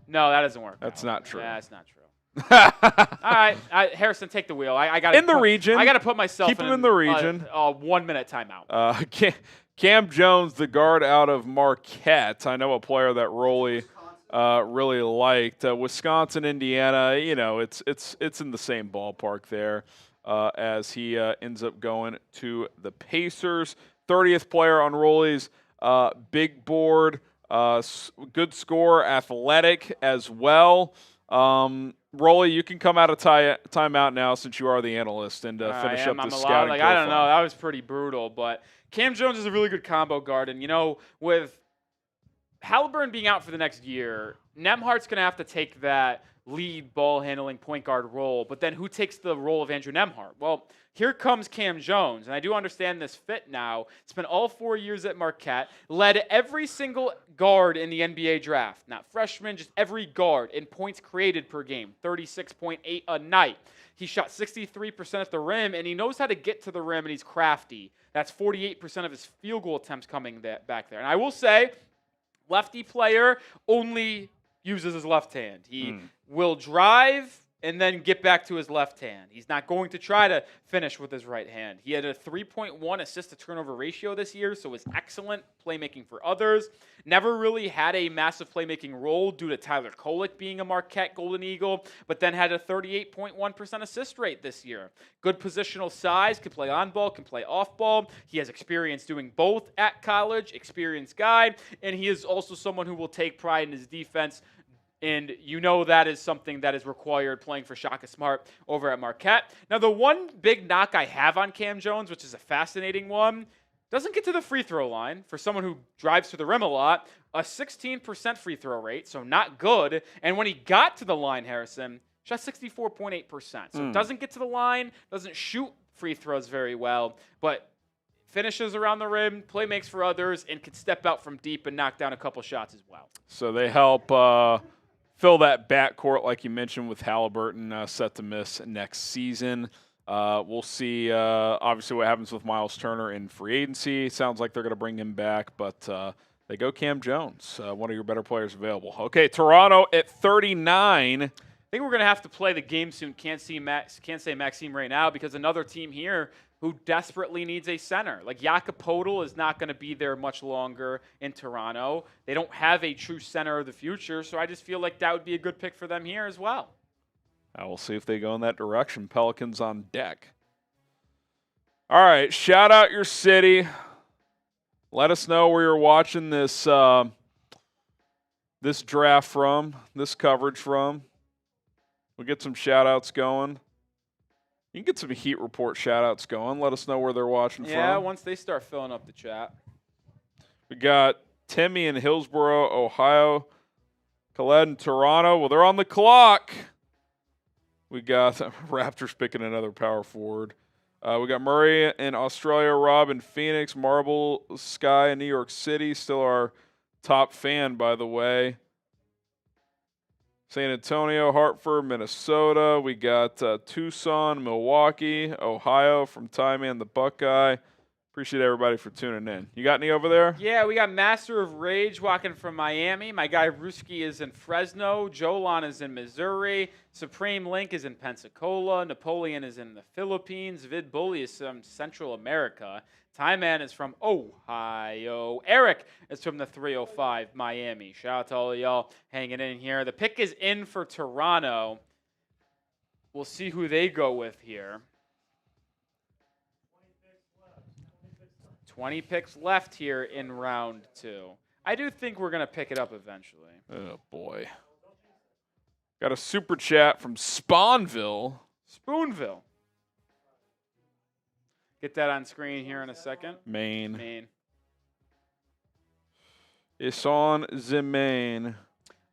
No, that doesn't work. That's not true. Yeah, that's not true. All right, Harrison, take the wheel. I got in the region. I got to put myself keep him in the region. 1 minute timeout. Cam Jones, the guard out of Marquette. I know a player that Rolly really liked. Wisconsin, Indiana. You know, it's in the same ballpark there. As he ends up going to the Pacers. 30th player on Rolly's big board. Good score, athletic as well. Rolly, you can come out of timeout now since you are the analyst and finish up the scouting profile. I don't know. That was pretty brutal. But Cam Jones is a really good combo guard. And, you know, with Halliburton being out for the next year, Nembhard's going to have to take that lead ball-handling point guard role, but then who takes the role of Andrew Nembhard? Well, here comes Cam Jones, and I do understand this fit now. Spent all 4 years at Marquette, led every single guard in the NBA draft, not freshman, just every guard in points created per game, 36.8 a night. He shot 63% at the rim, and he knows how to get to the rim, and he's crafty. That's 48% of his field goal attempts coming back there. And I will say, lefty player only uses his left hand. He will drive and then get back to his left hand. He's not going to try to finish with his right hand. He had a 3.1 assist-to-turnover ratio this year, so was excellent playmaking for others. Never really had a massive playmaking role due to Tyler Kolek being a Marquette Golden Eagle, but then had a 38.1% assist rate this year. Good positional size, can play on ball, can play off ball. He has experience doing both at college, experienced guy, and he is also someone who will take pride in his defense. And you know that is something that is required playing for Shaka Smart over at Marquette. Now, the one big knock I have on Cam Jones, which is a fascinating one, doesn't get to the free throw line for someone who drives to the rim a lot. A 16% free throw rate, so not good. And when he got to the line, Harrison, shot 64.8%. So doesn't get to the line, doesn't shoot free throws very well, but finishes around the rim, play makes for others, and can step out from deep and knock down a couple shots as well. So they help fill that backcourt, like you mentioned, with Halliburton set to miss next season. We'll see, obviously, what happens with Miles Turner in free agency. Sounds like they're going to bring him back, but they go Cam Jones, one of your better players available. Okay, Toronto at 39. I think we're going to have to play the game soon. Can't say Maxime right now because another team here who desperately needs a center. Like Jakob Poeltl is not going to be there much longer in Toronto. They don't have a true center of the future, so I just feel like that would be a good pick for them here as well. We'll see if they go in that direction. Pelicans on deck. All right, shout out your city. Let us know where you're watching this this draft from, this coverage from. We'll get some shout outs going. You can get some Heat Report shout-outs going. Let us know where they're watching from. Yeah, once they start filling up the chat. We got Timmy in Hillsboro, Ohio. Khaled in Toronto. Well, they're on the clock. We got Raptors picking another power forward. We got Murray in Australia, Rob in Phoenix, Marble Sky in New York City. Still our top fan, by the way. San Antonio, Hartford, Minnesota. We got Tucson, Milwaukee, Ohio from Ty Man the Buckeye. Appreciate everybody for tuning in. You got any over there? Yeah, we got Master of Rage walking from Miami. My guy Ruski is in Fresno. Jolan is in Missouri. Supreme Link is in Pensacola. Napoleon is in the Philippines. Vid Bully is from Central America. Ty Man is from Ohio. Eric is from the 305 Miami. Shout out to all of y'all hanging in here. The pick is in for Toronto. We'll see who they go with here. 20 picks left here in round 2. I do think we're going to pick it up eventually. Oh, boy. Got a super chat from Spawnville. Spoonville. Get that on screen here in a second. Maine. Maine. It's on the Maine.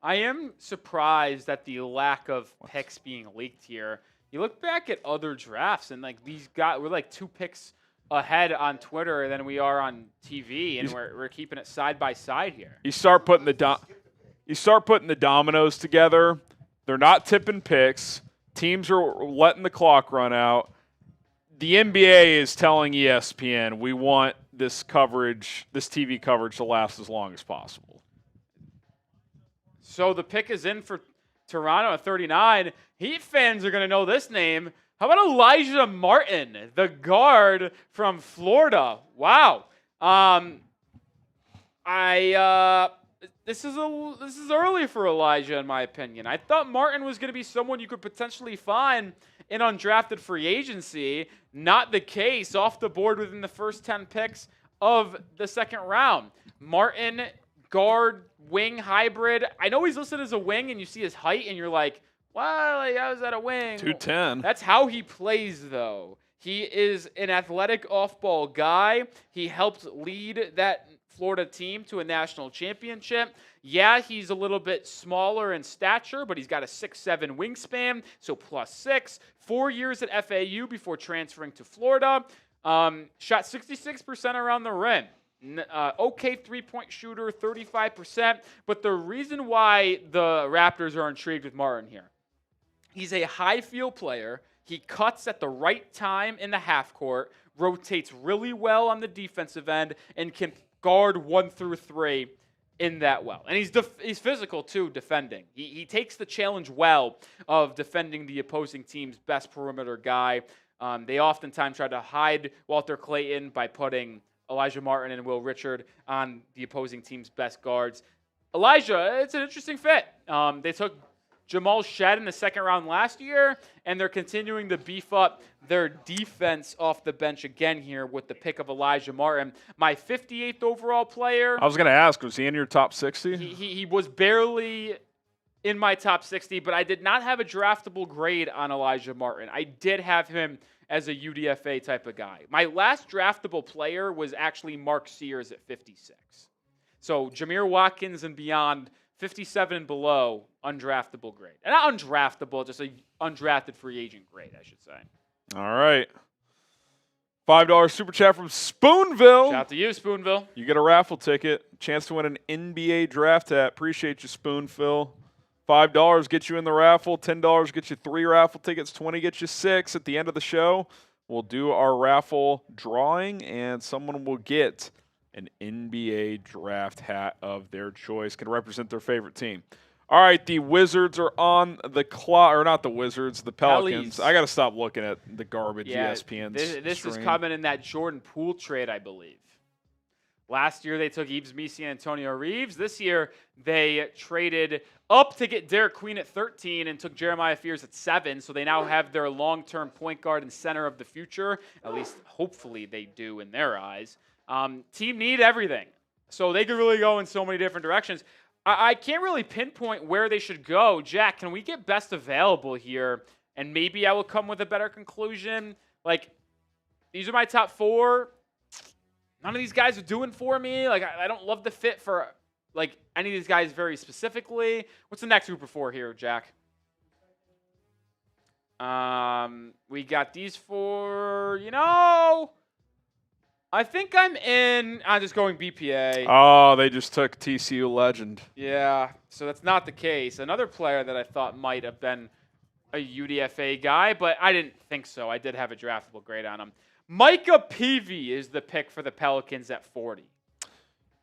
I am surprised at the lack of picks being leaked here. You look back at other drafts and like we're like 2 picks ahead on Twitter than we are on TV, and we're keeping it side by side here. You start putting the dominoes together. They're not tipping picks. Teams are letting the clock run out. The NBA is telling ESPN we want this coverage, this TV coverage, to last as long as possible. So the pick is in for Toronto at 39. Heat fans are going to know this name. How about Elijah Martin, the guard from Florida? Wow. This is early for Elijah, in my opinion. I thought Martin was going to be someone you could potentially find in undrafted free agency. Not the case. Off the board within the first 10 picks of the second round. Martin, guard, wing hybrid. I know he's listed as a wing, and you see his height, and you're like, well, how is that a wing? 210. That's how he plays, though. He is an athletic off-ball guy. He helped lead that Florida team to a national championship. Yeah, he's a little bit smaller in stature, but he's got a 6'7" wingspan, so +6. 4 years at FAU before transferring to Florida. Shot 66% around the rim. Okay three-point shooter, 35%. But the reason why the Raptors are intrigued with Martin here, he's a high field player. He cuts at the right time in the half court, rotates really well on the defensive end, and can guard 1 through 3 in that well. And he's physical, too, defending. He takes the challenge well of defending the opposing team's best perimeter guy. They oftentimes try to hide Walter Clayton by putting Elijah Martin and Will Richard on the opposing team's best guards. Elijah, it's an interesting fit. They took Jamal Shed in the second round last year, and they're continuing to beef up their defense off the bench again here with the pick of Elijah Martin. My 58th overall player. I was going to ask, was he in your top 60? He was barely in my top 60, but I did not have a draftable grade on Elijah Martin. I did have him as a UDFA type of guy. My last draftable player was actually Mark Sears at 56. So Jameer Watkins and beyond, 57 and below, undraftable grade. And not undraftable, just a undrafted free agent grade, I should say. All right. $5 super chat from Spoonville. Shout out to you, Spoonville. You get a raffle ticket, chance to win an NBA draft hat. Appreciate you, Spoonville. $5 gets you in the raffle. $10 gets you 3 raffle tickets. 20 gets you 6. At the end of the show, we'll do our raffle drawing, and someone will get an NBA draft hat of their choice. Can represent their favorite team. All right, the Wizards are on the clock. Or not the Wizards, the Pelicans. I got to stop looking at the garbage ESPN This is coming in that Jordan Poole trade, I believe. Last year, they took Yves Missi and Antonio Reeves. This year, they traded up to get Derek Queen at 13 and took Jeremiah Fears at 7. So they now have their long-term point guard and center of the future. At least, hopefully, they do in their eyes. Team need everything. So they could really go in so many different directions. I can't really pinpoint where they should go. Jack, can we get best available here and maybe I will come with a better conclusion. Like, these are my top 4. None of these guys are doing for me. Like, I don't love the fit for, like, any of these guys very specifically. What's the next group of 4 here, Jack? We got these 4. I think I'm just going BPA. Oh, they just took TCU legend. Yeah, so that's not the case. Another player that I thought might have been a UDFA guy, but I didn't think so. I did have a draftable grade on him. Micah Peavy is the pick for the Pelicans at 40.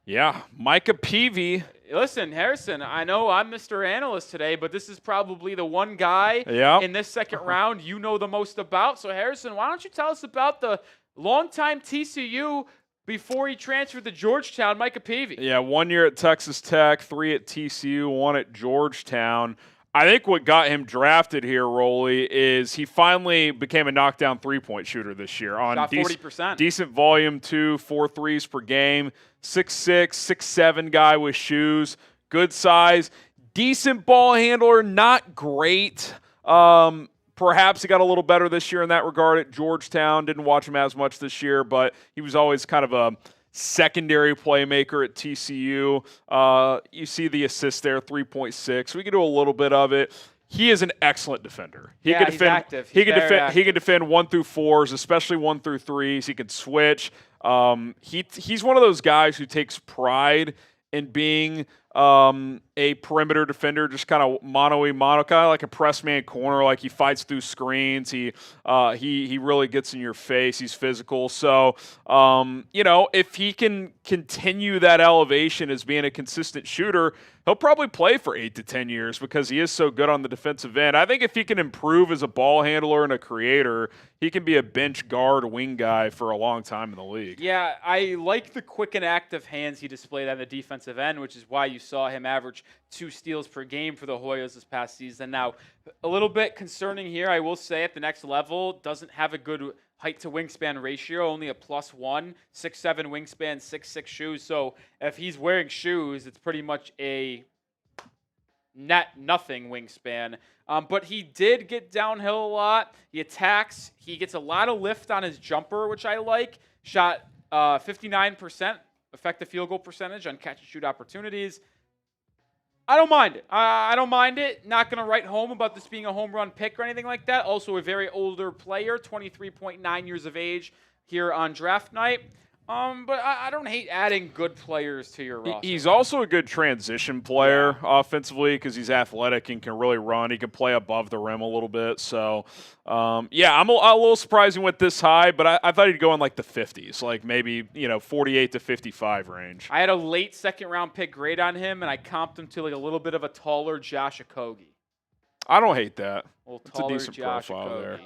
Yeah, Micah Peavy. Listen, Harrison, I know I'm Mr. Analyst today, but this is probably the one guy in this second round you know the most about. So, Harrison, why don't you tell us about the longtime TCU before he transferred to Georgetown, Micah Peavy? Yeah, 1 year at Texas Tech, 3 at TCU, 1 at Georgetown. I think what got him drafted here, Rolly, is he finally became a knockdown three-point shooter this year. On Shot 40%. Decent volume, 4 threes per game. 6'6", 6'7" guy with shoes. Good size. Decent ball handler, not great. Perhaps he got a little better this year in that regard at Georgetown. Didn't watch him as much this year, but he was always kind of a secondary playmaker at TCU. You see the assist there, 3.6. We can do a little bit of it. He is an excellent defender. He can defend, he's active. He can defend 1 through 4s, especially 1 through 3s. He can switch. He's one of those guys who takes pride in being a perimeter defender, just kind of mono, kind of like a press man corner. Like, he fights through screens. He really gets in your face. He's physical. So, if he can continue that elevation as being a consistent shooter, he'll probably play for 8 to 10 years because he is so good on the defensive end. I think if he can improve as a ball handler and a creator, he can be a bench guard wing guy for a long time in the league. Yeah, I like the quick and active hands he displayed on the defensive end, which is why you saw him average 2 steals per game for the Hoyas this past season. Now, a little bit concerning here, I will say, at the next level, doesn't have a good height to wingspan ratio, only a +1, 6'7" wingspan, 6'6" shoes. So if he's wearing shoes, it's pretty much a nothing wingspan. But he did get downhill a lot. He attacks. He gets a lot of lift on his jumper, which I like. Shot 59% effective field goal percentage on catch and shoot opportunities. I don't mind it. I don't mind it. Not going to write home about this being a home run pick or anything like that. Also a very older player, 23.9 years of age here on draft night. But I don't hate adding good players to your roster. He's also a good transition player offensively because he's athletic and can really run. He can play above the rim a little bit. So, I'm a little surprised he went this high, but I thought he'd go in like the 50s, like maybe 48 to 55 range. I had a late second-round pick grade on him, and I comped him to like a little bit of a taller Josh Okogie. I don't hate that. It's a decent profile there.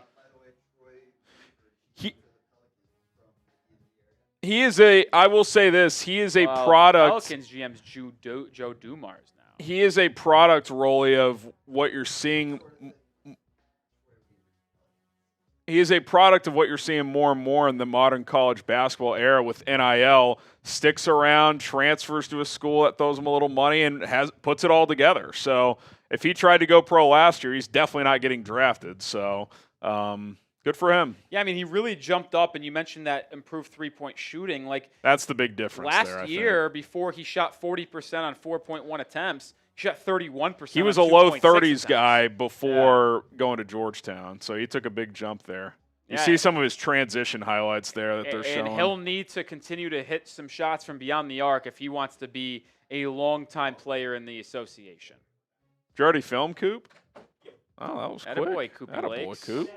He is I will say this, he is a product. Pelicans GM's Joe Dumars now. He is a product, Rolly, of what you're seeing. He is a product of what you're seeing more and more in the modern college basketball era with NIL. Sticks around, transfers to a school that throws him a little money, and puts it all together. So if he tried to go pro last year, he's definitely not getting drafted. So good for him. Yeah, I mean, he really jumped up, and you mentioned that improved three-point shooting. Like, that's the big difference last year, before he shot 40% on 4.1 attempts, he shot 31%. He was a low 30s guy before going to Georgetown, so he took a big jump there. You see some of his transition highlights there that they're showing. And he'll need to continue to hit some shots from beyond the arc if he wants to be a long-time player in the association. Did you already film Coop? Oh, that was quick. Attaboy, Coopy Lakes. Coop.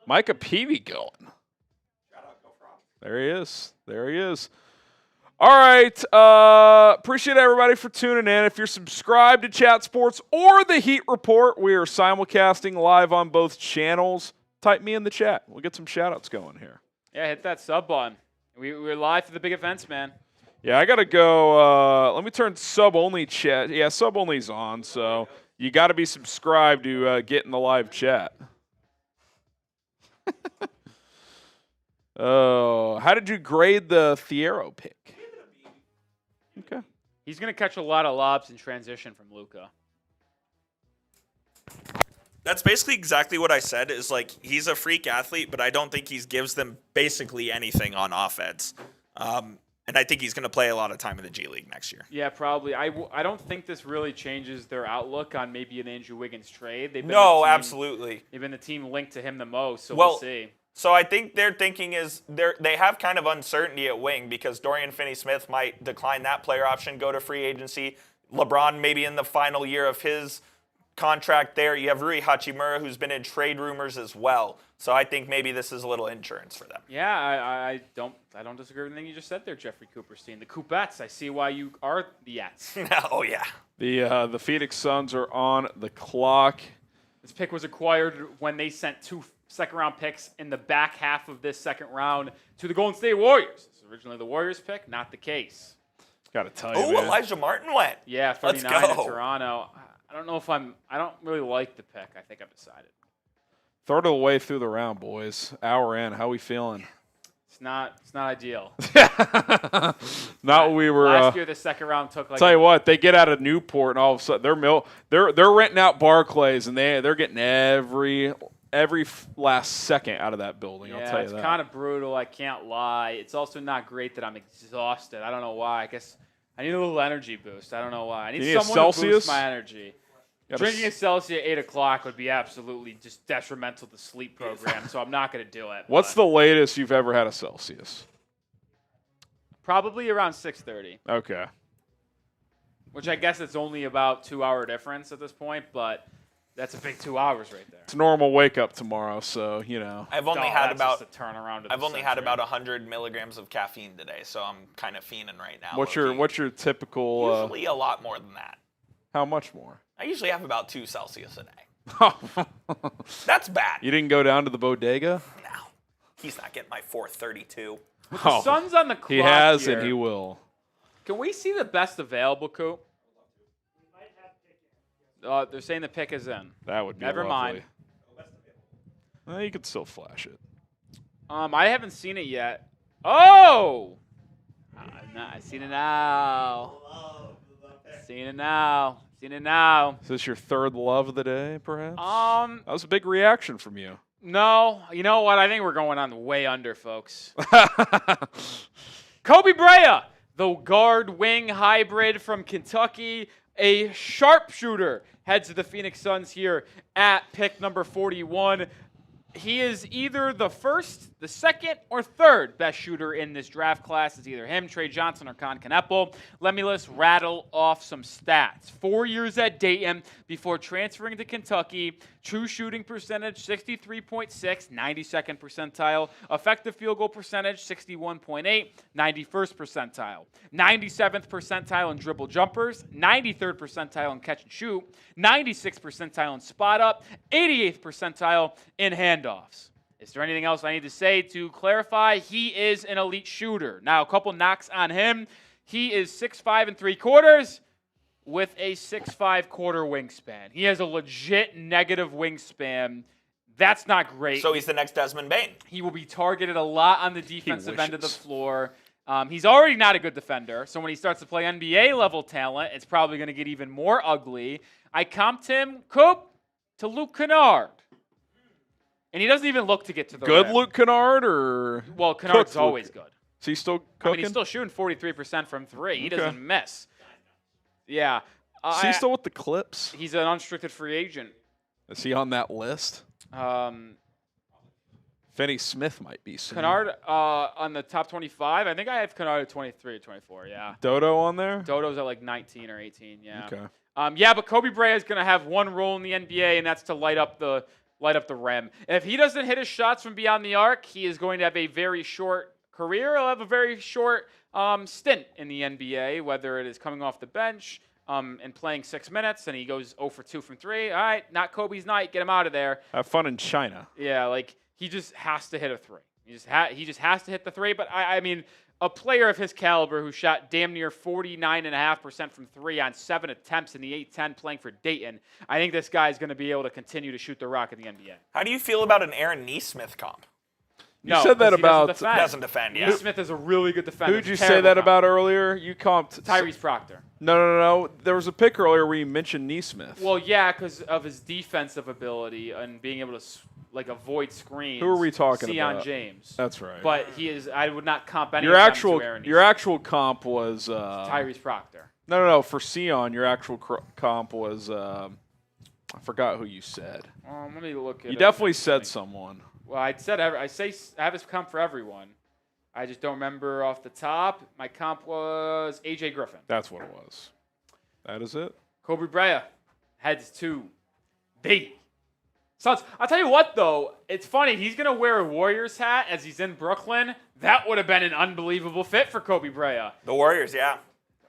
Micah Peavy going. There he is. There he is. All right. Appreciate everybody for tuning in. If you're subscribed to Chat Sports or the Heat Report, we are simulcasting live on both channels. Type me in the chat. We'll get some shout-outs going here. Yeah, hit that sub button. We're live for the big events, man. Yeah, I got to go. Let me turn sub-only chat. Yeah, sub-only's on, so you got to be subscribed to get in the live chat. Oh, how did you grade the Thiero pick? Okay. He's going to catch a lot of lobs in transition from Luka. That's basically exactly what I said. Is like he's a freak athlete, but I don't think he gives them basically anything on offense. And I think he's going to play a lot of time in the G League next year. Yeah, probably. I don't think this really changes their outlook on maybe an Andrew Wiggins trade. Absolutely. They've been the team linked to him the most, so Well, we'll see. So I think their thinking is they have kind of uncertainty at wing because Dorian Finney-Smith might decline that player option, go to free agency. LeBron maybe in the final year of his contract there. You have Rui Hachimura, who's been in trade rumors as well. So I think maybe this is a little insurance for them. Yeah, I don't disagree with anything you just said there, Jeffrey Cooperstein. The Coupettes, I see why you are the Ets. Oh, yeah. The Phoenix Suns are on the clock. This pick was acquired when they sent 2 second-round picks in the back half of this second round to the Golden State Warriors. This was originally the Warriors pick, not the case. Got to tell you, Oh, man. Elijah Martin went. Yeah, 39 at Toronto. I don't know if I don't really like the pick. I think I've decided. Third of the way through the round, boys. Hour in. How we feeling? It's not ideal. Not what we were. Last year, the second round took like. Tell you what, they get out of Newport, and all of a sudden they're renting out Barclays, and they're getting every last second out of that building. I'll tell you that. It's kind of brutal. I can't lie. It's also not great that I'm exhausted. I don't know why. I guess I need a little energy boost. I don't know why. I need someone to boost my energy. Drinking a Celsius at 8 o'clock would be absolutely just detrimental to the sleep program, so I'm not going to do it. What's the latest you've ever had a Celsius? Probably around 6:30. Okay. Which I guess it's only about 2-hour difference at this point, but that's a big 2 hours right there. It's a normal wake up tomorrow, so you know. I've only had about just a turnaround. I've only had about 100 milligrams of caffeine today, so I'm kind of fiending right now. What's your typical? Usually a lot more than that. How much more? I usually have about 2 Celsius a day. That's bad. You didn't go down to the bodega? No, he's not getting my 432. The Sun's on the clock. He has here. and he will. Can we see the best available, Coop? They're saying the pick is in. That would be Never lovely. mind. Well, you could still flash it. I haven't seen it yet. Oh! I've seen it now. Seen it now. Seen it now. Is this your third love of the day, perhaps? That was a big reaction from you. No. You know what? I think we're going on way under, folks. Kobe Bryant, the guard-wing hybrid from Kentucky, a sharpshooter, heads to the Phoenix Suns here at pick number 41. He is either the first, the second, or third best shooter in this draft class. It's either him, Trey Johnson, or Con Kneppel. Let me rattle off some stats. 4 years at Dayton before transferring to Kentucky. True shooting percentage, 63.6, 92nd percentile. Effective field goal percentage, 61.8, 91st percentile. 97th percentile in dribble jumpers, 93rd percentile in catch and shoot, 96th percentile in spot up, 88th percentile in handoffs. Is there anything else I need to say to clarify? He is an elite shooter. Now, a couple knocks on him. He is 6'5 3/4 with a 6'5" quarter wingspan. He has a legit negative wingspan. That's not great. So he's the next Desmond Bane. He will be targeted a lot on the defensive end of the floor. He's already not a good defender, so when he starts to play NBA-level talent, it's probably going to get even more ugly. I comped him, Coop, to Luke Kennard. And he doesn't even look to get to the Good rim. Luke Kennard or Well, Kennard's always good. Is he still cooking? I mean, he's still shooting 43% from three. He doesn't miss. Yeah. Is he still with the Clips? He's an unrestricted free agent. Is he on that list? Finney Smith might be soon. Kennard on the top 25. I think I have Kennard at 23 or 24, yeah. Dodo on there? Dodo's at like 19 or 18, yeah. Okay. Yeah, but Kobe Bryant is going to have one role in the NBA, and that's to light up the rim. If he doesn't hit his shots from beyond the arc, he is going to have a very short career. He'll have a very short stint in the NBA, whether it is coming off the bench and playing 6 minutes, and he goes 0 for 2 from 3. All right, not Kobe's night. Get him out of there. Have fun in China. Yeah, like he just has to hit a 3. He just has to hit the 3. But I mean, a player of his caliber who shot damn near 49.5% from 3 on 7 attempts in the 8-10 playing for Dayton, I think this guy is going to be able to continue to shoot the rock in the NBA. How do you feel about an Aaron Nesmith comp? You said that about. He doesn't defend, yeah. Neesmith is a really good defender. Who'd you say that about earlier? You comped Tyrese Proctor. No. There was a pick earlier where you mentioned Neesmith. Well, yeah, because of his defensive ability and being able to avoid screens. Who are we talking about? about? James. That's right. But he is. I would not comp any your of them actual to Aaron your Neesmith. actual comp was Tyrese Proctor. No. For Sion, your actual comp was I forgot who you said. Let me look at. You definitely said someone. Well, I have his comp for everyone. I just don't remember off the top. My comp was AJ Griffin. That's what it was. That is it. Kobe Bryant heads to the Suns. I'll tell you what, though. It's funny. He's going to wear a Warriors hat as he's in Brooklyn. That would have been an unbelievable fit for Kobe Bryant. The Warriors, yeah.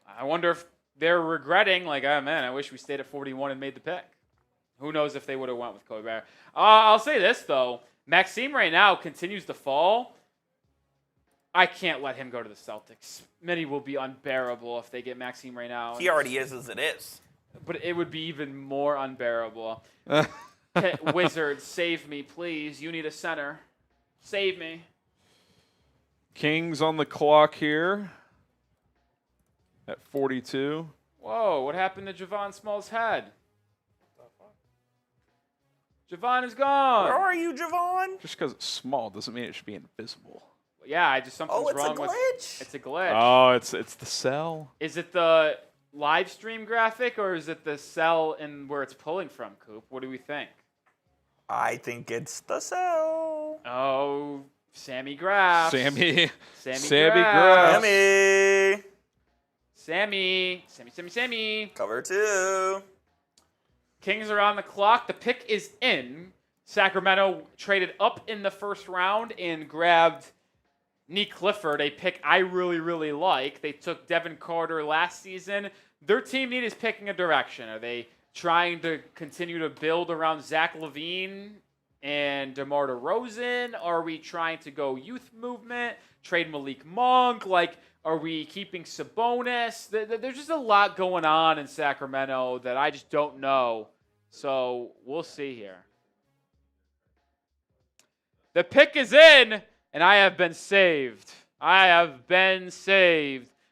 I wonder if they're regretting, like, oh, man, I wish we stayed at 41 and made the pick. Who knows if they would have went with Kobe Bryant. I'll say this, though. Maxime right now continues to fall. I can't let him go to the Celtics. Many will be unbearable if they get Maxime right now. He already is as it is. But it would be even more unbearable. Wizards, save me, please. You need a center. Save me. Kings on the clock here at 42. Whoa, what happened to Javon Small's head? Javon is gone. Where are you, Javon? Just because it's small doesn't mean it should be invisible. Yeah, something's it's wrong a with glitch. It's a glitch. Oh, it's the cell. Is it the live stream graphic or is it the cell in where it's pulling from, Coop? What do we think? I think it's the cell. Oh, Sammy Graff. Sammy Graff. Sammy. Cover 2. Kings are on the clock. The pick is in. Sacramento traded up in the first round and grabbed Nick Clifford, a pick I really, really like. They took Devin Carter last season. Their team need is picking a direction. Are they trying to continue to build around Zach LaVine and DeMar DeRozan? Are we trying to go youth movement, trade Malik Monk? Are we keeping Sabonis? There's just a lot going on in Sacramento that I just don't know. So we'll see here. The pick is in, and I have been saved.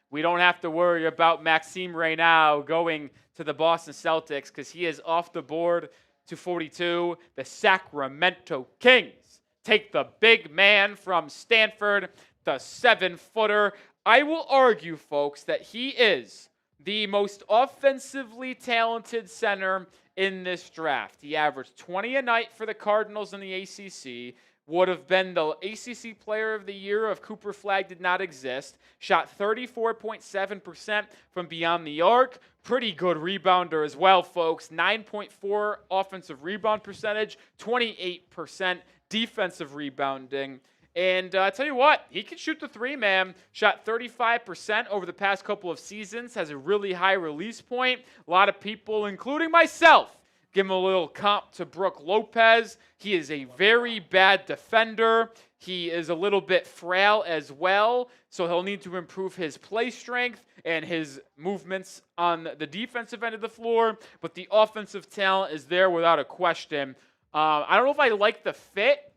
We don't have to worry about Maxime right now going to the Boston Celtics because he is off the board to 42. The Sacramento Kings take the big man from Stanford, the 7-footer. I will argue, folks, that he is the most offensively talented center in this draft. He averaged 20 a night for the Cardinals in the ACC, would have been the ACC Player of the Year if Cooper Flagg did not exist, shot 34.7% from beyond the arc. Pretty good rebounder as well, folks. 9.4 offensive rebound percentage, 28% defensive rebounding. And I tell you what, he can shoot the three, man. Shot 35% over the past couple of seasons, has a really high release point. A lot of people, including myself, give him a little comp to Brook Lopez. He is a very bad defender. He is a little bit frail as well, so he'll need to improve his play strength and his movements on the defensive end of the floor. But the offensive talent is there without a question. I don't know if I like the fit,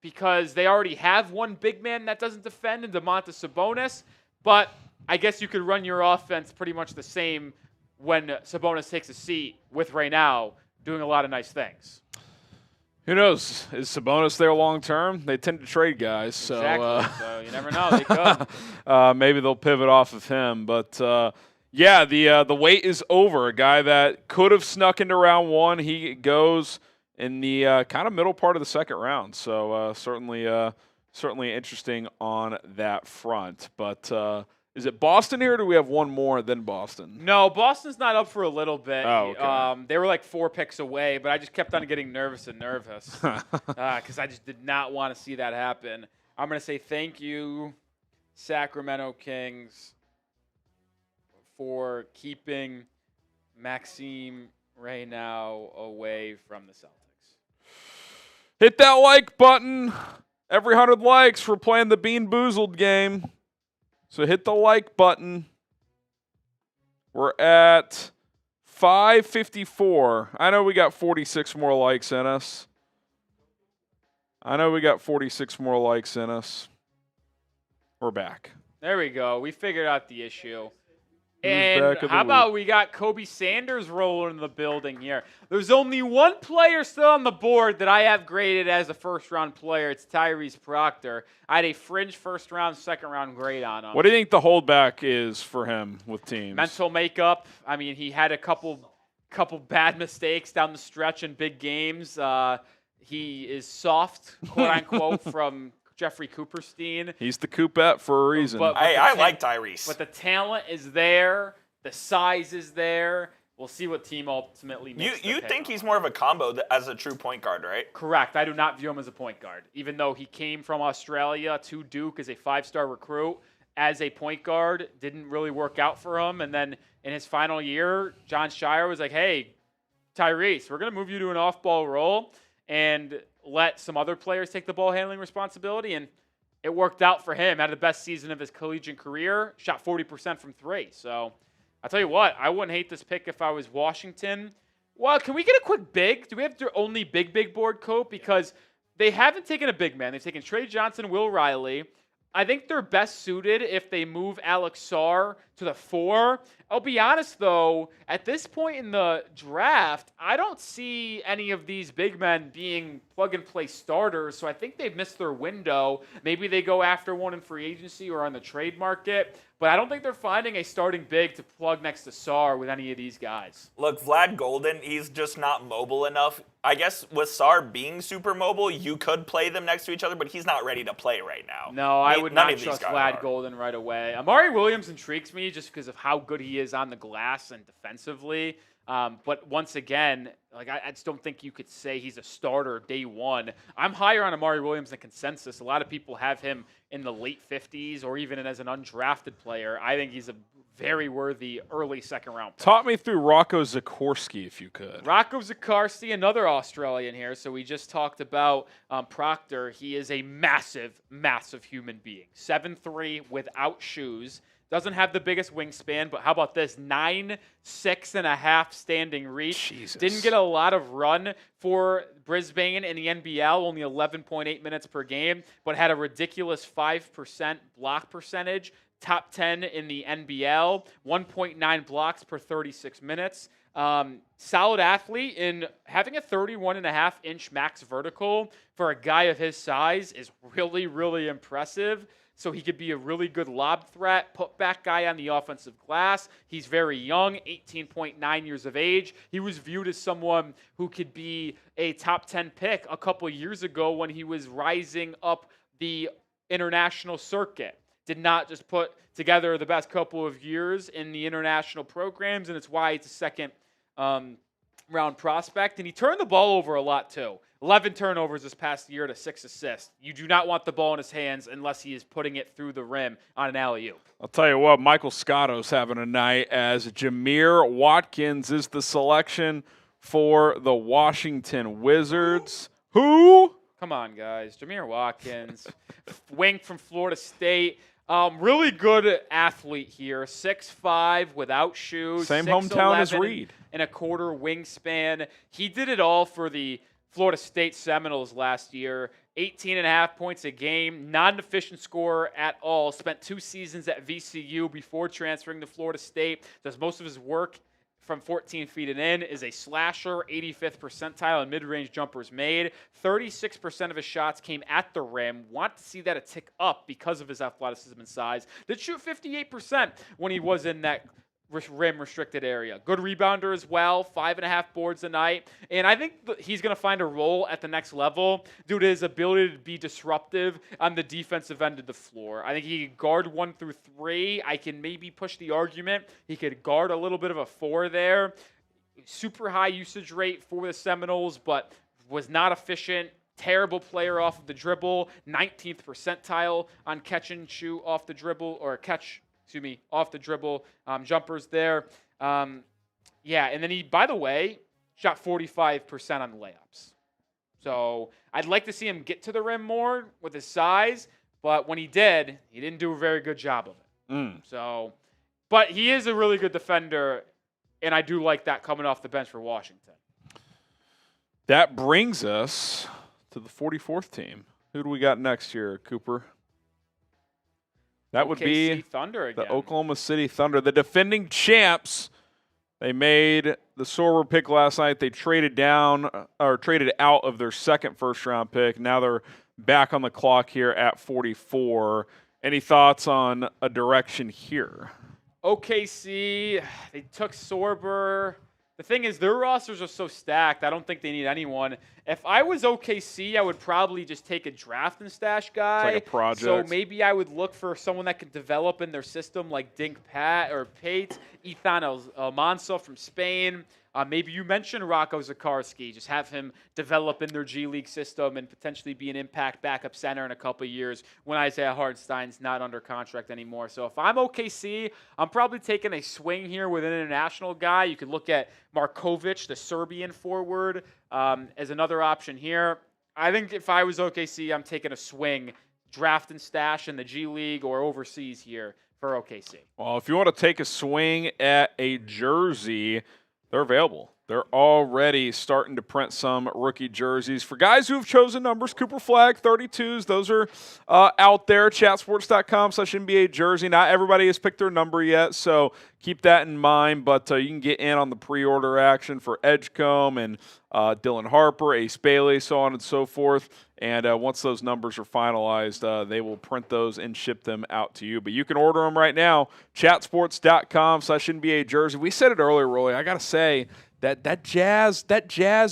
because they already have one big man that doesn't defend in Domantas Sabonis. But I guess you could run your offense pretty much the same when Sabonis takes a seat with right now doing a lot of nice things. Who knows? Is Sabonis there long term? They tend to trade guys. So, exactly. So you never know. They could. Maybe they'll pivot off of him. But, yeah, the wait is over. A guy that could have snuck into round one. He goes in the kind of middle part of the second round. So certainly interesting on that front. But is it Boston here, or do we have one more than Boston? No, Boston's not up for a little bit. Oh, okay. They were like 4 picks away, but I just kept on getting nervous because I just did not want to see that happen. I'm going to say thank you, Sacramento Kings, for keeping Maxime right now away from the Celtics. Hit that like button. Every 100 likes, we're playing the Bean Boozled game. So hit the like button. We're at 554. I know we got 46 more likes in us. I know we got 46 more likes in us. We're back. There we go. We figured out the issue. Who's And back of the how about week? we got Kobe Sanders rolling in the building here? There's only one player still on the board that I have graded as a first-round player. It's Tyrese Proctor. I had a fringe first-round, second-round grade on him. What do you think the holdback is for him with teams? Mental makeup. I mean, he had a couple bad mistakes down the stretch in big games. He is soft, quote-unquote, from Jeffrey Cooperstein. He's the Coopette for a reason. But I like Tyrese. But the talent is there. The size is there. We'll see what team ultimately makes You the pick think on. he's more of a combo as a true point guard, right? Correct. I do not view him as a point guard. Even though he came from Australia to Duke as a 5-star recruit, as a point guard, didn't really work out for him. And then in his final year, John Shire was like, hey, Tyrese, we're going to move you to an off-ball role and let some other players take the ball handling responsibility. And it worked out for him. Had the best season of his collegiate career. Shot 40% from 3. So I'll tell you what, I wouldn't hate this pick if I was Washington. Well, can we get a quick big? Do we have to only big board coat? Because they haven't taken a big man. They've taken Trey Johnson, Will Riley. I think they're best suited if they move Alex Sarr to the 4. I'll be honest, though, at this point in the draft, I don't see any of these big men being plug-and-play starters, so I think they've missed their window. Maybe they go after one in free agency or on the trade market, but I don't think they're finding a starting big to plug next to Sarr with any of these guys. Look, Vlad Golden, he's just not mobile enough. I guess with Sarr being super mobile, you could play them next to each other, but he's not ready to play right now. No, I would None not of these trust guys Vlad are. Golden right away. Amari Williams intrigues me just because of how good he is on the glass and defensively. But once again, I just don't think you could say he's a starter day one. I'm higher on Amari Williams than consensus. A lot of people have him in the late 50s or even as an undrafted player. I think he's a very worthy early second-round pick. Talk me through Rocco Zikorsky, if you could. Rocco Zikorsky, another Australian here. So we just talked about Proctor. He is a massive, massive human being. 7'3", without shoes. Doesn't have the biggest wingspan, but how about this? 9'6.5" standing reach. Jesus. Didn't get a lot of run for Brisbane in the NBL, only 11.8 minutes per game, but had a ridiculous 5% block percentage. Top 10 in the NBL, 1.9 blocks per 36 minutes. Solid athlete, in having a 31.5-inch max vertical for a guy of his size is really, really impressive. So he could be a really good lob threat, putback guy on the offensive glass. He's very young, 18.9 years of age. He was viewed as someone who could be a top 10 pick a couple years ago when he was rising up the international circuit. Did not just put together the best couple of years in the international programs, and it's why it's a second round prospect. And he turned the ball over a lot too. 11 turnovers this past year to 6 assists. You do not want the ball in his hands unless he is putting it through the rim on an alley-oop. I'll tell you what, Michael Scotto's having a night as Jameer Watkins is the selection for the Washington Wizards. Who? Come on, guys. Jameer Watkins, wing from Florida State. Really good athlete here. 6'5", without shoes. Same hometown as 6'11" Reed. And a quarter wingspan. He did it all for the Florida State Seminoles last year. 18.5 points a game. Non-efficient scorer at all. Spent 2 seasons at VCU before transferring to Florida State. Does most of his work from 14 feet and in, is a slasher, 85th percentile in mid-range jumpers made. 36% of his shots came at the rim. Want to see that a tick up because of his athleticism and size. Did shoot 58% when he was in that rim restricted area. Good rebounder as well, 5.5 boards a night. And I think he's going to find a role at the next level due to his ability to be disruptive on the defensive end of the floor. I think he could guard 1 through 3. I can maybe push the argument he could guard a little bit of a 4 there. Super high usage rate for the Seminoles, but was not efficient. Terrible player off of the dribble. 19th percentile on catch and shoot off the dribble, or off the dribble jumpers there. And then he, by the way, shot 45% on the layups. So I'd like to see him get to the rim more with his size, but when he didn't do a very good job of it. So, but he is a really good defender, and I do like that coming off the bench for Washington. That brings us to the 44th team. Who do we got next year, Cooper? That would be Thunder again. The Oklahoma City Thunder, the defending champs. They made the Sorber pick last night. They traded out of their second first-round pick. Now they're back on the clock here at 44. Any thoughts on a direction here? OKC, they took Sorber. The thing is, their rosters are so stacked, I don't think they need anyone. If I was OKC, I would probably just take a draft and stash guy. It's like a project. So maybe I would look for someone that could develop in their system, like Dink Pat or Pate, Ethan Almanso from Spain. Maybe you mentioned Rocco Zakarski. Just have him develop in their G League system and potentially be an impact backup center in a couple of years when Isaiah Hartenstein's not under contract anymore. So if I'm OKC, I'm probably taking a swing here with an international guy. You could look at Markovic, the Serbian forward, as another option here. I think if I was OKC, I'm taking a swing, draft and stash in the G League or overseas here for OKC. Well, if you want to take a swing at a jersey, they're available. They're already starting to print some rookie jerseys. For guys who have chosen numbers, Cooper Flag, 32s, those are out there. Chatsports.com/NBA jersey. Not everybody has picked their number yet, so keep that in mind. But you can get in on the pre-order action for Edgecombe and Dylan Harper, Ace Bailey, so on and so forth. And once those numbers are finalized, they will print those and ship them out to you. But you can order them right now, chatsports.com/NBA jersey. We said it earlier, Rolly. I got to say, that Jazz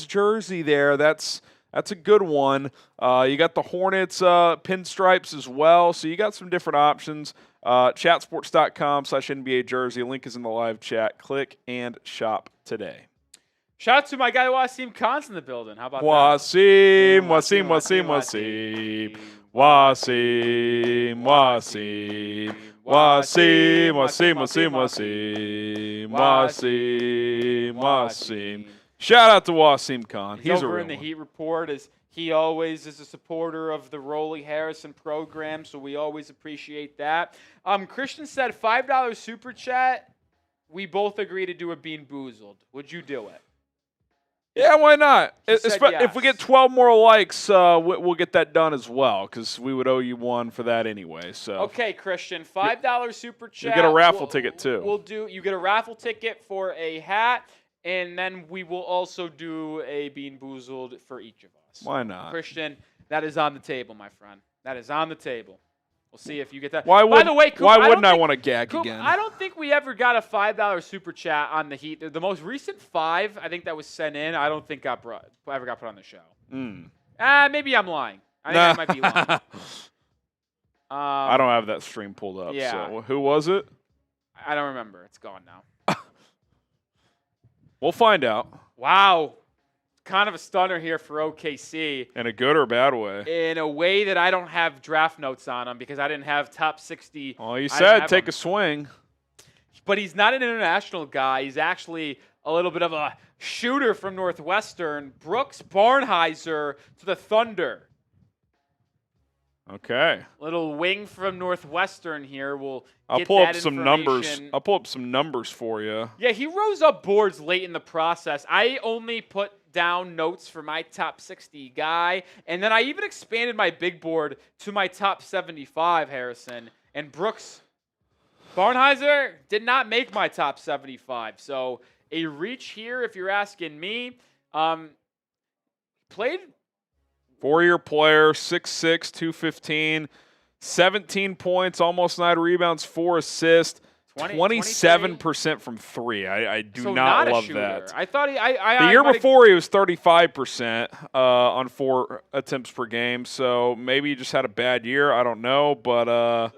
jersey there, that's a good one. You got the Hornets pinstripes as well, so you got some different options. Chatsports.com/NBA jersey. Link is in the live chat. Click and shop today. Shout out to my guy Wasim Khan's in the building. How about Wasim. Shout out to Wasim Khan. He's over in the Heat Report, as he always is a supporter of the Rolly Harrison program, so we always appreciate that. Christian said $5 super chat. We both agree to do a Bean Boozled. Would you do it? Yeah, why not? Yes. If we get 12 more likes, we'll get that done as well, because we would owe you one for that anyway. So okay, Christian, $5 super chat. You get a raffle ticket too. You get a raffle ticket for a hat, and then we will also do a Bean Boozled for each of us. Why not? Christian, that is on the table, my friend. That is on the table. We'll see if you get that. By the way, Coop, why wouldn't I want to gag Coop, again? I don't think we ever got a $5 super chat on the Heat. The most recent 5, I think that was sent in, I don't think ever got put on the show. Maybe I'm lying. I think I might be lying. I don't have that stream pulled up. Yeah. So who was it? I don't remember. It's gone now. We'll find out. Wow. Kind of a stunner here for OKC. In a good or bad way? In a way that I don't have draft notes on him because I didn't have top 60. Well, you said take a swing. But he's not an international guy. He's actually a little bit of a shooter from Northwestern. Brooks Barnhizer to the Thunder. Okay. Little wing from Northwestern here. I'll pull up some numbers. I'll pull up some numbers for you. Yeah, he rose up boards late in the process. I only put down notes for my top 60 guy, and then I even expanded my big board to my top 75, Harrison. And Brooks Barnhizer did not make my top 75. So a reach here, if you're asking me. Played 4-year player, 6'6", 215, 17 points, almost 9 rebounds, 4 assists, 27% from 3. I do not love that. I thought the year before he was 35% on 4 attempts per game. So maybe he just had a bad year. I don't know, but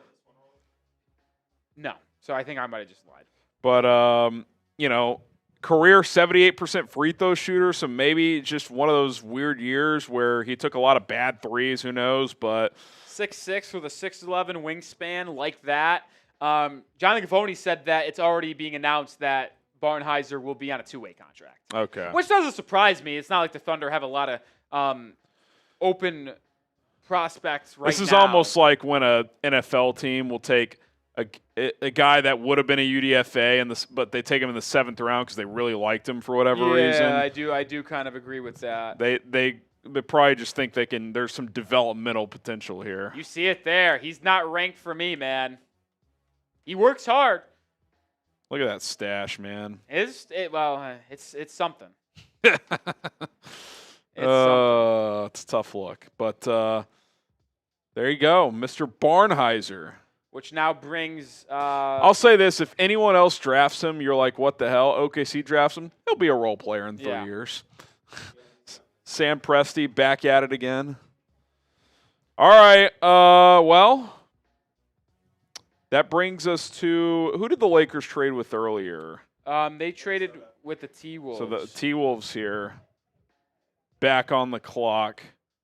no. So I think I might have just lied. But career 78% free throw shooter. So maybe just one of those weird years where he took a lot of bad threes. Who knows? But 6'6" with a 6'11" wingspan like that. Johnny Gavoni said that it's already being announced that Barnhizer will be on a 2-way contract. Okay. Which doesn't surprise me. It's not like the Thunder have a lot of open prospects right now. This is almost like when a NFL team will take a guy that would have been a UDFA, but they take him in the 7th round because they really liked him for whatever reason. Yeah, I do kind of agree with that. They they probably just think there's some developmental potential here. You see it there. He's not ranked for me, man. He works hard. Look at that stash, man. It's something. It's It's something. It's a tough look. But there you go, Mr. Barnheiser. Which now brings. I'll say this: if anyone else drafts him, you're like, "What the hell?" OKC drafts him; he'll be a role player in 3 years. Sam Presti back at it again. All right. Well, that brings us to who did the Lakers trade with earlier? They traded with the T-Wolves. So the T-Wolves here, back on the clock.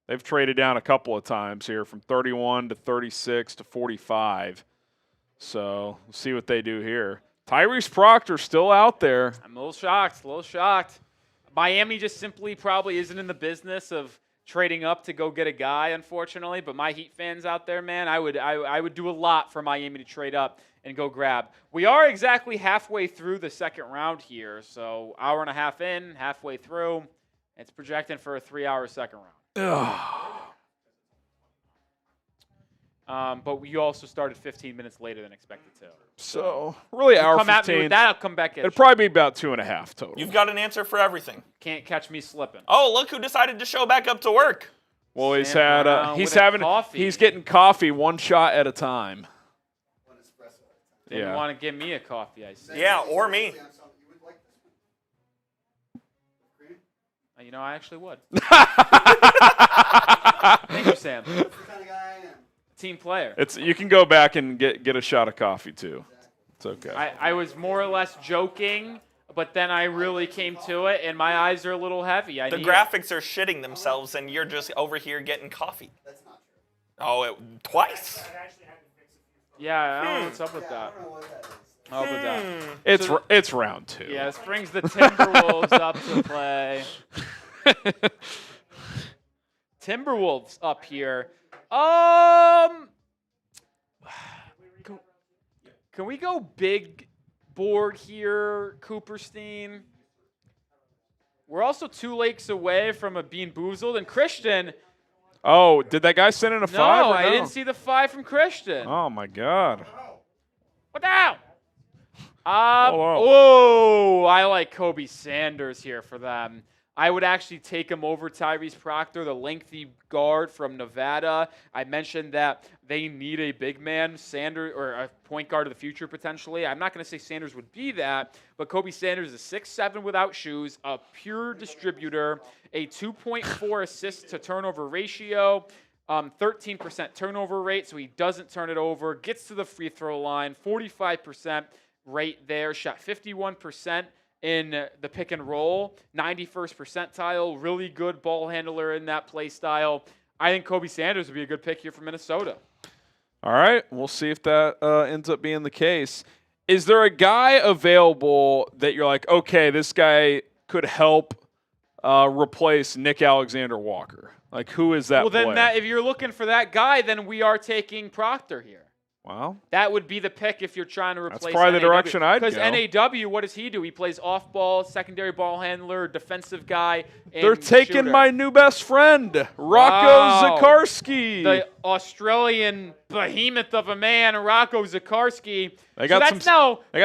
They've traded down a couple of times here from 31 to 36 to 45. So we'll see what they do here. Tyrese Proctor still out there. I'm a little shocked. Miami just simply probably isn't in the business of trading up to go get a guy, unfortunately. But my Heat fans out there, man, I would do a lot for Miami to trade up and go grab. We are exactly halfway through the second round here. So hour and a half in, halfway through. It's projecting for a 3-hour second round. But we also started 15 minutes later than expected to. So really, hour come 15. at me with that, I'll come back at It'll you. probably be about 2.5 total. You've got an answer for everything. Can't catch me slipping. Oh, look who decided to show back up to work. Well, he's Sam Brown he's with a having coffee. he's getting coffee one shot at a time. Didn't want to give me a coffee, I see. Yeah, or me. You know, I actually would. Thank you, Sam. Team player. You can go back and get a shot of coffee too. It's okay. I was more or less joking, but then I really came to it, and my eyes are a little heavy. The graphics are shitting themselves, and you're just over here getting coffee. That's not true. Oh, twice? Yeah, I don't know what's up with that. It's round 2. Yeah, this brings the Timberwolves up to play. Timberwolves up here. Can we go big board here, Cooperstein? We're also 2 lakes away from a being boozled, and Christian. Oh, did that guy send in a 5? No, or I didn't see the 5 from Christian. Oh my God. What the hell? Oh, I like Kobe Sanders here for them. I would actually take him over Tyrese Proctor, the lengthy guard from Nevada. I mentioned that they need a big man, Sanders, or a point guard of the future potentially. I'm not going to say Sanders would be that, but Kobe Sanders is 6'7" without shoes, a pure distributor, a 2.4 assist to turnover ratio, 13% turnover rate, so he doesn't turn it over, gets to the free throw line, 45% rate there, shot 51% in the pick and roll, 91st percentile, really good ball handler in that play style. I think Kobe Sanders would be a good pick here for Minnesota. All right, we'll see if that ends up being the case. Is there a guy available that you're like, okay, this guy could help replace Nick Alexander-Walker? Like, who is that player? Well, then if you're looking for that guy, then we are taking Proctor here. Wow. That would be the pick if you're trying to replace That's probably the direction I'd go. Because NAW, what does he do? He plays off-ball, secondary ball handler, defensive guy, and They're taking shooter. my new best friend, Rocco Zakarsky. The Australian behemoth of a man, Rocco Zakarsky. They got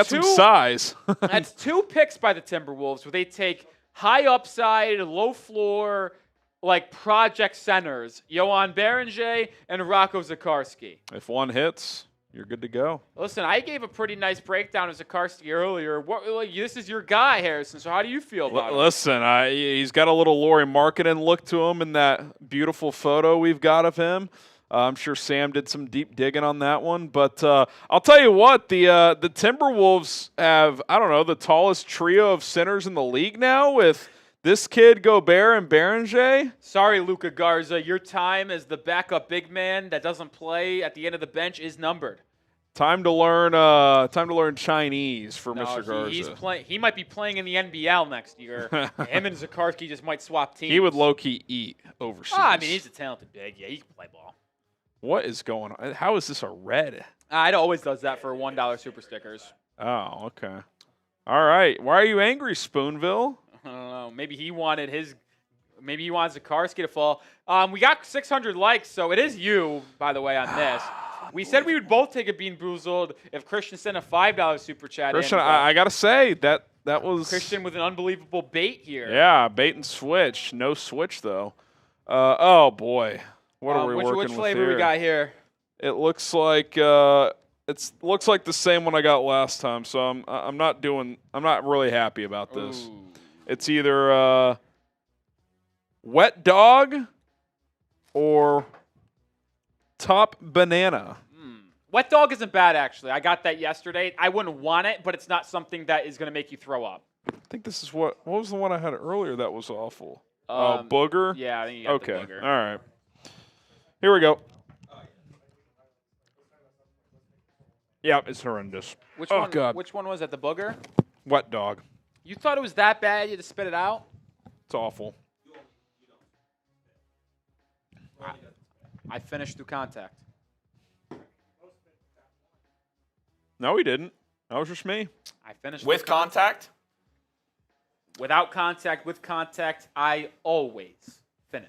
some size. That's 2 picks by the Timberwolves where they take high upside, low floor, like project centers, Johan Berenger and Rocco Zakarsky. If one hits, you're good to go. Listen, I gave a pretty nice breakdown of Zakarsky earlier. This is your guy, Harrison, so how do you feel about it? Listen, he's got a little Laurie Marketing look to him in that beautiful photo we've got of him. I'm sure Sam did some deep digging on that one. But I'll tell you what, the Timberwolves have, I don't know, the tallest trio of centers in the league now with this kid, Gobert, and Berenger. Sorry, Luka Garza. Your time as the backup big man that doesn't play at the end of the bench is numbered. Time to learn Chinese for Mr. Garza. He might be playing in the NBL next year. Him and Zakarsky just might swap teams. He would low-key eat overseas. I mean, he's a talented big. Yeah, he can play ball. What is going on? How is this a red? It always does that for $1 super stickers. Oh, okay. All right. Why are you angry, Spoonville? I don't know. Maybe he wanted his Maybe you want Zakarsky to fall. We got 600 likes, so it is you, by the way, on this. We said we would both take a Bean Boozled if Christian sent a $5 super chat. Christian, I got to say, that was... Christian with an unbelievable bait here. Yeah, bait and switch. No switch, though. Oh, boy. What are we working with Which flavor here? we got here? It looks like the same one I got last time, so I'm not really happy about this. Ooh. It's either wet dog or top banana. Wet dog isn't bad, actually. I got that yesterday. I wouldn't want it, but it's not something that is going to make you throw up. I think this is what was the one I had earlier that was awful? Booger? Yeah, I think you got Okay, the booger. all right. Here we go. Yeah, it's horrendous. Which Oh, one? God. Which one was that? The booger? Wet dog. You thought it was that bad? You had to spit it out? It's awful. I finished through contact. No, he didn't. That was just me. I finished With through contact? Without contact, with contact, I always finish.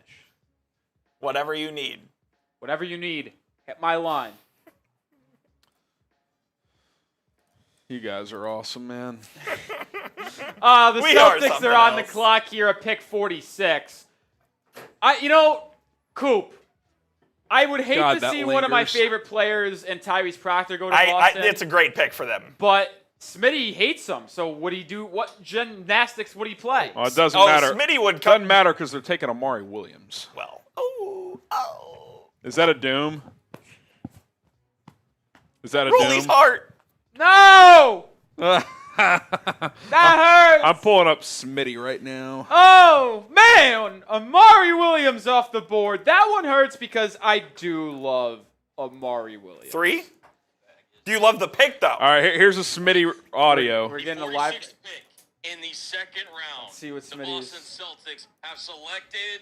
Whatever you need. Whatever you need, hit my line. You guys are awesome, man. The We are Celtics something are on the else. clock here at pick 46. Coop, I would hate God, to that see one of my lingers. favorite players and Tyrese Proctor go to Boston. It's a great pick for them. But Smitty hates him, so would he do? What gymnastics would he play? Oh, it doesn't Oh, matter. Smitty would come. Doesn't matter because they're taking Amari Williams. Well, oh. Is that a doom? Is that a Rolly's doom? heart. No! That hurts! I'm pulling up Smitty right now. Oh, man! Amari Williams off the board. That one hurts because I do love Amari Williams. 3? Do you love the pick, though? All right, here's a Smitty audio. We're getting a 46th live. pick in the second round. Let's see what the Smitty's- Boston Celtics have selected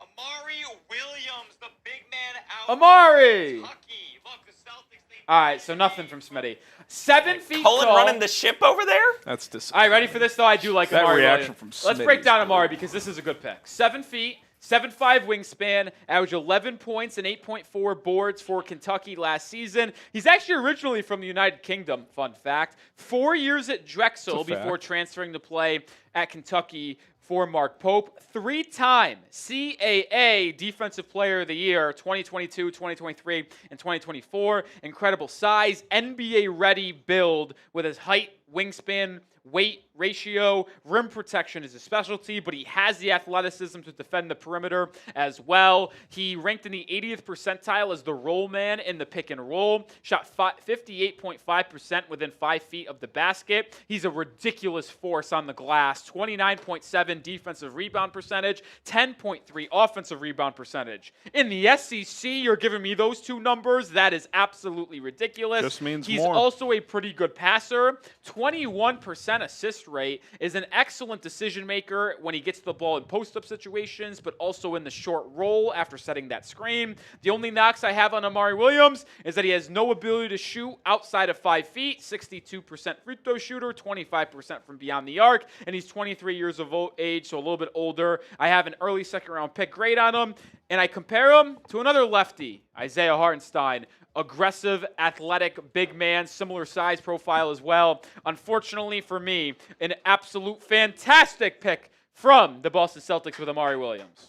Amari Williams, the big man out Amari! of Kentucky. Look, the Celtics. All right, so nothing from Smitty. 7 feet Cullen tall. running the ship over there? That's All disappointing. right, ready for this, though? I do like That Amari reaction Williams. from Let's Smitty break is down good. Amari because this is a good pick. 7 feet, 7'5" wingspan, averaged 11 points and 8.4 boards for Kentucky last season. He's actually originally from the United Kingdom, fun fact. 4 years at Drexel It's a fact. before transferring to play at Kentucky for Mark Pope. 3-time CAA Defensive Player of the Year, 2022, 2023, and 2024. Incredible size, NBA-ready build with his height, wingspan, weight ratio. Rim protection is his specialty, but he has the athleticism to defend the perimeter as well. He ranked in the 80th percentile as the roll man in the pick and roll. Shot 58.5% within 5 feet of the basket. He's a ridiculous force on the glass. 29.7 defensive rebound percentage, 10.3 offensive rebound percentage. In the SEC, you're giving me those two numbers. That is absolutely ridiculous. Just means He's more. also a pretty good passer. 21% assist rate, is an excellent decision maker when he gets the ball in post-up situations, but also in the short roll after setting that screen. The only knocks I have on Amari Williams is that he has no ability to shoot outside of 5 feet, 62% free throw shooter, 25% from beyond the arc, and he's 23 years of age, so a little bit older. I have an early second-round pick grade on him, and I compare him to another lefty, Isaiah Hartenstein. Aggressive, athletic, big man, similar size profile as well. Unfortunately for me, an absolute fantastic pick from the Boston Celtics with Amari Williams.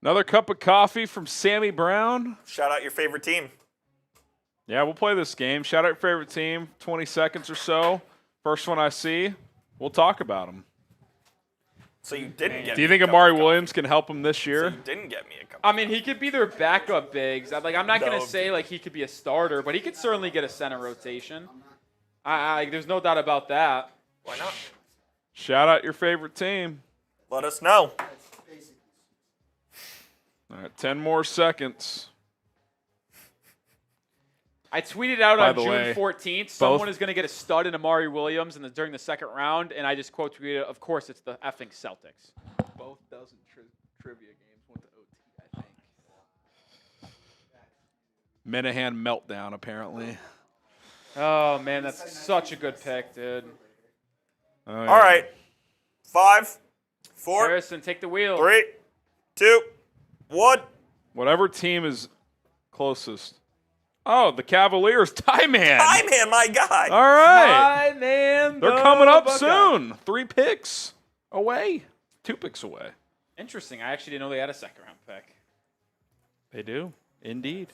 Another cup of coffee from Sammy Brown. Shout out your favorite team. Yeah, we'll play this game. Shout out your favorite team. 20 seconds or so. First one I see, we'll talk about them. So you didn't get Do you me think a cup Amari of coffee. Williams can help him this So year? you didn't get me a cup. I mean, he could be their backup bigs. I'm not going No. to say like he could be a starter, but he could certainly get a center rotation. There's no doubt about that. Why not? Shout out your favorite team. Let us know. All right, 10 more seconds. I tweeted out By on the June way, 14th, someone is going to get a stud in Amari Williams during the second round, and I just quote tweeted, of course, it's the effing Celtics. Both dozen trivia games went to OT, I think. Minahan meltdown, apparently. Oh, man, that's such a good pick, dude. Oh, yeah. All right. 5, 4, Harrison, take the wheel. 3, 2, 1. Whatever team is closest. Oh, the Cavaliers. Tie man. Hi, man, my guy. All right. Hi, man. They're coming up soon. 3 picks away. 2 picks away. Interesting. I actually didn't know they had a second-round pick. They do, indeed.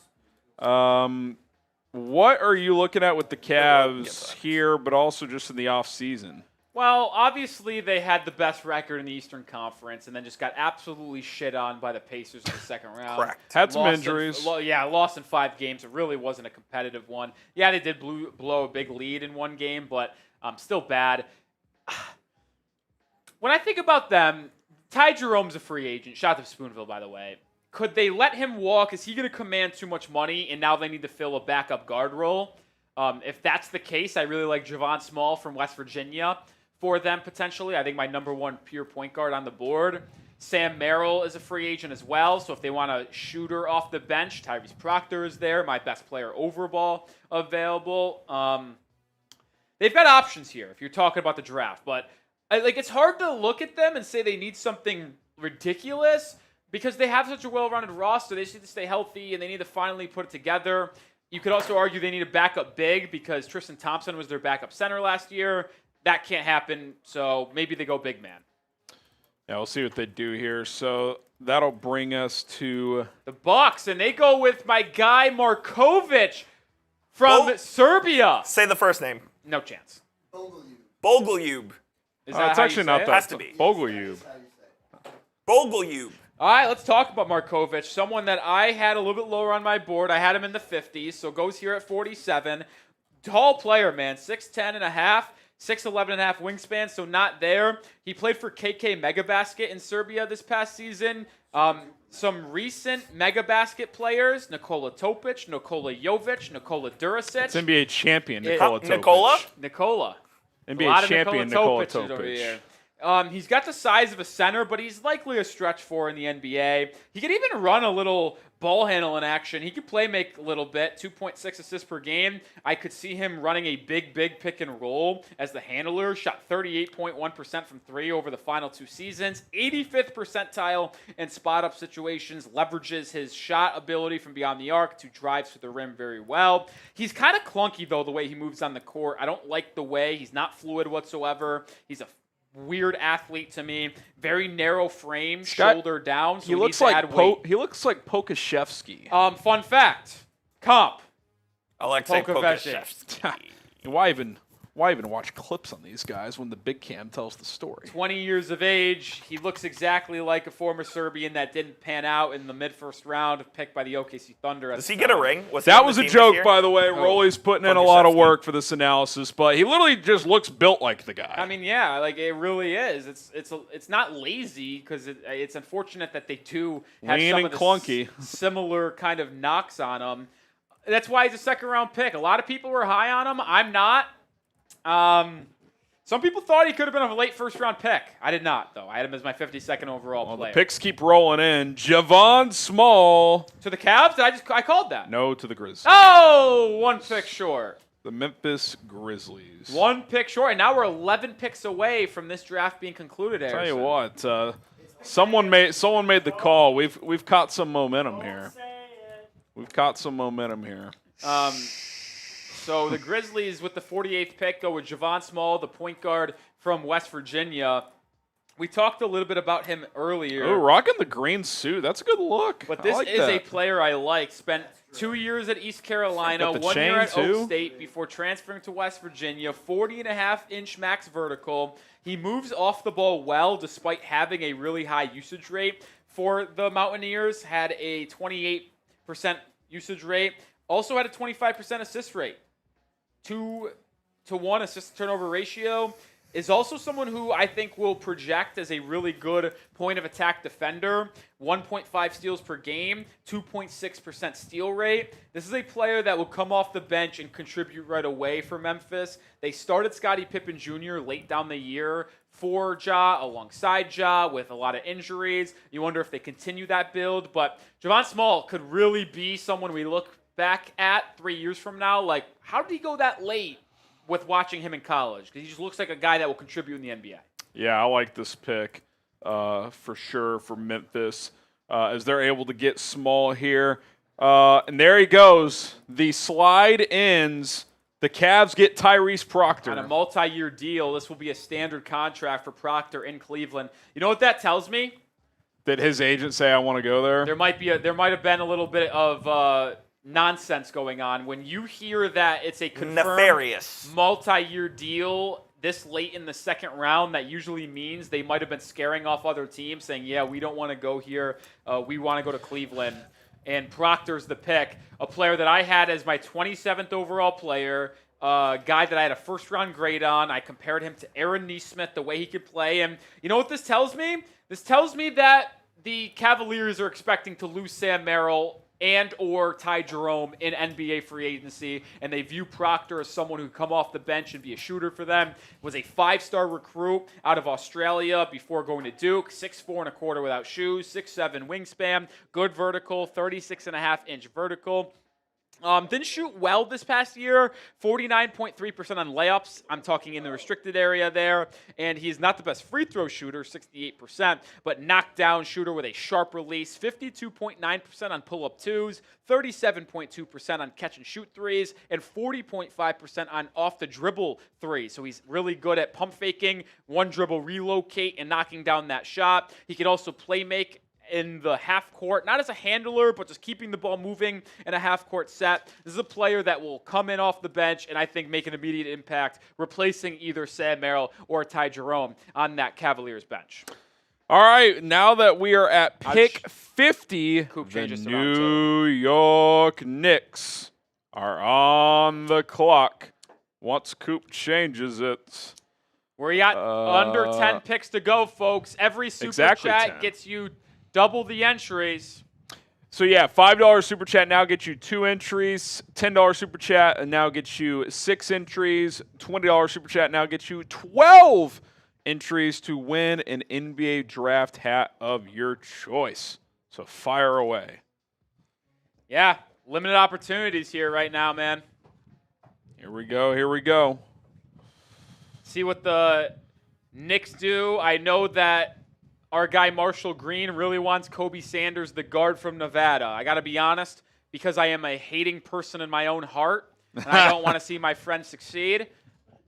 What are you looking at with the Cavs here, but also just in the offseason? Well, obviously they had the best record in the Eastern Conference and then just got absolutely shit on by the Pacers in the second round. Correct. Had some Lost injuries. Lost in 5 games. It really wasn't a competitive one. Yeah, they did blow a big lead in one game, but still bad. When I think about them, Ty Jerome's a free agent. Shout out to Spoonville, by the way. Could they let him walk? Is he going to command too much money, and now they need to fill a backup guard role? If that's the case, I really like Javon Small from West Virginia for them potentially. I think my number 1 pure point guard on the board. Sam Merrill is a free agent as well, so if they want a shooter off the bench, Tyrese Proctor is there, my best player overall available. They've got options here if you're talking about the draft, but it's hard to look at them and say they need something ridiculous because they have such a well-rounded roster. They just need to stay healthy, and they need to finally put it together. You could also argue they need a backup big because Tristan Thompson was their backup center last year. That can't happen, so maybe they go big man. Yeah, we'll see what they do here. So that'll bring us to the Bucks, and they go with my guy Markovic from Serbia. Say the first name. No chance. Bogoljub. Is that it's how actually you not say that. it? Has to be. Bogoljub. Bogoljub. All right, let's talk about Markovic, someone that I had a little bit lower on my board. I had him in the 50s, so goes here at 47. Tall player, man, 6'10 and a half, 6'11 and a half wingspan, so not there. He played for KK Megabasket in Serbia this past season. Some recent Megabasket players, Nikola Topic, Nikola Jovic, Nikola Durasic. It's NBA champion Nikola Topic. Nikola? NBA champion Nikola Topic. He's got the size of a center, but he's likely a stretch 4 in the NBA. He could even run a little ball handle in action. He could play make a little bit, 2.6 assists per game. I could see him running a big pick and roll as the handler. Shot 38.1% from 3 over the final 2 seasons. 85th percentile in spot-up situations. Leverages his shot ability from beyond the arc to drive to the rim very well. He's kind of clunky, though, the way he moves on the court. I don't like the way. He's not fluid whatsoever. He's a weird athlete to me. Very narrow frame, shoulder down. So he looks like he looks like Pokashevsky. Fun fact. Comp. Alexei Pokashevsky. Pokashevsky. Why even watch clips on these guys when the big cam tells the story? 20 years of age. He looks exactly like a former Serbian that didn't pan out in the mid-first round, picked by the OKC Thunder. Does he get a ring? That was a joke, by the way. Rolly's putting in a lot of work for this analysis, but he literally just looks built like the guy. I mean, yeah, like it really is. It's not lazy because it's unfortunate that they do have lean some and of clunky. similar kind of knocks on him. That's why he's a second-round pick. A lot of people were high on him. I'm not. Some people thought he could have been a late first-round pick. I did not, though. I had him as my 52nd overall player. The picks keep rolling in. Javon Small. To the Cavs? I called that. No, to the Grizzlies. Oh, 1 pick short. The Memphis Grizzlies. 1 pick short, and now we're 11 picks away from this draft being concluded. Tell you what, someone made the call. We've caught some momentum here. So the Grizzlies with the 48th pick go with Javon Small, the point guard from West Virginia. We talked a little bit about him earlier. Oh, rocking the green suit. That's a good look. But this is a player I like. Spent 2 years at East Carolina, 1 year at Oak State before transferring to West Virginia. 40.5-inch max vertical. He moves off the ball well despite having a really high usage rate. For the Mountaineers, had a 28% usage rate. Also had a 25% assist rate. 2-to-1 assist-to-turnover ratio. Is also someone who I think will project as a really good point-of-attack defender. 1.5 steals per game, 2.6% steal rate. This is a player that will come off the bench and contribute right away for Memphis. They started Scottie Pippen Jr. late down the year for Ja, alongside Ja, with a lot of injuries. You wonder if they continue that build. But Javon Small could really be someone we look back at 3 years from now. Like, how did he go that late with watching him in college? Because he just looks like a guy that will contribute in the NBA. Yeah, I like this pick. for sure for Memphis as they're able to get small here. And there he goes. The slide ends. The Cavs get Tyrese Proctor. On a multi-year deal, this will be a standard contract for Proctor in Cleveland. You know what that tells me? Did his agent say, I want to go there? There might have been a little bit of nonsense going on. When you hear that it's a confirmed Nefarious. multi-year deal this late in the second round, that usually means they might have been scaring off other teams, saying, yeah, we don't want to go here. We want to go to Cleveland. And Proctor's the pick, a player that I had as my 27th overall player, a guy that I had a first-round grade on. I compared him to Aaron Nesmith, the way he could play. And you know what this tells me? This tells me that the Cavaliers are expecting to lose Sam Merrill and or Ty Jerome in NBA free agency, and they view Proctor as someone who could come off the bench and be a shooter for them. Was a 5-star recruit out of Australia before going to Duke, 6'4" and a quarter without shoes, 6'7" wingspan, good vertical, 36.5-inch vertical. Didn't shoot well this past year, 49.3% on layups. I'm talking in the restricted area there. And he's not the best free throw shooter, 68%, but knockdown shooter with a sharp release, 52.9% on pull-up twos, 37.2% on catch and shoot threes, and 40.5% on off the dribble threes. So he's really good at pump faking, one dribble relocate, and knocking down that shot. He can also play make in the half court, not as a handler, but just keeping the ball moving in a half court set. This is a player that will come in off the bench and I think make an immediate impact, replacing either Sam Merrill or Ty Jerome on that Cavaliers bench. All right, now that we are at pick 50, the New York Knicks are on the clock. Once Coop changes it. We're at under 10 picks to go, folks. Every super chat 10. gets you double the entries. So, yeah, $5 Super Chat now gets you 2 entries. $10 Super Chat and now gets you 6 entries. $20 Super Chat now gets you 12 entries to win an NBA draft hat of your choice. So, fire away. Yeah, limited opportunities here right now, man. Here we go. Here we go. See what the Knicks do. I know that our guy Marshall Green really wants Kobe Sanders, the guard from Nevada. I got to be honest, because I am a hating person in my own heart, and I don't want to see my friend succeed,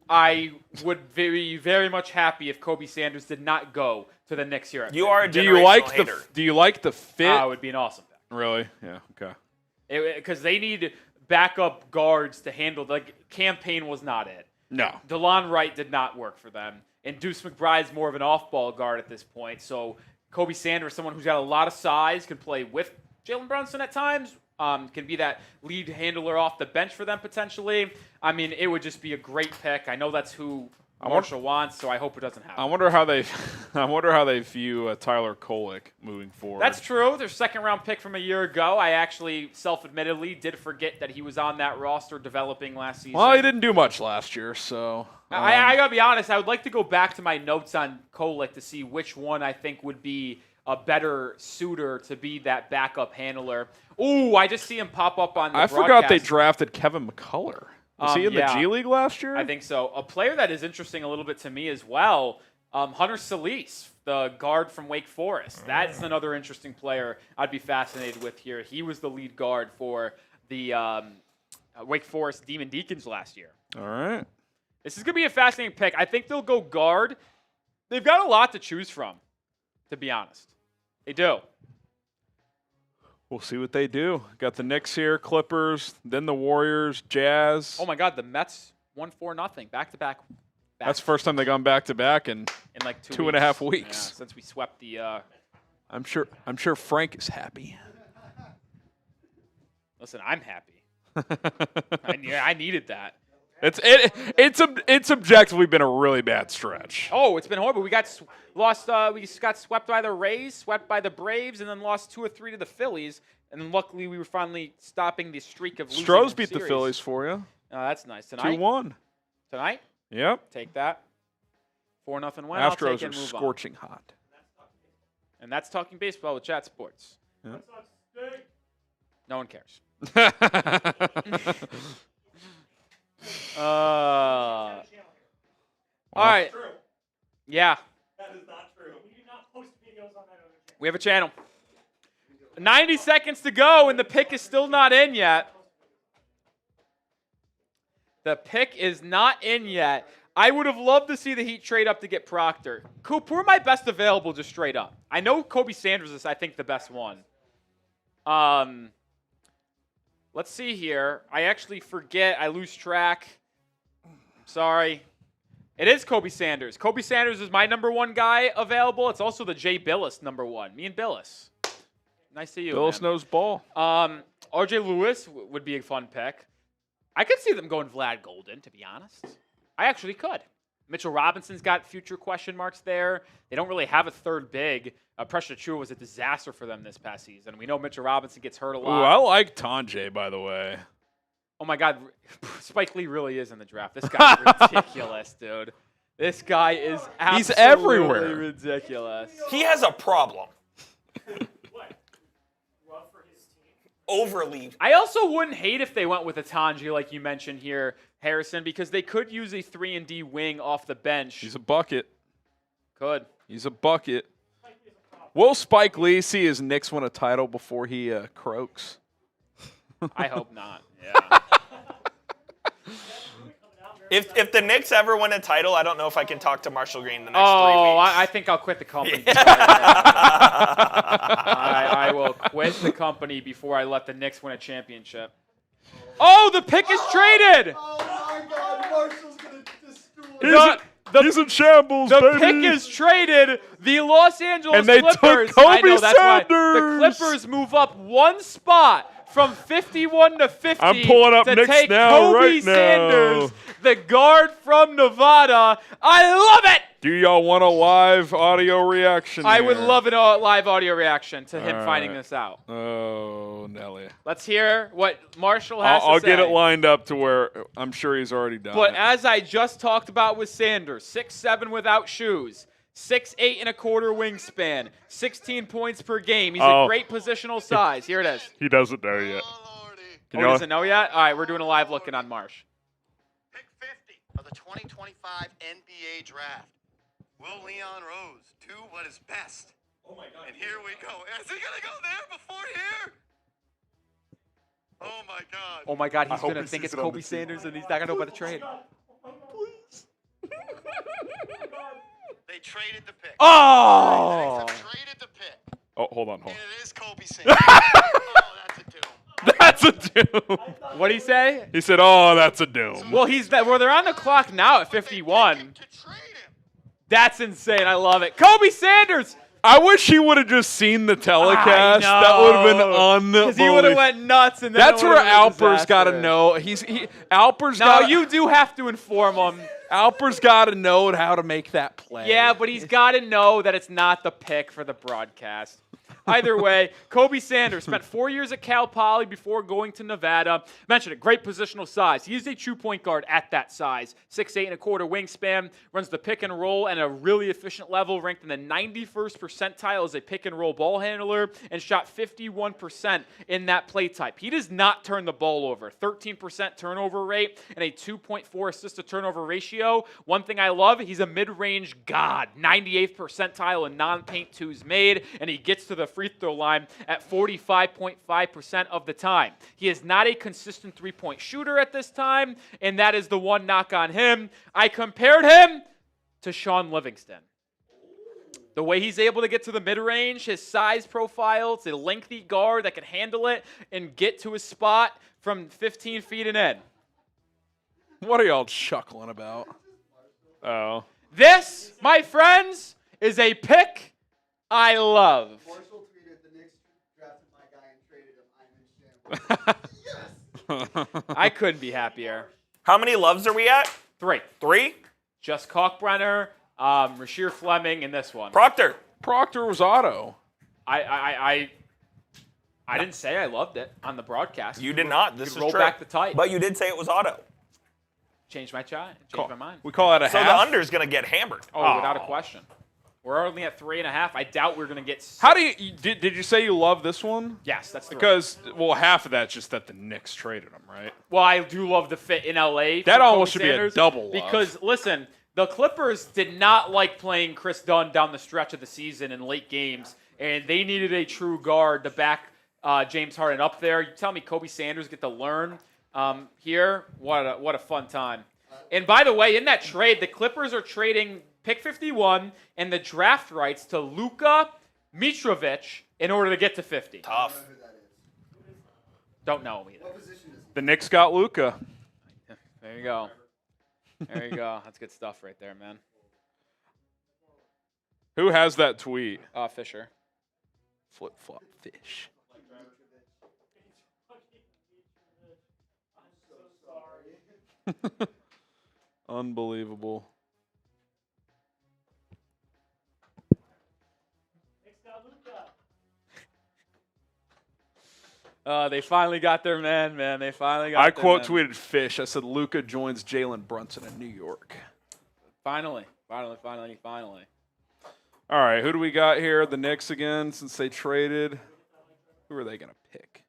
I would be very much happy if Kobe Sanders did not go to the Knicks here. You are a Do you like hater. Do you like the fit? It would be an awesome pick. Really? Yeah. Okay. Because they need backup guards to handle. Like, Campaign was not it. No. DeLon Wright did not work for them. And Deuce McBride's more of an off-ball guard at this point. So Kobe Sanders, someone who's got a lot of size, can play with Jalen Brunson at times, can be that lead handler off the bench for them potentially. I mean, it would just be a great pick. I know that's who Marshall wants, so I hope it doesn't happen. I wonder how they view Tyler Kolek moving forward. That's true. Their second-round pick from a year ago. I actually, self-admittedly, did forget that he was on that roster developing last season. Well, he didn't do much last year, so. I got to be honest. I would like to go back to my notes on Kolek to see which one I think would be a better suitor to be that backup handler. Ooh, I just see him pop up on the broadcast. forgot they drafted Kevin McCullough. Was he in the G League last year? I think so. A player that is interesting a little bit to me as well, Hunter Solis, the guard from Wake Forest. That's another interesting player I'd be fascinated with here. He was the lead guard for the Wake Forest Demon Deacons last year. All right. This is going to be a fascinating pick. I think they'll go guard. They've got a lot to choose from, to be honest. They do. We'll see what they do. Got the Knicks here, Clippers, then the Warriors, Jazz. Oh, my God. The Mets won 4-0. Back-to-back. That's the first time they gone back-to-back in like 2.5 weeks. Yeah, since we swept the I'm sure Frank is happy. Listen, I'm happy. I needed that. It's objectively been a really bad stretch. Oh, it's been horrible. We got lost. We got swept by the Rays, swept by the Braves, and then lost 2 or 3 to the Phillies. And then luckily, we were finally stopping the streak of losing. Stros beat the Phillies for you. Oh, that's nice. Tonight. 2-1. Tonight. Yep. Take that. 4-0 win. Astros are scorching hot. And that's talking baseball with Chat Sports. Yep. No one cares. All right. Yeah. That is not true. We do not post We have a channel. 90 seconds to go, and the pick is still not in yet. The pick is not in yet. I would have loved to see the Heat trade up to get Proctor. Coop, who are my best available just straight up? I know Kobe Sanders is, I think, the best one. Let's see here. I actually forget. I lose track. Sorry. It is Kobe Sanders. Kobe Sanders is my number one guy available. It's also the Jay Billis number one. Me and Billis. Nice to you, Billis man. knows ball. RJ Lewis would be a fun pick. I could see them going Vlad Golden, to be honest. I actually could. Mitchell Robinson's got future question marks there. They don't really have a third big. Precious Achua was a disaster for them this past season. We know Mitchell Robinson gets hurt a lot. Ooh, I like Tanjay, by the way. Oh, my God. Spike Lee really is in the draft. This guy's ridiculous, dude. This guy is absolutely He's everywhere. ridiculous. He has a problem. What? Rough for his team? Overly. I also wouldn't hate if they went with a Tanji, like you mentioned here, Harrison, because they could use a 3-and-D wing off the bench. He's a bucket. Could. He's a bucket. Will Spike Lee see his Knicks win a title before he croaks? I hope not. Yeah. If the Knicks ever win a title, I don't know if I can talk to Marshall Green the next 3 Oh, weeks. I think I'll quit the company. I will quit the company before I let the Knicks win a championship. Oh, the pick is traded. Oh my God, Marshall's gonna destroy. He's in shambles, The baby. pick is traded. The Los Angeles And they took Clippers. Kobe I know, that's why the Sanders. Clippers move up one spot from 51 to 50. I'm pulling up to Knicks take now, Kobe right now. Sanders, the guard from Nevada. I love it. Do y'all want a live audio reaction? I would here? love a live audio reaction to him All finding right. this out. Oh, Nelly. Let's hear what Marshall has I'll to say. get it lined up to where I'm sure he's already done But it. as I just talked about with Sanders, 6'7" without shoes, 6'8" and a quarter wingspan, 16 points per game. He's a great positional size. Here it is. He doesn't know yet. Oh, Lordy. You Oh, know he doesn't know yet? All right, we're doing a live look-in on Marsh. Pick 50 of the 2025 NBA Draft. Will Leon Rose do what is best? Oh my God! And here we go. Is he gonna go there before here? Oh my God! Oh, my God, he's hope going to he think sees it's it on Kobe the team. Sanders, and he's not going to know about the trade. They traded the pick. Oh! They traded the pick. Oh, hold on. And it is Kobe Sanders. Oh, that's a doom. That's a doom. What'd he say? He said, oh, that's a doom. Well, they're on the clock now at 51. To trade him. That's insane. I love it. Kobe Sanders! I wish he would have just seen the telecast. I That would have been know. unbelievable. Because he would have went nuts. And then That's it where would've been a Alper's got to disaster. know. Alper's Now, got. you do have to inform him. Alper's got to know how to make that play. Yeah, but he's got to know that it's not the pick for the broadcast. Either way, Kobe Sanders spent 4 years at Cal Poly before going to Nevada. Mentioned it, great positional size. He is a true point guard at that size. 6'8" and a quarter wingspan, runs the pick and roll at a really efficient level, ranked in the 91st percentile as a pick and roll ball handler, and shot 51% in that play type. He does not turn the ball over. 13% turnover rate and a 2.4 assist to turnover ratio. One thing I love, he's a mid-range god. 98th percentile in non-paint twos made, and he gets to the free throw line at 45.5% of the time. He is not a consistent three-point shooter at this time, and that is the one knock on him. I compared him to Sean Livingston. The way he's able to get to the mid-range, his size profile, it's a lengthy guard that can handle it and get to his spot from 15 feet and in. What are y'all chuckling about? Oh. This, my friends, is a pick I love. Marshall tweeted the Knicks drafted my guy and traded him. I'm in shambles. I couldn't be happier. How many loves are we at? 3. 3? Just Kalkbrenner, Rasheer Fleming, and this one. Proctor. Proctor was auto. I didn't say I loved it on the broadcast. You did not. This could is roll true. back the type. But you did say it was auto. Change my mind. We call that a So half. the under's going to get hammered. Oh, without a question. We're only at 3.5. I doubt we're gonna get 6. How do you did you say you love this one? Yes, that's the Because well, half of that's just that the Knicks traded him, right? Well, I do love the fit in LA. That for almost Kobe should be a Sanders double love. Because listen, the Clippers did not like playing Chris Dunn down the stretch of the season in late games. and they needed a true guard to back James Harden up there. You tell me Kobe Sanders get to learn here? What a fun time. And by the way, in that trade, the Clippers are trading pick 51 and the draft rights to Luka Mitrovic in order to get to 50. Tough. Don't know either. What position is The Knicks got Luka. There you go. There you go. That's good stuff right there, man. Who has that tweet? Fisher. Flip flop fish. Unbelievable. They finally got their man. They finally got I their quote man. tweeted Fish. I said Luka joins Jalen Brunson in New York. Finally. All right, who do we got here? The Knicks again, since they traded. Who are they gonna pick?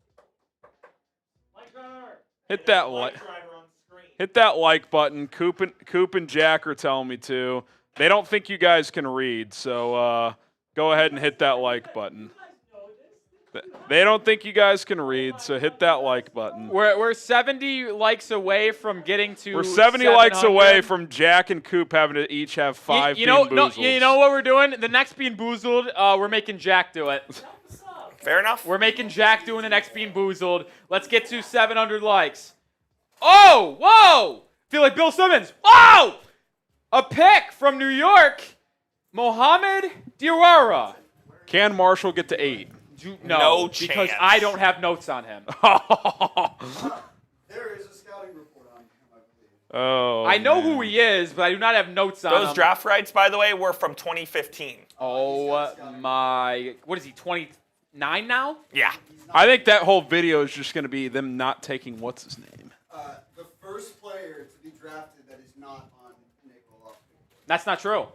Hit that like button. Coop and Jack are telling me to. They don't think you guys can read, so go ahead and hit that like button. They don't think you guys can read, so hit that like button. We're 70 likes away from getting to. We're 70 likes away from Jack and Coop having to each have 5 you know, Bean no, Boozles. you know what we're doing? The next Bean Boozled, we're making Jack do it. Fair enough. We're making Jack doing the next Bean Boozled. Let's get to 700 likes. Oh, whoa! Feel like Bill Simmons. Whoa! A pick from New York, Mohamed Diarra. Can Marshall get to 8? No because chance. I don't have notes on him. There is a scouting report on him, I believe. Oh, I know man. who he is, but I do not have notes on him. Those draft rights, by the way, were from 2015. Oh my! What is he? 29 now? Yeah. I think that whole video is just going to be them not taking what's his name. The first player to be drafted that is not on Nick Rohloff. That's not true.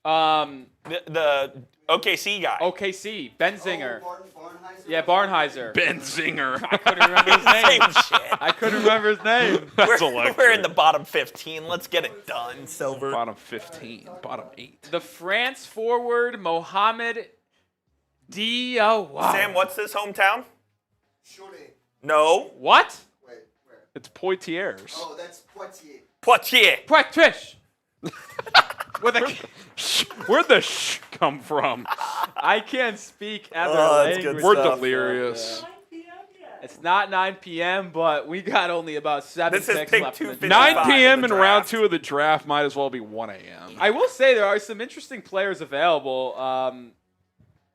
The OKC guy. OKC, Ben Zinger. Oh, Barnheiser? Yeah, Barnheiser. Ben Zinger. I couldn't remember his name. Same shit. I couldn't remember his name. That's We're electric. in the bottom 15. Let's get it done, Silver. Bottom 15, bottom 8. The France forward, Mohamed Diawara. Sam, what's this hometown? Cholet. No. What? Wait, where? It's Poitiers. Oh, that's Poitiers. Poitiers. Poitiers. With a, Where'd the sh come from? I can't speak other that's good language. We're stuff. delirious. 9 p.m. yet. It's not 9 p.m., but we got only about 7 This is picks pick left. in the 255. 9 p.m. of in the round draft. 2 of the draft might as well be 1 a.m. I will say there are some interesting players available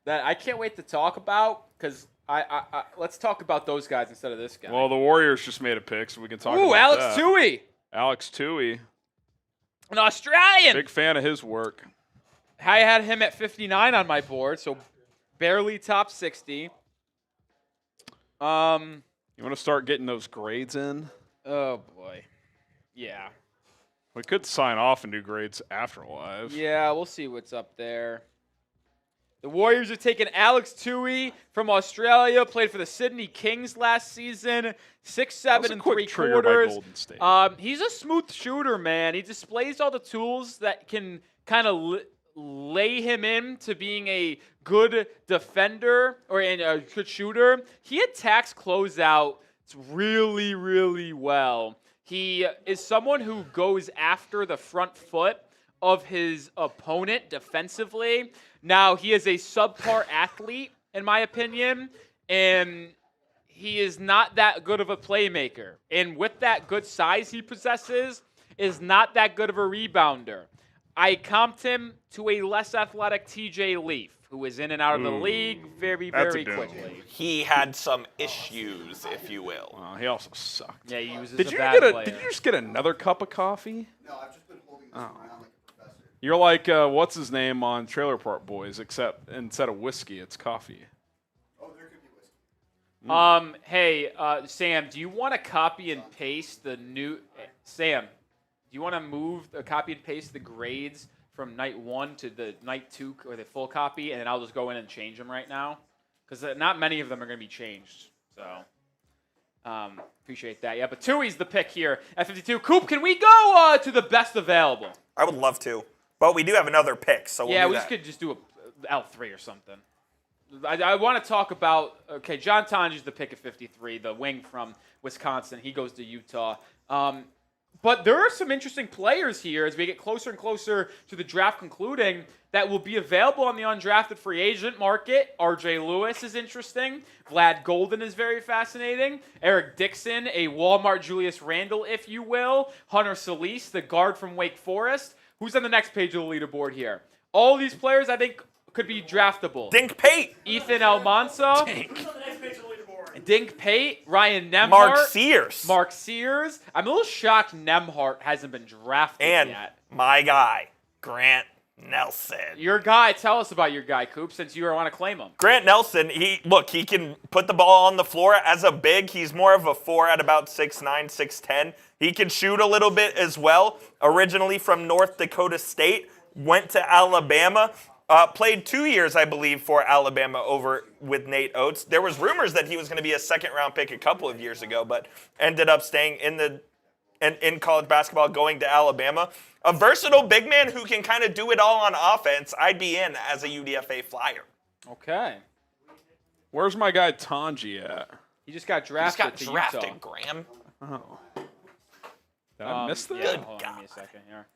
that I can't wait to talk about because I let's talk about those guys instead of this guy. Well, the Warriors just made a pick, so we can talk Ooh, about Alex that. Tui, Alex Tui. an Australian. Big fan of his work. I had him at 59 on my board, so barely top 60. You want to start getting those grades in? Oh boy, yeah. We could sign off and do grades after live. Yeah, we'll see what's up there. The Warriors are taking Alex Tui from Australia, played for the Sydney Kings last season, 6'7" That was a and quick 3 trigger by quarters. Golden State. He's a smooth shooter, man. He displays all the tools that can kind of lay him into being a good defender or a good shooter. He attacks closeout really, really well. He is someone who goes after the front foot of his opponent defensively. Now, he is a subpar athlete, in my opinion, and he is not that good of a playmaker. And with that good size he possesses, is not that good of a rebounder. I comped him to a less athletic TJ Leaf, who is in and out of the league very, That's a very doom. quickly. He had some issues, if you will. He also sucked. Yeah, he was Did a you bad get player. Did you just get another cup of coffee? No, I've just been holding this around like a professor. You're like what's his name on Trailer Park Boys, except instead of whiskey, it's coffee. Oh, there could be whiskey. Hey, Sam, do you want to copy and paste the new... Sam, do you want to copy and paste the grades from night 1 to the night 2 or the full copy, and then I'll just go in and change them right now? Because not many of them are going to be changed. So, appreciate that. Yeah, but Tui's the pick here at 52. Coop, can we go to the best available? I would love to. But we do have another pick, so we'll Yeah, do we that. just could just do L3 or something. I want to talk about, okay, John Tonji's the pick at 53, the wing from Wisconsin. He goes to Utah. But there are some interesting players here as we get closer and closer to the draft concluding that will be available on the undrafted free agent market. RJ Lewis is interesting. Vlad Golden is very fascinating. Eric Dixon, a Walmart Julius Randle, if you will. Hunter Solis, the guard from Wake Forest. Who's on the next page of the leaderboard here? All these players, I think, could be draftable. Dink Pate. Ethan Almanza. Dink. Who's on the next page of the leaderboard? Dink Pate. Ryan Nemhart. Mark Sears. I'm a little shocked Nemhart hasn't been drafted And yet. my guy, Grant Nelson. Your guy, tell us about your guy, Coop, since you want to claim him. Grant Nelson, he can put the ball on the floor as a big. He's more of a 4 at about 6'9", 6'10". He can shoot a little bit as well. Originally from North Dakota State, went to Alabama. Played 2 years, I believe, for Alabama over with Nate Oates. There was rumors that he was going to be a second-round pick a couple of years ago, but ended up staying in college basketball, going to Alabama. A versatile big man who can kind of do it all on offense. I'd be in as a UDFA Flyer. Okay. Where's my guy Tonji at? He just got He's drafted got to drafted, Utah. Graham. Oh. Did I miss that? Yeah, Good hold on, give me a God. second here.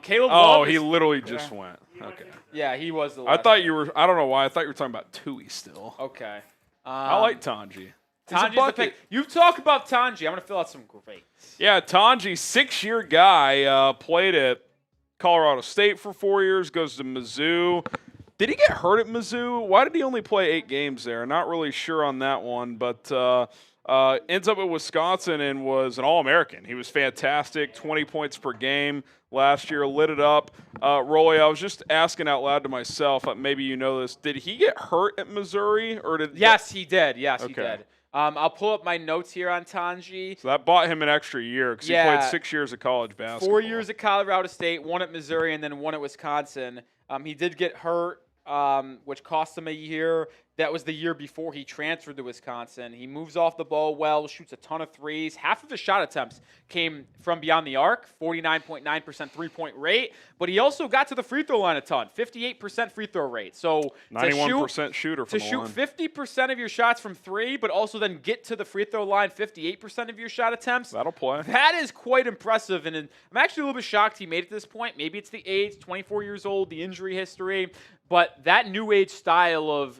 Caleb Oh, Love he is- literally just went. Okay. Yeah, he was the I last. thought you were, I don't know why, I thought you were talking about Tui still. Okay. I like Tonji. He's a Tanji's the bucket. pick. You talk about Tanji. I'm going to fill out some grades. Yeah, Tonji, 6-year guy, played at Colorado State for 4 years, goes to Mizzou. Did he get hurt at Mizzou? Why did he only play 8 games there? Not really sure on that one, but ends up at Wisconsin and was an All-American. He was fantastic, 20 points per game last year, lit it up. Rolly, I was just asking out loud to myself, maybe you know this, did he get hurt at Missouri? Or did Yes, he did. Yes, he Okay. did. I'll pull up my notes here on Tanji. So that bought him an extra year because Yeah. he played 6 years of college basketball. 4 years at Colorado State, 1 at Missouri, and then 1 at Wisconsin. He did get hurt, which cost him a year. That was the year before he transferred to Wisconsin. He moves off the ball well, shoots a ton of threes. Half of his shot attempts came from beyond the arc, 49.9% three-point rate. But he also got to the free throw line a ton, 58% free throw rate. So 91% shooter to from the shoot line. 50% of your shots from 3, but also then get to the free throw line 58% of your shot attempts. That'll play. That is quite impressive, and I'm actually a little bit shocked he made it to this point. Maybe it's the age, 24 years old, the injury history, but that new age style of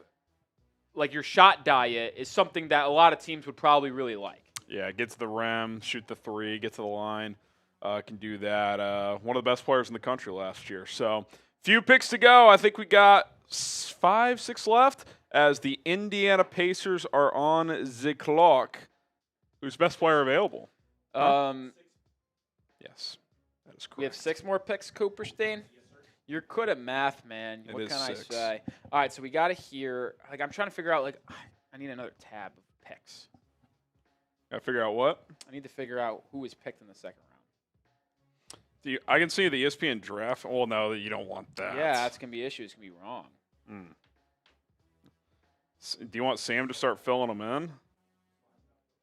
like your shot diet is something that a lot of teams would probably really like. Yeah, get to the rim, shoot the 3, get to the line. Can do that. One of the best players in the country last year. So, few picks to go. I think we got 5, 6 left as the Indiana Pacers are on the clock. Who's best player available? Yes, that is correct. We have 6 more picks, Cooperstein. You're good at math, man. It What is can 6. I say? All right, so we got to hear. Like, I'm trying to figure out. Like, I need another tab of picks. Gotta figure out what? I need to figure out who was picked in the second round. I can see the ESPN draft. Well, no, you don't want that. Yeah, that's gonna be issues. It's gonna be wrong. Do you want Sam to start filling them in?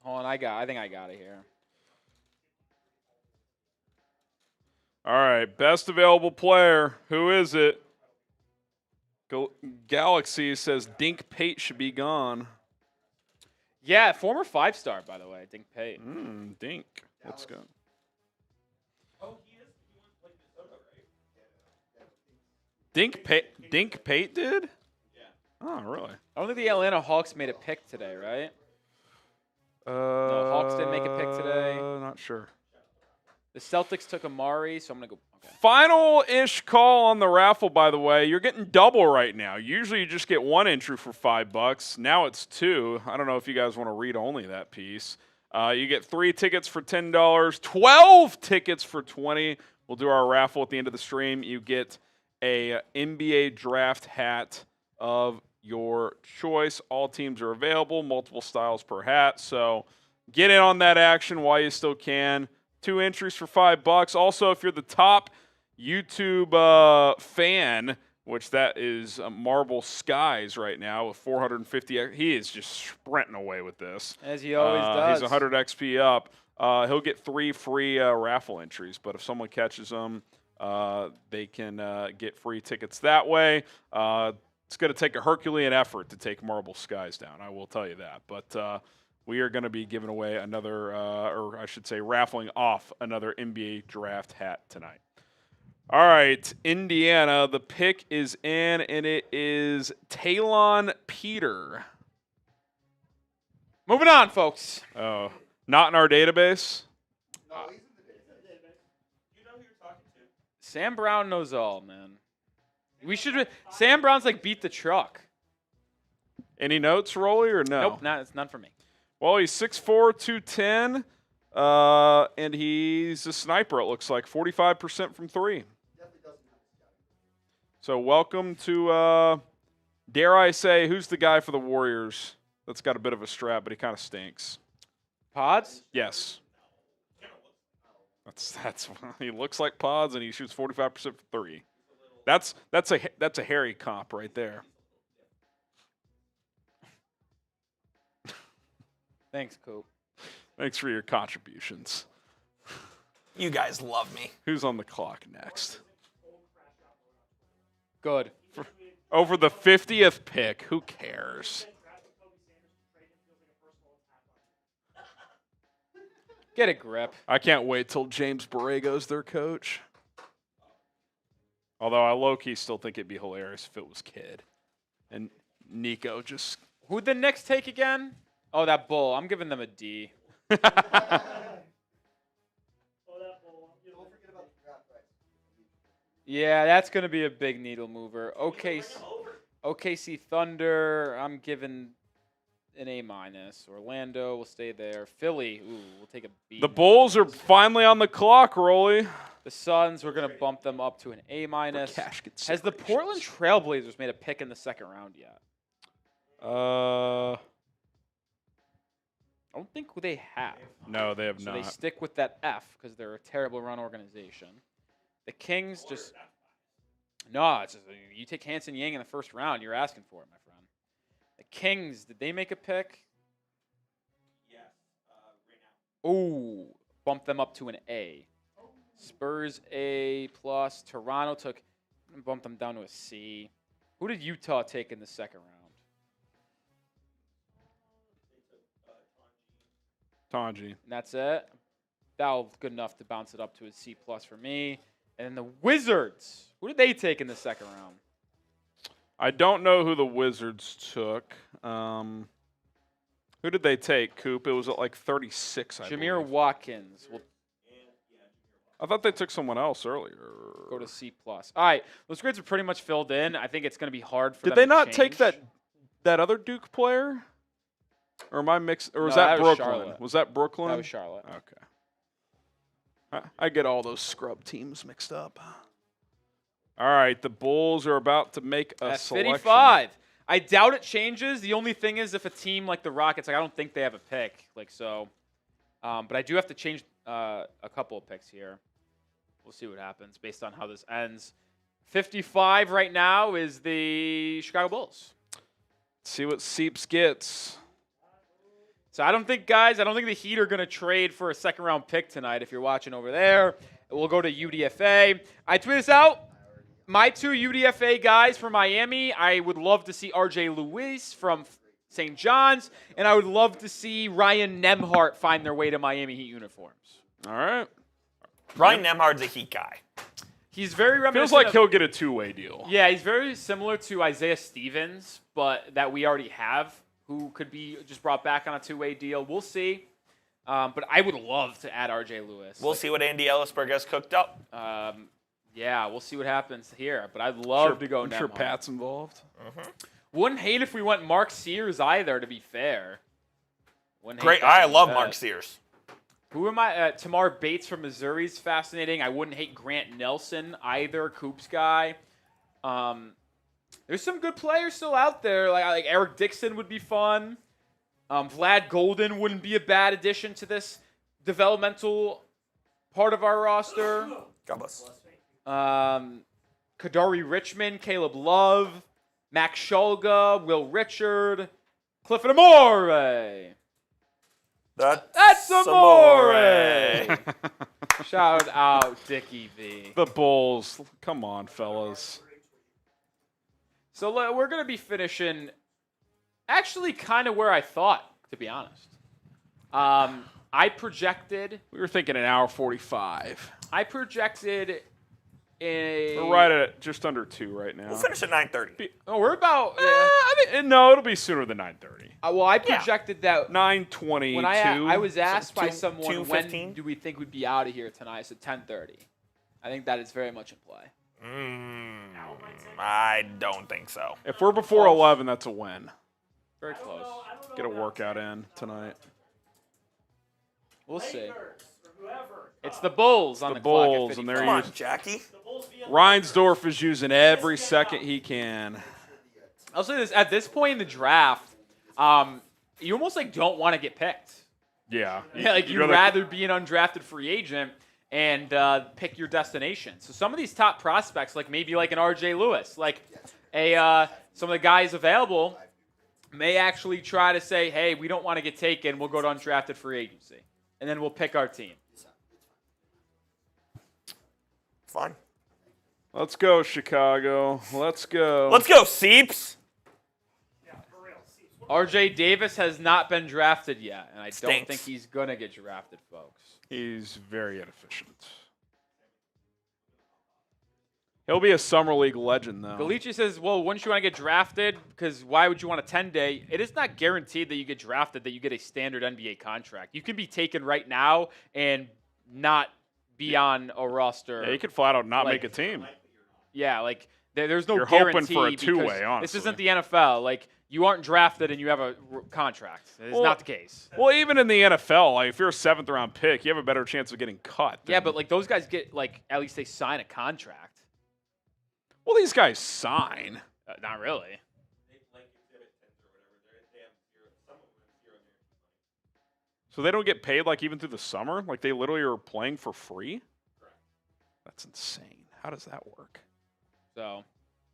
Hold on, I think I got it here. All right, best available player. Who is it? Galaxy says Dink Pate should be gone. Yeah, former 5-star, by the way, Dink Pate. Dink. Let's go. Dink Pate did? Yeah. Oh, really? I don't think the Atlanta Hawks made a pick today, right? No, Hawks didn't make a pick today. Not sure. The Celtics took Amari, so I'm going to go. Okay. Final-ish call on the raffle, by the way. You're getting double right now. Usually you just get 1 entry for $5. Now it's 2. I don't know if you guys want to read only that piece. You get 3 tickets for $10, 12 tickets for $20. We'll do our raffle at the end of the stream. You get a NBA draft hat of your choice. All teams are available, multiple styles per hat. So get in on that action while you still can. 2 entries for $5. Also, if you're the top YouTube fan, which that is Marble Skies right now with 450. He is just sprinting away with this. As he always does. He's 100 XP up. He'll get 3 free raffle entries, but if someone catches them, they can get free tickets that way. It's going to take a Herculean effort to take Marble Skies down, I will tell you that. But we are going to be giving away another, or I should say raffling off another NBA draft hat tonight. All right, Indiana, the pick is in, and it is Talon Peter. Moving on, folks. Oh, not in our database? No, he's in the database. You know who you're talking to. Sam Brown knows all, man. Sam Brown's like beat the truck. Any notes, Rolly, or no? Nope, it's none for me. Well, he's 6'4", 210, and he's a sniper, it looks like, 45% from three. Definitely doesn't have a scouting. So welcome to, dare I say, who's the guy for the Warriors that's got a bit of a strap, but he kind of stinks? Pods? Yes. That's he looks like Pods, and he shoots 45% from three. That's a hairy comp right there. Thanks, Coop. Thanks for your contributions. You guys love me. Who's on the clock next? Good. Over the 50th pick, who cares? Get a grip. I can't wait till James Borrego's their coach. Although I low-key still think it'd be hilarious if it was Kidd. And Nico just... Who'd the Knicks take again? Oh, that Bull. I'm giving them a D. Oh, that ball. Don't forget about the draft rights. Yeah, that's going to be a big needle mover. OKC Thunder, I'm giving an A-. Orlando will stay there. Philly, we'll take a B. The Bulls are finally on the clock, Rolly. The Suns, we're going to bump them up to an A-. Cash Has the Portland Trailblazers made a pick in the second round yet? I don't think they have. No, they have So not. they stick with that F because they're a terrible run organization. The Kings just no. It's just, you take Hanson Yang in the first round, you're asking for it, my friend. The Kings, did they make a pick? Yes, right now. Oh, bump them up to an A. Spurs A plus. Toronto bumped them down to a C. Who did Utah take in the second round? Tanji. And that's it. That was good enough to bounce it up to a C plus for me. And then the Wizards. Who did they take in the second round? I don't know who the Wizards took. Who did they take, Coop? It was at like 36, I Jameer believe. Watkins will I thought they took someone else earlier. go to C plus. All right, those grades are pretty much filled in. I think it's going to be hard for Did them they to not take change. that other Duke player? Or am I mixed? Or was No, that that was Brooklyn? Charlotte. Was that Brooklyn? That was Charlotte. Okay. I get all those scrub teams mixed up. All right, the Bulls are about to make a At selection. 55. I doubt it changes. The only thing is if a team like the Rockets, I don't think they have a pick. But I do have to change a couple of picks here. We'll see what happens based on how this ends. 55 right now is the Chicago Bulls. See what Seeps gets. So I don't think the Heat are going to trade for a second-round pick tonight if you're watching over there. We'll go to UDFA. I tweet this out. My two UDFA guys for Miami, I would love to see RJ Lewis from St. John's, and I would love to see Ryan Nembhard find their way to Miami Heat uniforms. All right. Ryan Nembhard's a Heat guy. He's very reminiscent Feels like of- he'll get a two-way deal. Yeah, he's very similar to Isaiah Stevens, but that we already have, who could be just brought back on a two-way deal. We'll see. But I would love to add RJ Lewis. We'll see what Andy Ellisberg has cooked up. Yeah, we'll see what happens here. But I'd love to go I'm sure Nembhard. Pat's involved. Wouldn't hate if we went Mark Sears either, to be fair. Wouldn't hate Great. that I one love bit. Mark Sears. Who am I? Tamar Bates from Missouri is fascinating. I wouldn't hate Grant Nelson either, Coop's guy. There's some good players still out there. Like Eric Dixon would be fun. Vlad Golden wouldn't be a bad addition to this developmental part of our roster. God bless. Kadari Richmond, Caleb Love, Max Shulga, Will Richard, Clifford Amore. That's Amore. Shout out Dickie V. The Bulls. Come on, fellas. So we're going to be finishing actually kind of where I thought, to be honest. I projected. We were thinking an hour 45. I projected a. We're right at just under 2 right now. We'll finish at 9:30. Oh, we're about. Yeah. I think, no, it'll be sooner than 9:30. Well, I projected that 9:22. when I was asked by 2:15? someone when do we think we'd be out of here tonight, I said 10:30. I think that is very much in play. I don't think so. If we're before 11, that's a win. Very close. Get a workout in tonight. We'll see. Or whoever. It's the Bulls on the clock. Bulls, at and 55. they're Come on, using. Jackie. Reinsdorf is using every second he can. I'll say this: at this point in the draft, you almost like don't want to get picked. Yeah. Yeah, like you'd rather be an undrafted free agent and pick your destination. So some of these top prospects, like maybe like an RJ Lewis, like some of the guys available may actually try to say, hey, we don't want to get taken. We'll go to undrafted free agency. And then we'll pick our team. Fine. Let's go, Chicago. Let's go. Let's go, Seeps. RJ Davis has not been drafted yet, and I don't Stinks. think he's going to get drafted, folks. He's very inefficient. He'll be a summer league legend, though. Galici says, well, wouldn't you want to get drafted? Because why would you want a 10-day? It is not guaranteed that you get drafted, that you get a standard NBA contract. You can be taken right now and not be on a roster. Yeah, he could flat out not Like- make a team. Yeah, like there's no You're hoping guarantee for a because two-way, This honestly. isn't the NFL. Like you aren't drafted and you have a contract. It's Well, not the case. Well, even in the NFL, like if you're a 7th round pick, you have a better chance of getting cut. Yeah, than- but like those guys get like at least they sign a contract. well, these guys sign. Not really. So they don't get paid like even through the summer? Like they literally are playing for free? That's insane. How does that work? So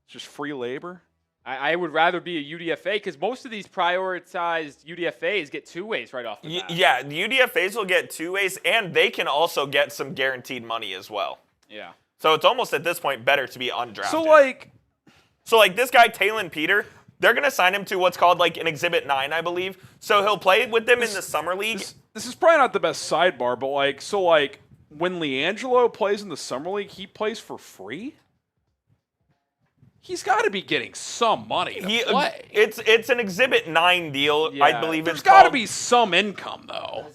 It's just free labor? I would rather be a UDFA because most of these prioritized UDFAs get two ways right off the bat. Yeah, the UDFAs will get 2 ways, and they can also get some guaranteed money as well. Yeah. So it's almost at this point better to be undrafted. So like this guy, Talon Peter, they're going to sign him to what's called like an Exhibit 9, I believe. So he'll play with them in the summer league. this is probably not the best sidebar, but like when LiAngelo plays in the summer league, he plays for free? He's got to be getting some money to play. It's an Exhibit 9 deal, I Yeah. believe There's it's got to called. be some income though.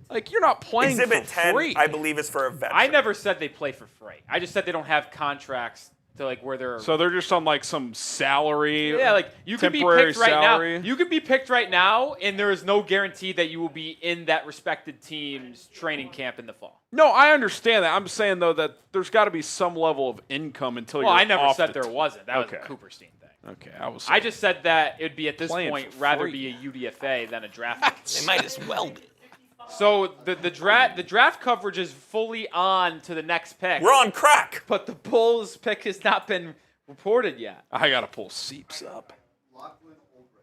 Like you're not playing Exhibit for 10, free. I believe, is for a veteran. I never said they play for free. I just said they don't have contracts to like where they're. So they're just on like some salary. Yeah, like you could be temporary picked right salary. now. You could be picked right now, and there is no guarantee that you will be in that respected team's training camp in the fall. No, I understand that. I'm saying though that there's got to be some level of income until Well, you're I never off said the there team. wasn't. That was Okay. a Cooperstein thing. Okay, I just said that it'd be at this Playing point for rather free. be a UDFA than a draft. It might as well be. So the draft coverage is fully on to the next pick. We're on crack. But the Bulls pick has not been reported yet. I gotta pull Seeps up. Lachlan Ulbrich.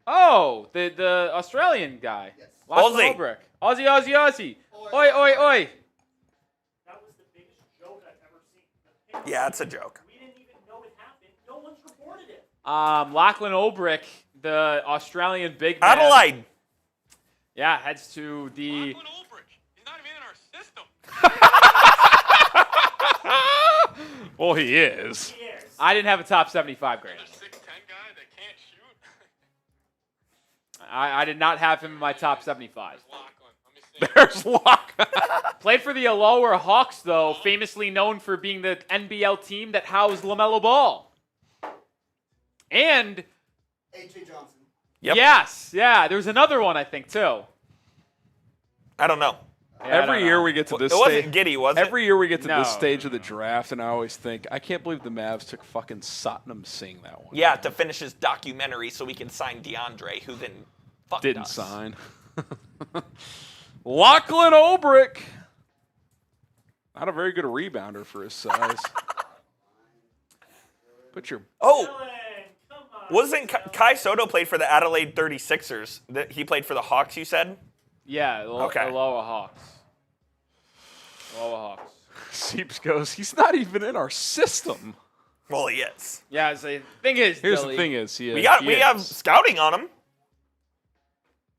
Oh, the Australian guy. Yes. Lachlan Aussie. Ulbrich. Aussie. Oi. That was the biggest joke I've ever seen. The pick, Yeah, it's a joke. we didn't even know it happened. No one's reported it. Lachlan Ulbrich, the Australian big man. Adelaide. Yeah, heads to the. Lachlan Ulbrich. He's not even in our system. Well, he is. Yes. I didn't have a top 75 grade. A 6'10" guy that can't shoot. I did not have him in my top 75. Lachlan. Let me see. There's Lock. Played for the Aloha Hawks, though, famously known for being the NBL team that housed LaMelo Ball. And A.J. Johnson. Yep. yes, yeah, there's another one I think too. I don't know. Yeah, I don't Every year know. we get to It this wasn't stage. Giddy, was it? Every year we get to No. this stage of the draft, and I always think, I can't believe the Mavs took fucking Satnam Singh that one. Yeah, to finish his documentary so we can sign DeAndre, who then fucked Didn't us. sign. Lachlan Ulbrich. Not a very good rebounder for his size. Put your Oh, Dylan, come on. wasn't Kai Soto played for the Adelaide 36ers? He played for the Hawks, you said? Yeah, Okay. Aloha Hawks. Aloha Hawks. Seeps goes, he's not even in our system. Well, he is. Yeah, so the thing is, Here's Dilly, the thing is, We have scouting on him.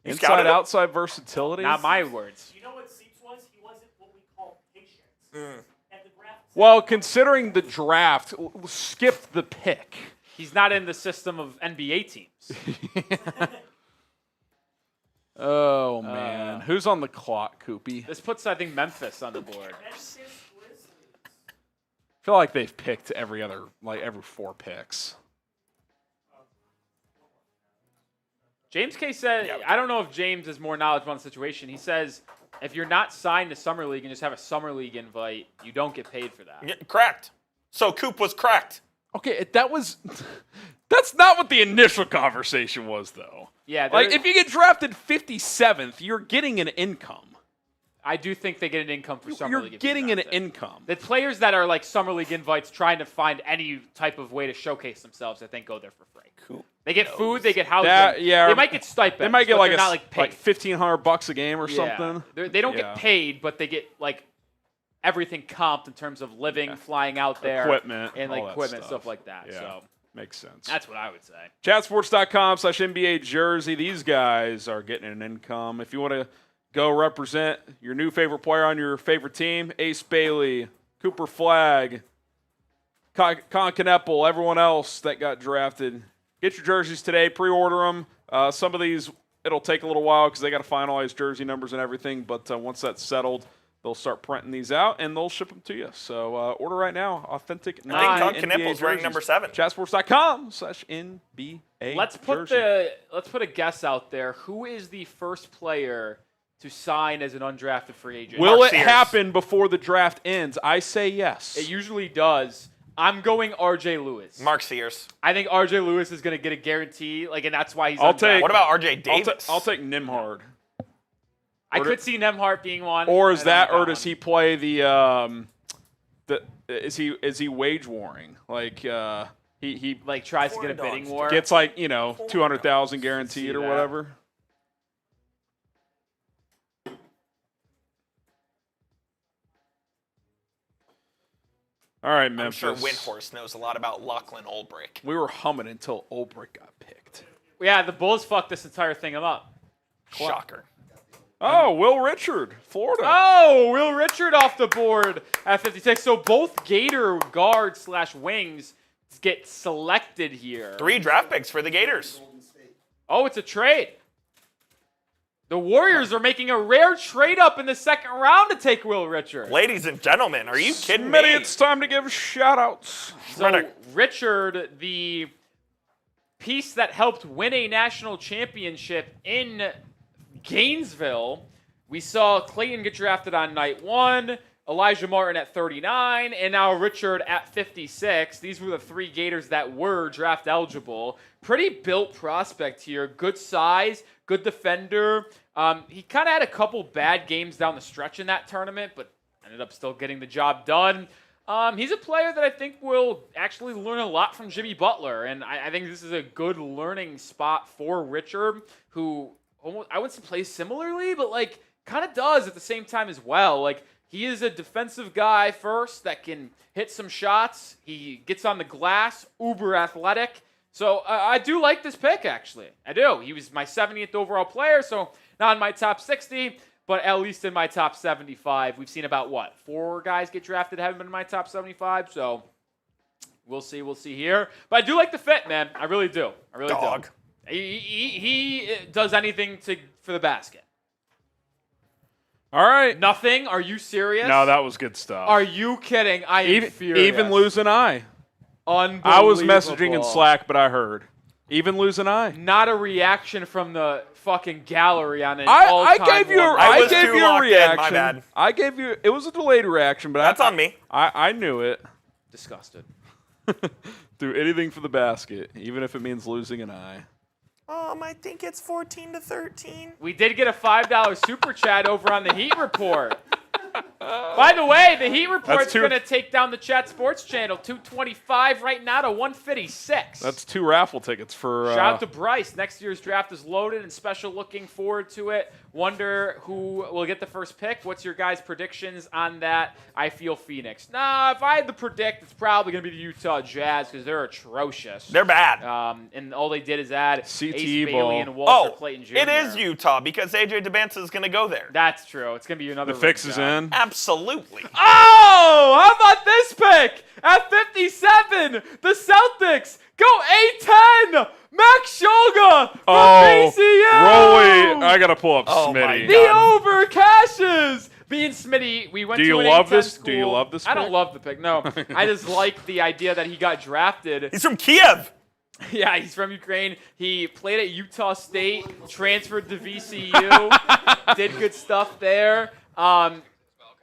You scouted inside him? outside versatility. not my words. You know what Seeps was? He wasn't what we call patient. At the draft, Well, considering the draft, skipped the pick. He's not in the system of NBA teams. Oh man, who's on the clock, Koopy? This puts, I think, Memphis on the board. Memphis Grizzlies. I feel like they've picked every 4 picks. James K said, I don't know if James is more knowledgeable on the situation. He says, if you're not signed to Summer League and just have a Summer League invite, you don't get paid for that. Yeah, correct. So Coop was correct. Okay, that's not what the initial conversation was, though. Yeah, Like, if you get drafted 57th, you're getting an income. I do think they get an income for Summer You're League. if getting you an draft it. income. The players that are like Summer League invites trying to find any type of way to showcase themselves, I think, go there for free. Coop. They get food, they get housing. Yeah, they might get stipends. They might get but like they're not like paid. $1,500 a game or Yeah. something. They don't Yeah. get paid, but they get like everything comped in terms of living, flying out there, Equipment, and all like that equipment, stuff. stuff like that. Yeah. So Makes sense. that's what I would say. Chatsports.com/NBA jersey. These guys are getting an income. If you want to go represent your new favorite player on your favorite team, Ace Bailey, Cooper Flagg, Con Kneppel, everyone else that got drafted, get your jerseys today. Pre-order them. Some of these, it'll take a little while because they got to finalize jersey numbers and everything. But once that's settled, they'll start printing these out and they'll ship them to you. So order right now. Authentic. I think Con NBA Kneppel's wearing jerseys. number 7. Chatsports.com/NBA. Let's put a guess out there. Who is the first player to sign as an undrafted free agent? Will Mark it Sears. happen before the draft ends? I say yes. It usually does. I'm going RJ Lewis. Mark Sears. I think RJ Lewis is going to get a guarantee, and that's why he's I'll take- undrafted. What about RJ Davis? I'll take Nimhard. I could see Nemhart being one. Or is I that, don't or know does he play the is he wage warring? Like he like tries to get a bidding war? gets like 200,000 guaranteed See or that. whatever. All right, I'm Memphis. sure Windhorse knows a lot about Lachlan Olbrich. We were humming until Olbrich got picked. Yeah, the Bulls fucked this entire thing up. Shocker. Oh, Will Richard, Florida. Oh, Will Richard off the board at 56. So both Gator guards / wings get selected here. 3 draft picks for the Gators. Oh, it's a trade. The Warriors are making a rare trade up in the second round to take Will Richard. Ladies and gentlemen, are you kidding Smitty, me? it's time to give shout-outs. So Richard, the piece that helped win a national championship in Gainesville, we saw Clayton get drafted on night 1, Elijah Martin at 39, and now Richard at 56. These were the 3 Gators that were draft eligible. Pretty built prospect here. Good size, good defender. He kind of had a couple bad games down the stretch in that tournament, but ended up still getting the job done. He's a player that I think will actually learn a lot from Jimmy Butler, and I think this is a good learning spot for Richard, who almost, I wouldn't say plays similarly, but like kind of does at the same time as well. Like he is a defensive guy first that can hit some shots. He gets on the glass, uber athletic. So I do like this pick, actually. I do. He was my 70th overall player, so not in my top 60, but at least in my top 75. We've seen about, 4 guys get drafted haven't been in my top 75, so we'll see. We'll see here. But I do like the fit, man. I really do. I really Dog. do. He does anything for the basket. All right. Nothing? Are you serious? No, that was good stuff. Are you kidding? I am furious. Even lose an eye. Unbelievable. I was messaging in Slack, but I heard. Even lose an eye. Not a reaction from the fucking gallery on an I all-time gave you low. I I was gave too you a locked in, reaction. my bad. I gave you it was a delayed reaction, but That's on me. I knew it. Disgusted. Do anything for the basket, even if it means losing an eye. I think it's 14-13. We did get a $5 super chat over on the Heat Report. By the way, the Heat Report's two- going to take down the Chat Sports Channel, 225 right now to 156. That's 2 raffle tickets for. Shout out to Bryce. Next year's draft is loaded and special. Looking forward to it. Wonder who will get the first pick. What's your guys' predictions on that? I feel Phoenix. Nah, if I had to predict, it's probably going to be the Utah Jazz because they're atrocious. They're bad. And all they did is add CTE Ace ball. Bailey and Walter Oh, Clayton Jr. it is Utah because AJ DeBanza is going to go there. That's true. It's going to be another the fix ring is job. in. Absolutely. Oh, how about this pick? At 57, the Celtics go A10. Max Shulga from BCU. Rolly, I gotta pull up Oh, my Smitty. The over cashes. Me and Smitty, we went Do to you an love A10 this? School. Do you love this I don't pick? love the pick. No, I just like the idea that he got drafted. He's from Kiev. Yeah, he's from Ukraine. He played at Utah State, transferred to VCU, did good stuff there.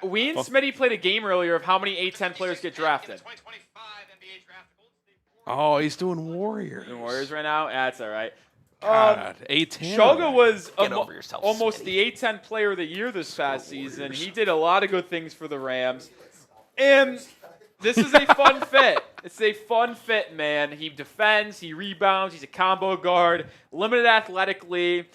We and Smitty played a game earlier of how many A10 players get drafted. 2025 NBA draft. The Golden State Warriors. Oh, he's doing Warriors. The Warriors right now? That's all right. God, 18. Shulga was Get over yourself, almost Smitty. the A10 player of the year this past season. He did a lot of good things for the Rams. And this is a fun fit. It's a fun fit, man. He defends, he rebounds, he's a combo guard, limited athletically,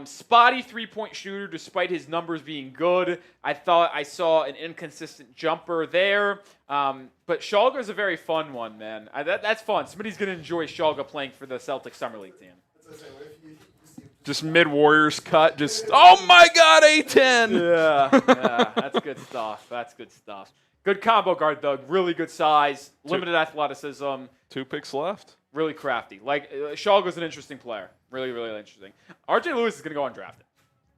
spotty three-point shooter despite his numbers being good. I thought I saw an inconsistent jumper there. But Shulga's a very fun one, man. That's fun. Somebody's going to enjoy Shulga playing for the Celtics Summer League team. Just mid Warriors cut. Just oh my God, A10. Yeah, that's good stuff. That's good stuff. Good combo guard, though. Really good size, limited athleticism, 2 picks left. really crafty. Like, Shulga's an interesting player. Really, really interesting. RJ Lewis is going to go undrafted.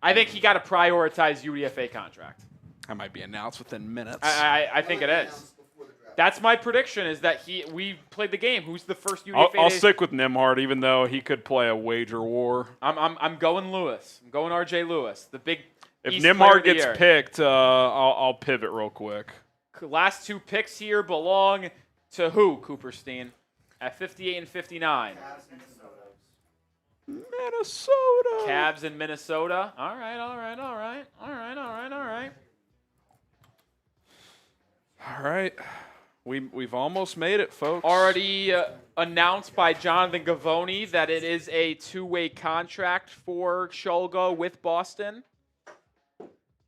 I think he got to prioritize UDFA contract. That might be announced within minutes. I think it is. That's my prediction, is that we played the game. Who's the first UDFA? I'll stick with Nembhard, even though he could play a wager war. I'm going Lewis. I'm going RJ Lewis, the big If East player Nembhard of the gets year. picked, I'll pivot real quick. Last 2 picks here belong to who, Cooperstein? At 58 and 59. Minnesota. Cavs in Minnesota. All right. All right. We've almost made it, folks. Already announced by Jonathan Gavoni that it is a 2-way contract for Shulga with Boston.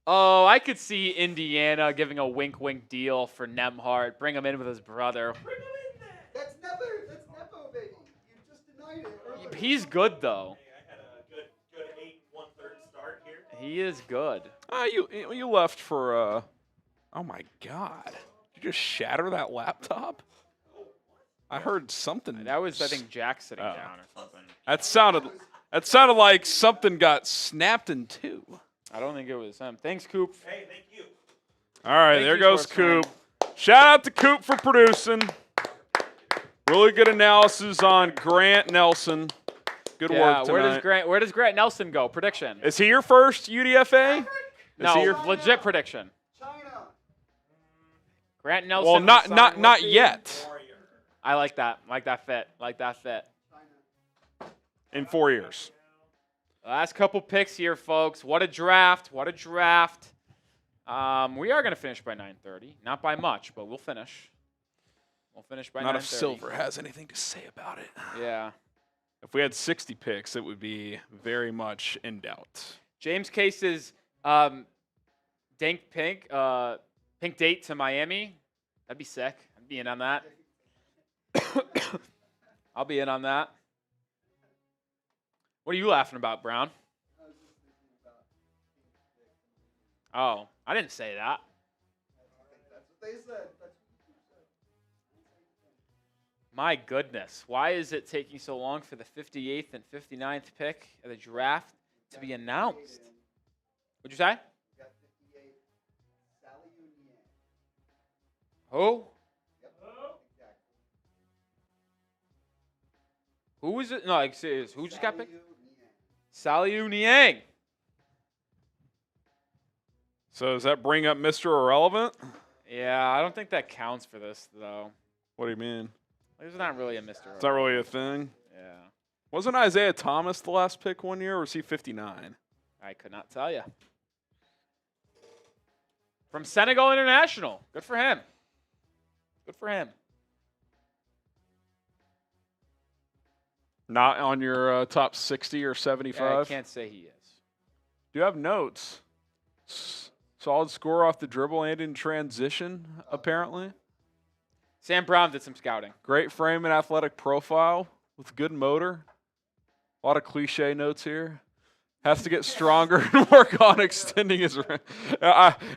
Oh, I could see Indiana giving a wink-wink deal for Nembhard. Bring him in with his brother. That's Nepo, baby. You just denied it earlier. He's good, though. I had a good 8 1/3 start here. He is good. You left for oh my God. Did you just shatter that laptop? I heard something. That was, I think, Jack sitting Oh. down or something. That sounded like something got snapped in 2. I don't think it was him. Thanks, Coop. Hey, thank you. All right, Thank there you, goes Sports Coop. Shout out to Coop for producing. Really good analysis on Grant Nelson. Good work tonight. Where does Grant Nelson go? Prediction. Is he your first UDFA? No, he your- legit prediction. China. Grant Nelson. Well, will not sign with the- yet. I like that. Like that fit. In 4 years. Last couple picks here, folks. What a draft. We are going to finish by 9:30. Not by much, but we'll finish. We'll finish by 9:30. Not if Silver has anything to say about it. Yeah. If we had 60 picks, it would be very much in doubt. James Case's Pink date to Miami. That'd be sick. I'd be in on that. I'll be in on that. What are you laughing about, Brown? Oh, I didn't say that. That's what they said. My goodness. Why is it taking so long for the 58th and 59th pick of the draft to be announced? What'd you say? Got 58. Sally Union. Who? Yep. Exactly. Who was it? No, like, serious. Who just got picked? Sally Saliu Union. Niang. So does that bring up Mr. Irrelevant? Yeah, I don't think that counts for this, though. What do you mean? There's not really a Mr. It's not really a thing. Yeah. Wasn't Isaiah Thomas the last pick one year, or was he 59? I could not tell you. From Senegal International. Good for him. Good for him. Not on your top 60 or Yeah, 75? I can't say he is. Do you have notes? Solid score off the dribble and in transition, apparently. Sam Brown did some scouting. Great frame and athletic profile with good motor. A lot of cliche notes here. Has to get stronger and work on extending his range.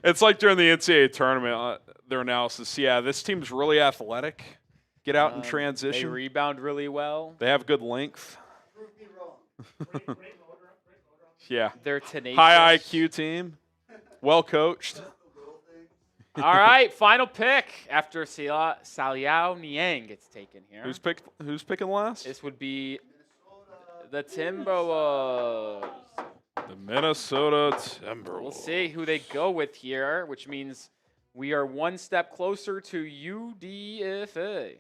It's like during the NCAA tournament, their analysis. Yeah, this team's really athletic. Get out in They transition. rebound really well. They have good length. Prove me wrong. Great motor, great motor on Yeah. They're tenacious. High IQ team. Well coached. All right, final pick after Saliao Niang gets taken here. Who's picking last? This would be the Timberwolves. The Minnesota Timberwolves. We'll see who they go with here, which means we are one step closer to UDFA.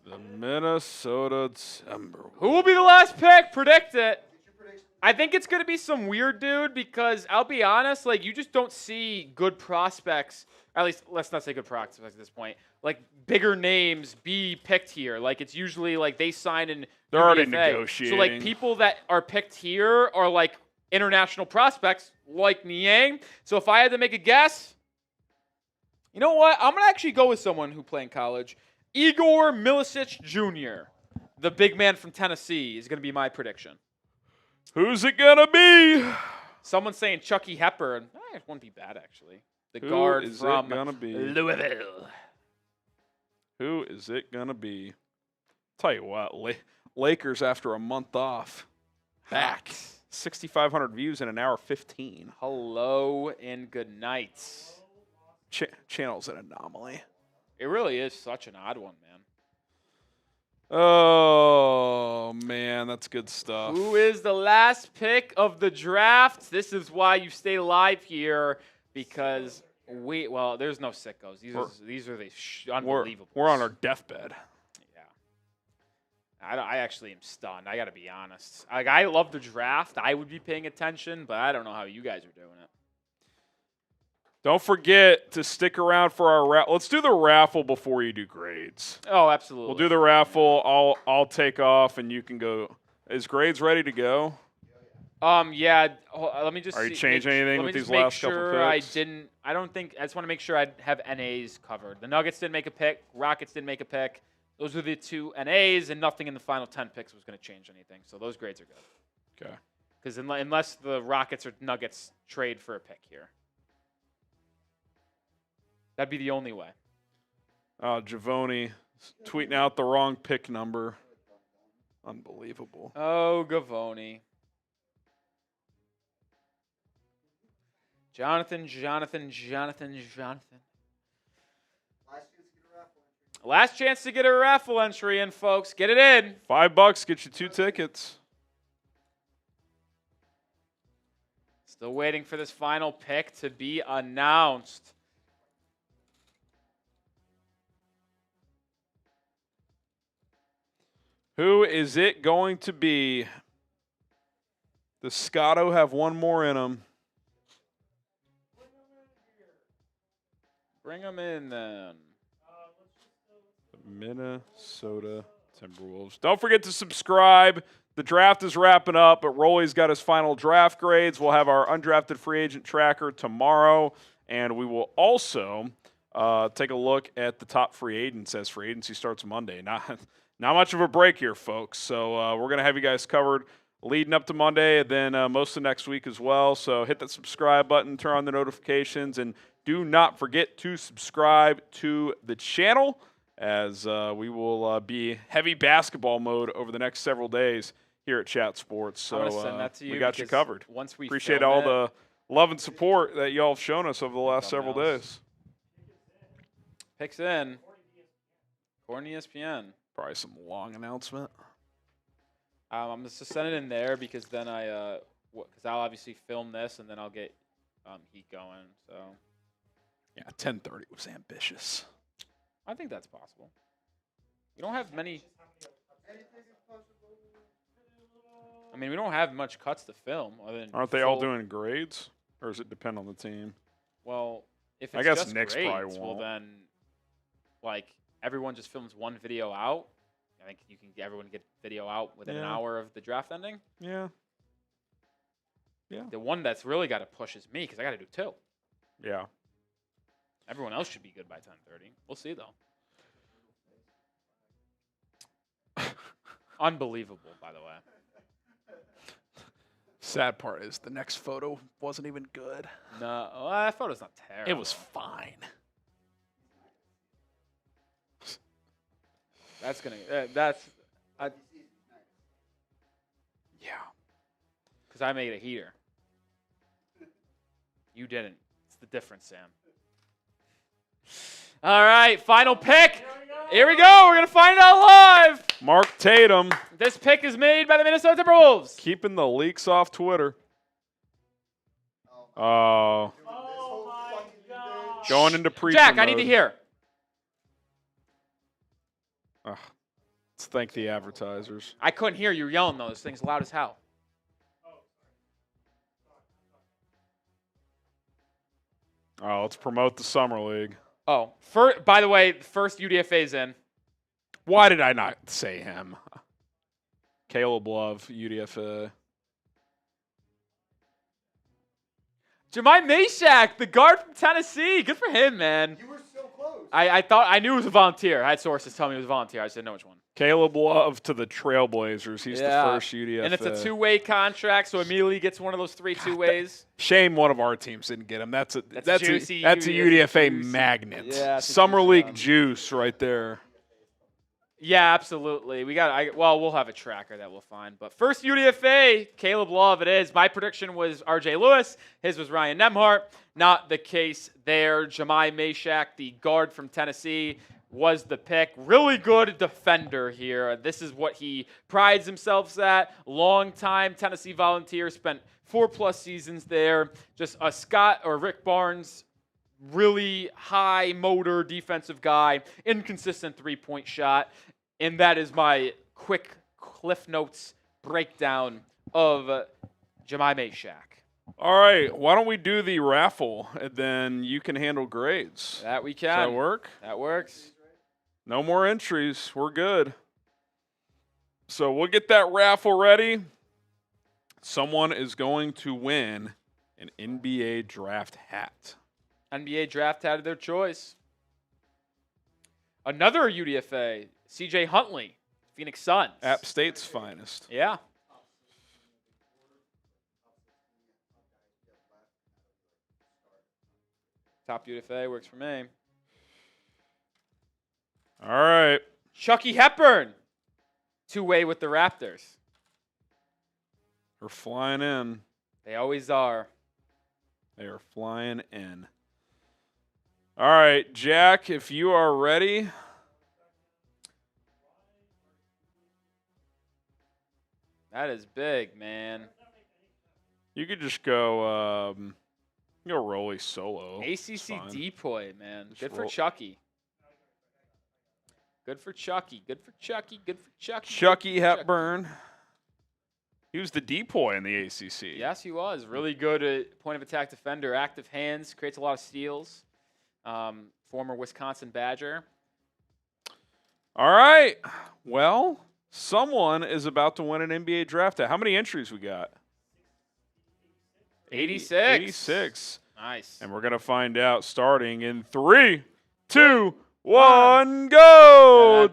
The Minnesota Timberwolves. Who will be the last pick? Predict it. I think it's going to be some weird dude because I'll be honest, like you just don't see good prospects. At least let's not say good prospects at this point. Like bigger names be picked here. Like it's usually like they sign in. They're already UDFA. negotiating. So like people that are picked here are like international prospects like Niang. So if I had to make a guess, you know what? I'm going to actually go with someone who played in college. Igor Milicic Jr., the big man from Tennessee, is going to be my prediction. Who's it gonna be? Someone's saying Chucky Hepburn. It wouldn't be bad, actually. The Who guard is from it gonna be? Louisville. Who is it gonna be? Tell you what, Lakers after a month off, back 6,500 views in an hour 15. Hello and good night. Channel's an anomaly. It really is such an odd one, man. Oh man, that's good stuff. Who is the last pick of the draft? This is why you stay live here because there's no sickos. These are the unbelievable. We're on our deathbed. Yeah. I actually am stunned. I got to be honest. Like I love the draft. I would be paying attention, but I don't know how you guys are doing it. Don't forget to stick around for our raffle. Let's do the raffle before you do grades. Oh, absolutely. We'll do the raffle. I'll take off and you can go. Is grades ready to go? Yeah. Let me just. Are you changing anything with these last couple picks? I don't think. I just want to make sure I have NAs covered. The Nuggets didn't make a pick. Rockets didn't make a pick. Those were the two NAs, and nothing in the final 10 picks was going to change anything. So those grades are good. Okay. Because unless the Rockets or Nuggets trade for a pick here. That'd be the only way. Javoni tweeting out the wrong pick number. Unbelievable. Oh, Gavoni. Jonathan. Last chance to get a raffle entry in, folks. Get it in. $5 get you 2 tickets. Still waiting for this final pick to be announced. Who is it going to be? The Scotto have one more in them. Bring them in, then. The Minnesota Timberwolves. Don't forget to subscribe. The draft is wrapping up, but Rolly's got his final draft grades. We'll have our undrafted free agent tracker tomorrow, and we will also take a look at the top free agents as free agency starts Monday. Not much of a break here, folks. So we're going to have you guys covered leading up to Monday and then most of next week as well. So hit that subscribe button, turn on the notifications, and do not forget to subscribe to the channel as we will be heavy basketball mode over the next several days here at Chat Sports. So I'm gonna send that to you we got you covered. Once we appreciate film all it, the love and support that y'all have shown us over the last several days. Picks in. According to ESPN. Probably some long announcement. I'm just send it in there because then because I'll obviously film this and then I'll get heat going. So yeah, 10:30 was ambitious. I think that's possible. We don't have many. I mean, we don't have much cuts to film other than. Aren't they all doing grades? Or does it depend on the team? Well, if it's I guess just Knicks grades, probably well won't. then, like, everyone just films one video out. I think you can get everyone get video out within an Yeah. hour of the draft ending. Yeah. The one that's really got to push is me because I got to do 2. Yeah. Everyone else should be good by 10:30. We'll see though. Unbelievable, by the way. Sad part is the next photo wasn't even good. No, well, that photo's not terrible. It was fine. That's gonna. Yeah. Because I made a heater. You didn't. It's the difference, Sam. All right, final pick. Here we go. We're going to find out live. Mark Tatum This pick is made by the Minnesota Timberwolves. keeping the leaks off Twitter. Oh. Oh my God. Going into pre Jack, I need to hear. Ugh. Let's thank the advertisers. I couldn't hear you yelling, though. This thing's loud as hell. Oh, let's promote the Summer League. Oh, by the way, the first UDFA's in. Why did I not say him? Caleb Love, UDFA. Jemai Meshack, the guard from Tennessee. Good for him, man. You were so close. I knew it was a volunteer. I had sources tell me it was a volunteer. I just didn't know which one. Caleb Love to the Trailblazers. He's the first UDFA. And it's a two-way contract, so immediately gets one of those 3 two-ways. Shame one of our teams didn't get him. That's a juicy UDFA UDFA magnet. Yeah, it's a Summer juicy League one. juice right there. Yeah, absolutely. We'll have a tracker that we'll find. But first UDFA, Caleb Love it is. My prediction was RJ Lewis. His was Ryan Nembhard. Not the case there. Jemai Meshack, the guard from Tennessee, was the pick. Really good defender here. This is what he prides himself at. Long-time Tennessee Volunteer. Spent 4+ seasons there. Just a Scott or Rick Barnes really high motor defensive guy, inconsistent 3-point shot. And that is my quick Cliff Notes breakdown of Jemai Meshack. All right, why don't we do the raffle, and then you can handle grades. That we can. Does that work? That works. No more entries. We're good. So we'll get that raffle ready. Someone is going to win an NBA draft hat. NBA draft hat of their choice. Another UDFA, CJ Huntley, Phoenix Suns. App State's finest. Yeah. Top UDFA works for me. All right. Chucky Hepburn, two-way with the Raptors. We're flying in. They always are. They are flying in. All right, Jack, if you are ready. That is big, man. You could just go Rolly solo. It's ACC fine. Depoy, man. Just Good for roll. Chucky. Good for Chucky. Good for Chucky. Good for Chucky. Chucky Hepburn. He was the depoy in the ACC. Yes, he was. Really good at point of attack defender. Active hands. Creates a lot of steals. Former Wisconsin Badger. All right. Well, someone is about to win an NBA draft. How many entries we got? 86. 86. Nice. And we're going to find out starting in 3, 2, 1, go!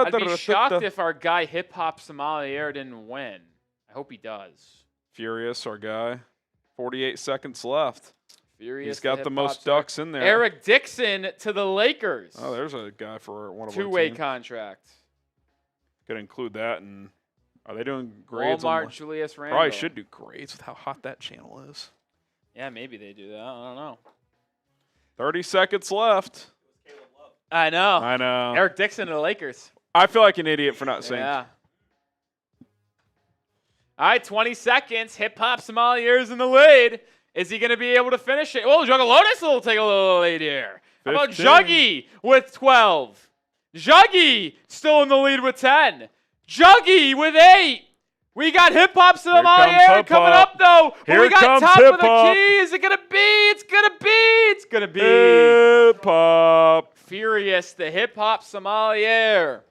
I'd be shocked if our guy Hip Hop Sommelier didn't win. I hope he does. Furious, our guy. 48 seconds left. Furious. He's got the most ducks in there. Eric Dixon to the Lakers. Oh, there's a guy for one of our Two-way team. contract. Could include that. And are they doing grades? Walmart, Julius Randle. Probably should do grades with how hot that channel is. Yeah, maybe they do that. I don't know. 30 seconds left. I know. I know. Eric Dixon to the Lakers. I feel like an idiot for not saying. Yeah. All right, 20 seconds. Hip Hop Sommelier's in the lead. Is he going to be able to finish it? Well, Juggalotus will take a little lead here. How about 15. Juggy with 12? Juggy still in the lead with 10. Juggy with 8. We got Hip Hop comes Sommelier Hip coming Hop. up, though. Here we got comes top Hip of the Hop. key. Is it going to be? It's going to be. It's going to be. Hip Hop. Furious, the Hip Hop Sommelier.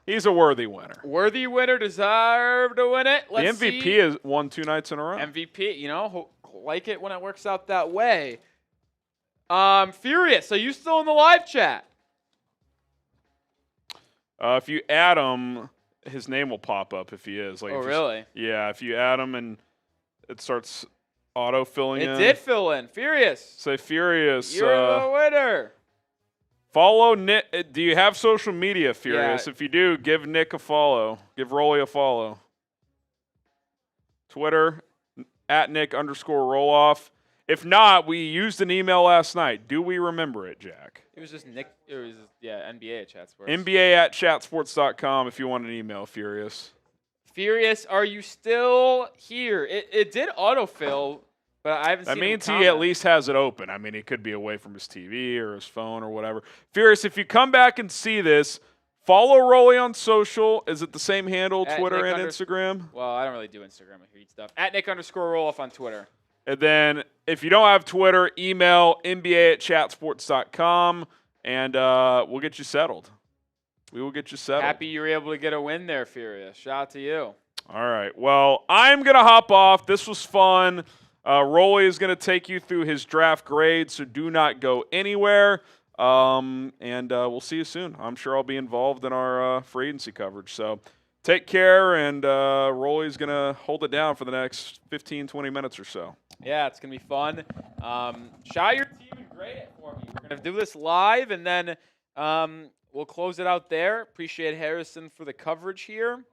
He's a worthy winner. Worthy winner, deserve to win it. Let's the MVP see. has won 2 nights in a row. MVP, you know, like it when it works out that way. Furious, are you still in the live chat? If you add him, his name will pop up if he is. Like, Oh, if you- really? Yeah, if you add him and it starts auto-filling in. It did fill in. Furious. Say Furious. You're the winner. Follow Nick. Do you have social media, Furious? Yeah. If you do, give Nick a follow. Give Rolly a follow. Twitter, @Nick_Rohloff. If not, we used an email last night. Do we remember it, Jack? It was just Nick. It was, NBA at Chat Sports. NBA@chatsports.com if you want an email, Furious. Furious, are you still here? It did autofill, but I haven't That seen him means he comment. at least has it open. I mean, he could be away from his TV or his phone or whatever. Furious, if you come back and see this, follow Rolly on social. Is it the same handle, At Twitter Nick and Instagram? Well, I don't really do Instagram. I read stuff. @Nick_Rohloff on Twitter. And then if you don't have Twitter, email NBA@chatsports.com, and we'll get you settled. We will get you settled. Happy you were able to get a win there, Furious. Shout out to you. All right. Well, I'm going to hop off. This was fun. Rolly is going to take you through his draft grade, so do not go anywhere. And we'll see you soon. I'm sure I'll be involved in our free agency coverage. So take care, and Rolly's going to hold it down for the next 15, 20 minutes or so. Yeah, it's going to be fun. Shout your team and grade it for me. We're going to do this live, and then we'll close it out there. Appreciate Harrison for the coverage here.